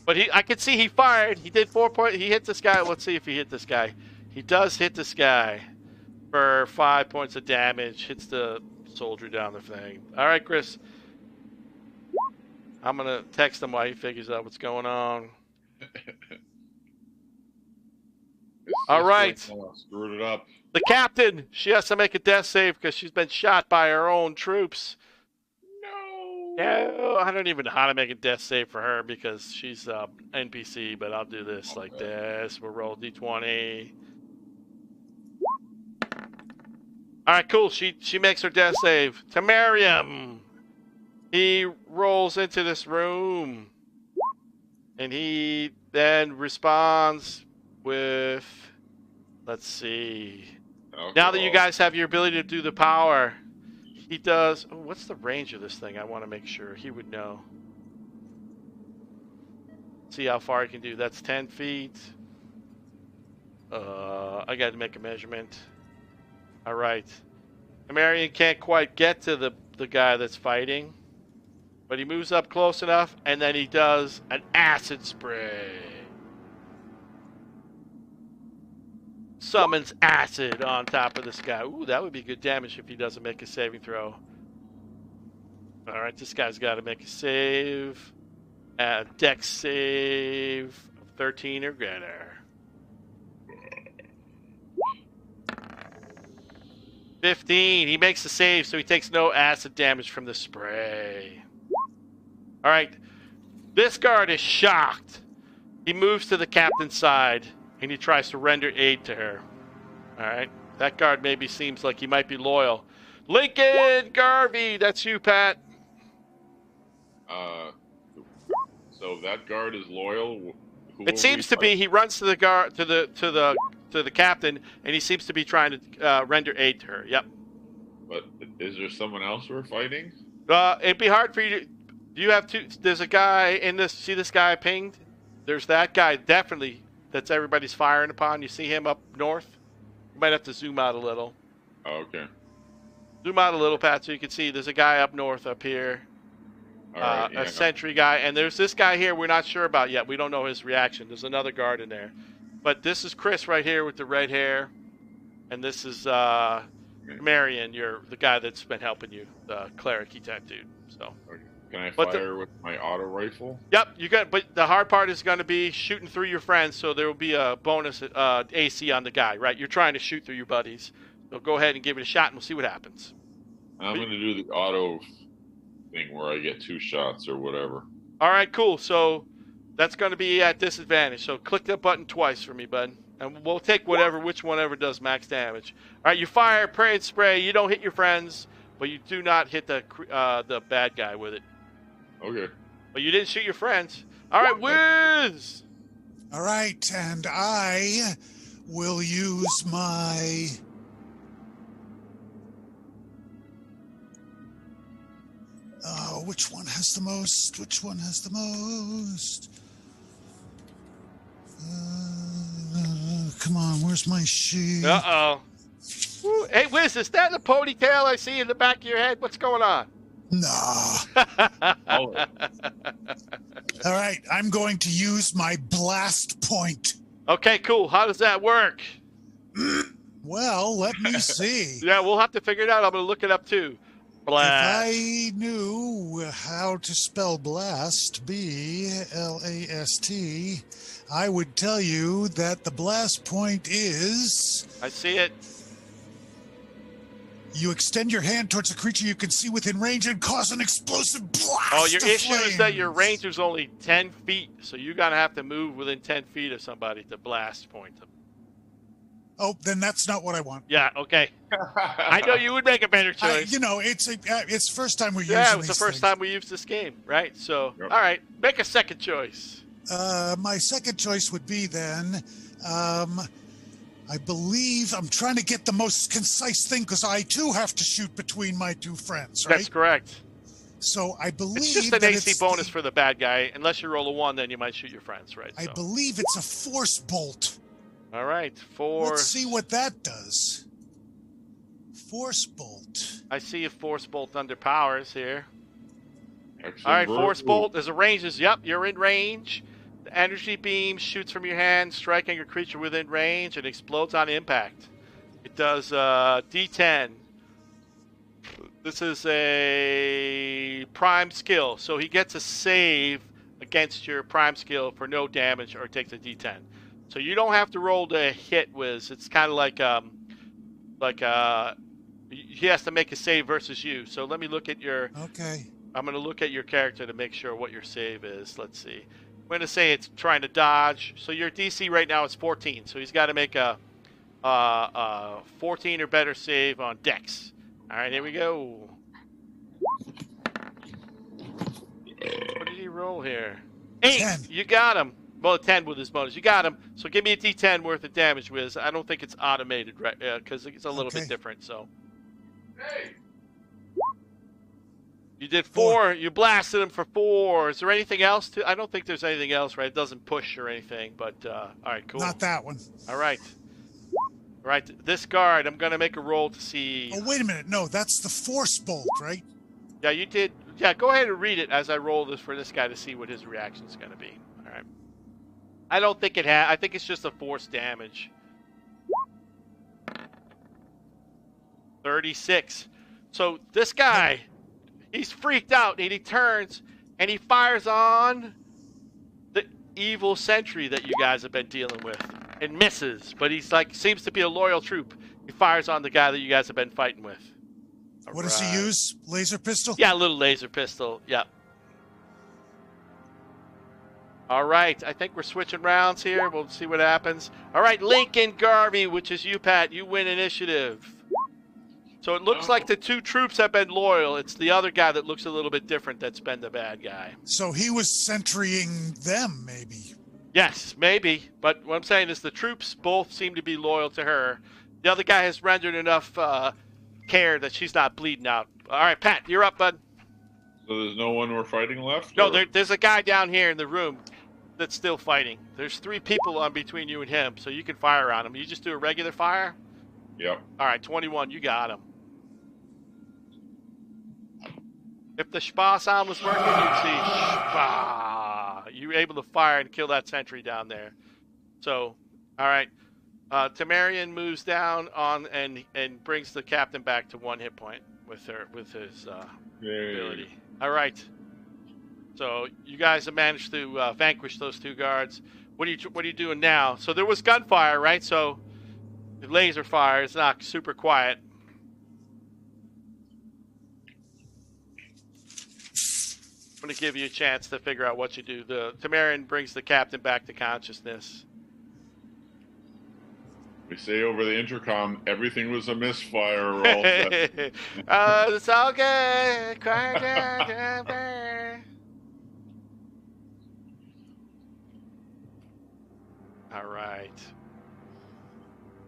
But I could see he fired. He did 4 points. He hit this guy. Let's see if he hit this guy. He does hit this guy for 5 points of damage. Hits the soldier down the thing. All right, Chris. I'm going to text him while he figures out what's going on. All right. Screwed it up. The captain, she has to make a death save because she's been shot by her own troops. No, I don't even know how to make a death save for her because she's NPC, but I'll do this like this. We'll roll D20. All right, cool. She makes her death save. Temerium. He rolls into this room, and he then responds with, let's see. Now that you guys have your ability to do the power, he does. Oh, what's the range of this thing? I want to make sure he would know. See how far he can do. That's 10 feet. I got to make a measurement. All right. Marion can't quite get to the guy that's fighting, but he moves up close enough, and then he does an acid spray. Summons acid on top of this guy. Ooh, that would be good damage if he doesn't make a saving throw. All right, this guy's got to make a save. Dex save of 13 or greater. 15. He makes the save, so he takes no acid damage from the spray. All right. This guard is shocked. He moves to the captain's side, and he tries to render aid to her. All right. That guard maybe seems like he might be loyal. Lincoln Garvey, that's you, Pat. So that guard is loyal. It seems to be. He runs to the guard, to the captain, and he seems to be trying to render aid to her. Yep. But is there someone else we're fighting? It'd be hard for you to. Do you have two? There's a guy in this. See this guy pinged? There's that guy definitely. That's everybody's firing upon. You see him up north? You might have to zoom out a little. Oh, okay. Zoom out a little, Pat, so you can see there's a guy up north up here. Right, yeah. A sentry guy, and there's this guy here we're not sure about yet. We don't know his reaction. There's another guard in there. But this is Chris right here with the red hair, and this is Marion, the guy that's been helping you, the cleric-y type dude. So. Okay. Can I fire with my auto rifle? Yep, you got. But the hard part is going to be shooting through your friends, so there will be a bonus AC on the guy, right? You're trying to shoot through your buddies, so go ahead and give it a shot, and we'll see what happens. I'm going to do the auto thing where I get 2 shots or whatever. All right, cool. So that's going to be at disadvantage. So click that button twice for me, bud. And we'll take which one ever does max damage. All right, you fire, pray and spray. You don't hit your friends, but you do not hit the bad guy with it. Okay. But you didn't shoot your friends. All right, Wiz! All right, and I will use my... which one has the most? Which one has the most? Come on, where's my sheet? Uh-oh. Ooh, hey, Wiz, is that the ponytail I see in the back of your head? What's going on? Nah. All right, I'm going to use my blast point. Okay, cool. How does that work? Well, let me see. Yeah, we'll have to figure it out. I'm going to look it up, too. Blast. If I knew how to spell blast, B-L-A-S-T, I would tell you that the blast point is... I see it. You extend your hand towards a creature you can see within range and cause an explosive blast. Oh, your issue flames. is that your range is only 10 feet, so you're going to have to move within 10 feet of somebody to blast point them. Oh, then that's not what I want. Yeah, okay. I know you would make a better choice. It's first time we're using Yeah, it was the these first things. time we used this game, right? So, Yep. All right, make a second choice. My second choice would be then, I believe I'm trying to get the most concise thing because I too have to shoot between my 2 friends, right? That's correct. So I believe It's just an AC bonus for the bad guy. Unless you roll a 1, then you might shoot your friends, right? I believe it's a force bolt. All right, force. Let's see what that does. Force bolt. I see a force bolt under powers here. Excellent. All right, force bolt. There's a ranges. Yep, you're in range. The energy beam shoots from your hand, striking a creature within range, and explodes on impact. It does D10. This is a prime skill, so he gets a save against your prime skill for no damage or takes a D10. So you don't have to roll to hit, Wiz. It's kind of like he has to make a save versus you. So let me look at your. Okay. I'm going to look at your character to make sure what your save is. Let's see. I'm going to say it's trying to dodge. So your DC right now is 14. So he's got to make a 14 or better save on Dex. All right, here we go. What did he roll here? 8. 10. You got him. Well, 10 with his bonus. You got him. So give me a D10 worth of damage, Wiz. I don't think it's automated, right? Because it's a little bit different. So. Hey. You did 4. You blasted him for 4. Is there anything else? I don't think there's anything else, right? It doesn't push or anything, but all right, cool. Not that one. All right. All right, this guard, I'm going to make a roll to see. Oh, wait a minute. No, that's the force bolt, right? Yeah, you did. Yeah, go ahead and read it as I roll this for this guy to see what his reaction is going to be. All right. I don't think it has. I think it's just a force damage. 36. So this guy, he's freaked out, and he turns, and he fires on the evil sentry that you guys have been dealing with. And misses, but he's like, seems to be a loyal troop. He fires on the guy that you guys have been fighting with. What does he use? Laser pistol? Yeah, a little laser pistol. Yeah. All right, I think we're switching rounds here. We'll see what happens. All right, Lincoln Garvey, which is you, Pat. You win initiative. So it looks like the 2 troops have been loyal. It's the other guy that looks a little bit different that's been the bad guy. So he was sentrying them, maybe. Yes, maybe. But what I'm saying is the troops both seem to be loyal to her. The other guy has rendered enough care that she's not bleeding out. All right, Pat, you're up, bud. So there's no one we're fighting left? No, there's a guy down here in the room that's still fighting. There's 3 people on between you and him, so you can fire on him. You just do a regular fire? Yep. All right, 21, you got him. If the Spa sound was working, you'd see Spa. You were able to fire and kill that sentry down there. So, all right. Temerian moves down on and brings the captain back to 1 hit point with his ability. All right. So you guys have managed to vanquish those 2 guards. What are you doing now? So there was gunfire, right? So the laser fire is not super quiet. I'm going to give you a chance to figure out what you do. The Temerian brings the captain back to consciousness. We say over the intercom, everything was a misfire. Roll. It's all good. All right.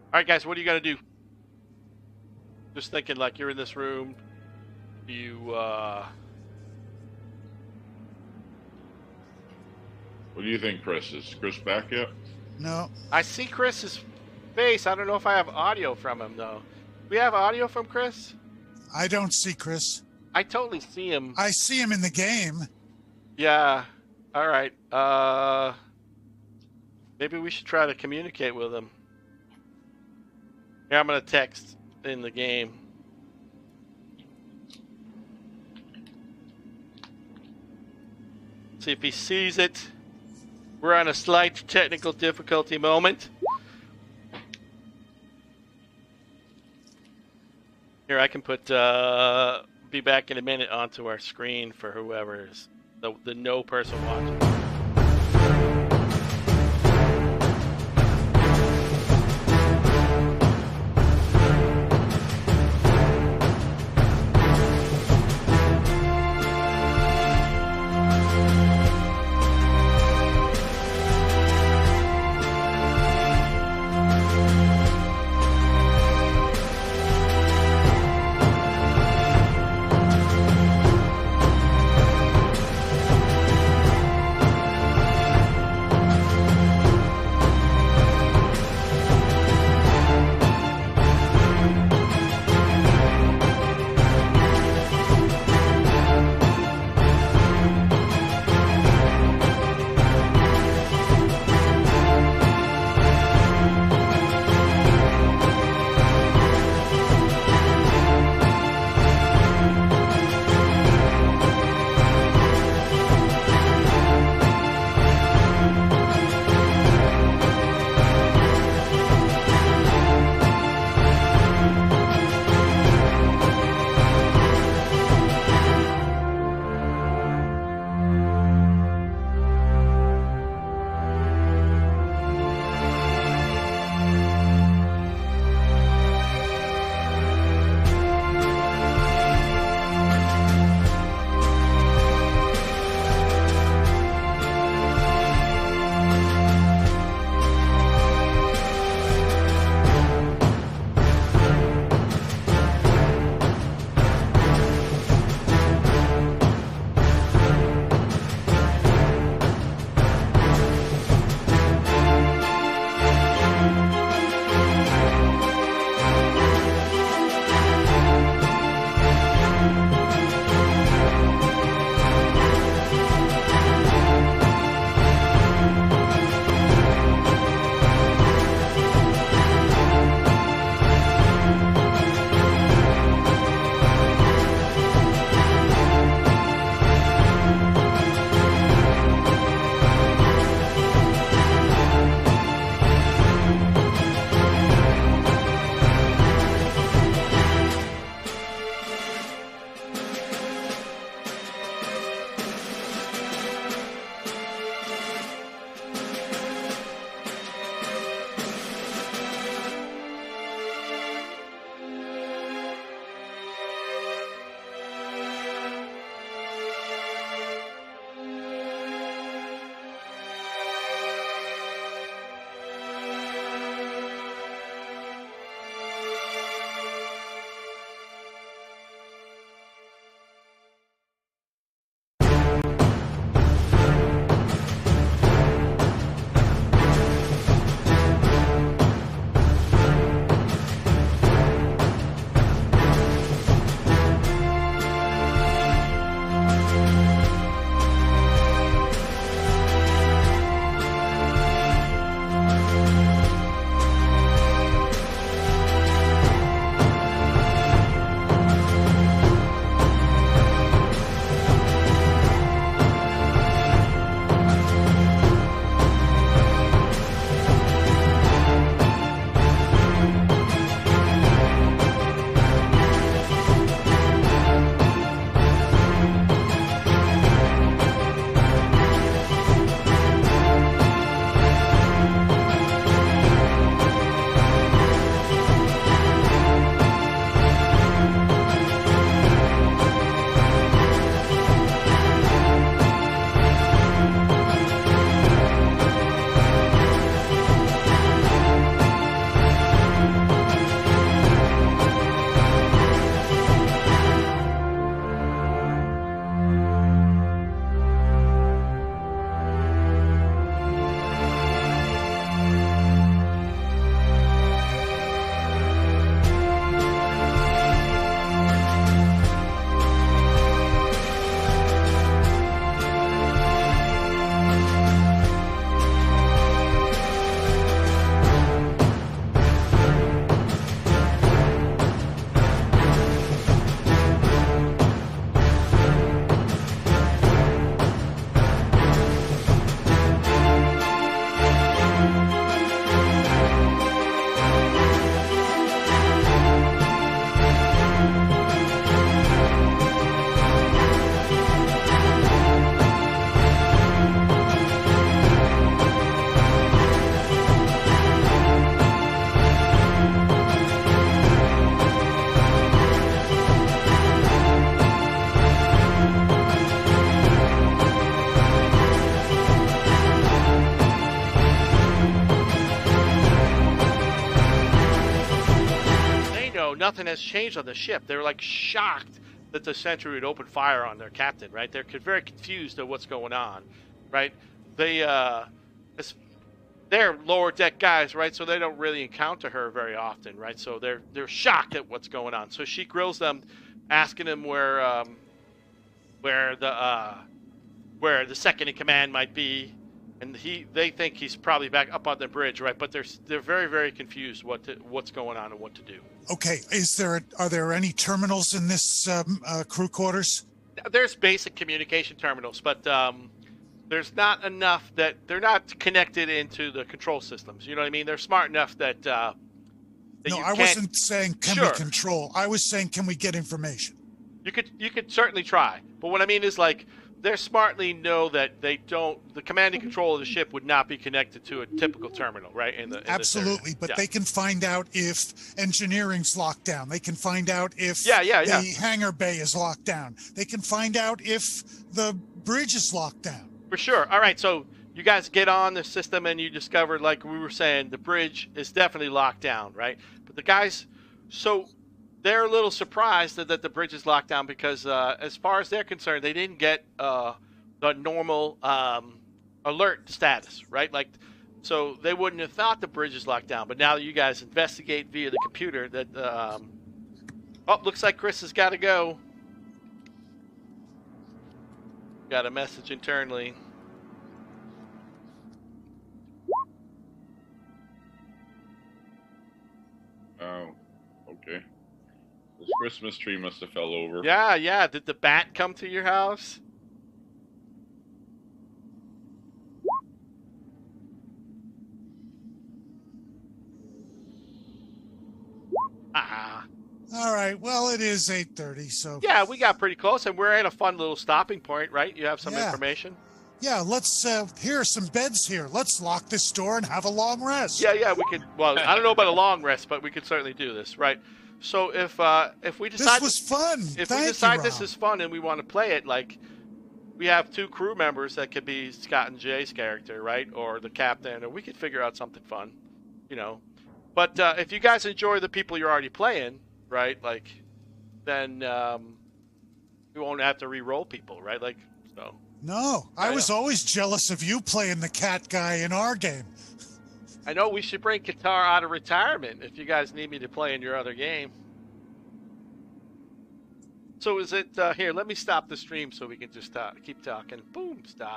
All right, guys, what are you going to do? Just thinking like you're in this room. What do you think, Chris? Is Chris back yet? No. I see Chris's face. I don't know if I have audio from him, though. Do we have audio from Chris? I don't see Chris. I totally see him. I see him in the game. Yeah. All right. Maybe we should try to communicate with him. Here, I'm going to text in the game. See if he sees it. We're on a slight technical difficulty moment. Here, I can put be back in a minute onto our screen for whoever is the no person watching. nothing has changed on the ship. They're like shocked that the Sentry would open fire on their captain, right? They're very confused at what's going on, right? They're lower deck guys, right? So they don't really encounter her very often, right? So they're shocked at what's going on. So she grills them, asking them where the second in command might be, and they think he's probably back up on the bridge, right? But they're very, very confused what's going on and what to do. Okay, are there any terminals in this crew quarters? There's basic communication terminals, but there's not enough that they're not connected into the control systems. You know what I mean? They're smart enough that. No, I wasn't saying can we control. I was saying can we get information. You could certainly try, but what I mean is like. They smartly know that the command and control of the ship would not be connected to a typical terminal, right? Absolutely, but they can find out if engineering's locked down. They can find out if the hangar bay is locked down. They can find out if the bridge is locked down. For sure. All right, so you guys get on the system and you discover, like we were saying, the bridge is definitely locked down, right? But the guys, they're a little surprised that the bridge is locked down because, as far as they're concerned, they didn't get the normal alert status, right? Like, so they wouldn't have thought the bridge is locked down. But now that you guys investigate via the computer, that looks like Chris has got to go. Got a message internally. Oh, okay. This Christmas tree must have fell over. Yeah. Did the bat come to your house? All right. Well, it is 8:30, so. Yeah, we got pretty close, and we're at a fun little stopping point, right? You have some information? Yeah, let's, here are some beds here. Let's lock this door and have a long rest. Yeah, we could, well, I don't know about a long rest, but we could certainly do this, right? So if we decide... This was fun. If we decide this is fun and we want to play it, like, we have 2 crew members that could be Scott and Jay's character, right? Or the captain, or we could figure out something fun, you know. But if you guys enjoy the people you're already playing, right, like, then we won't have to re-roll people, right? Like, so... No, I was always jealous of you playing the cat guy in our game. I know we should bring Qatar out of retirement if you guys need me to play in your other game. So is it, here, let me stop the stream so we can just keep talking. Boom, stop.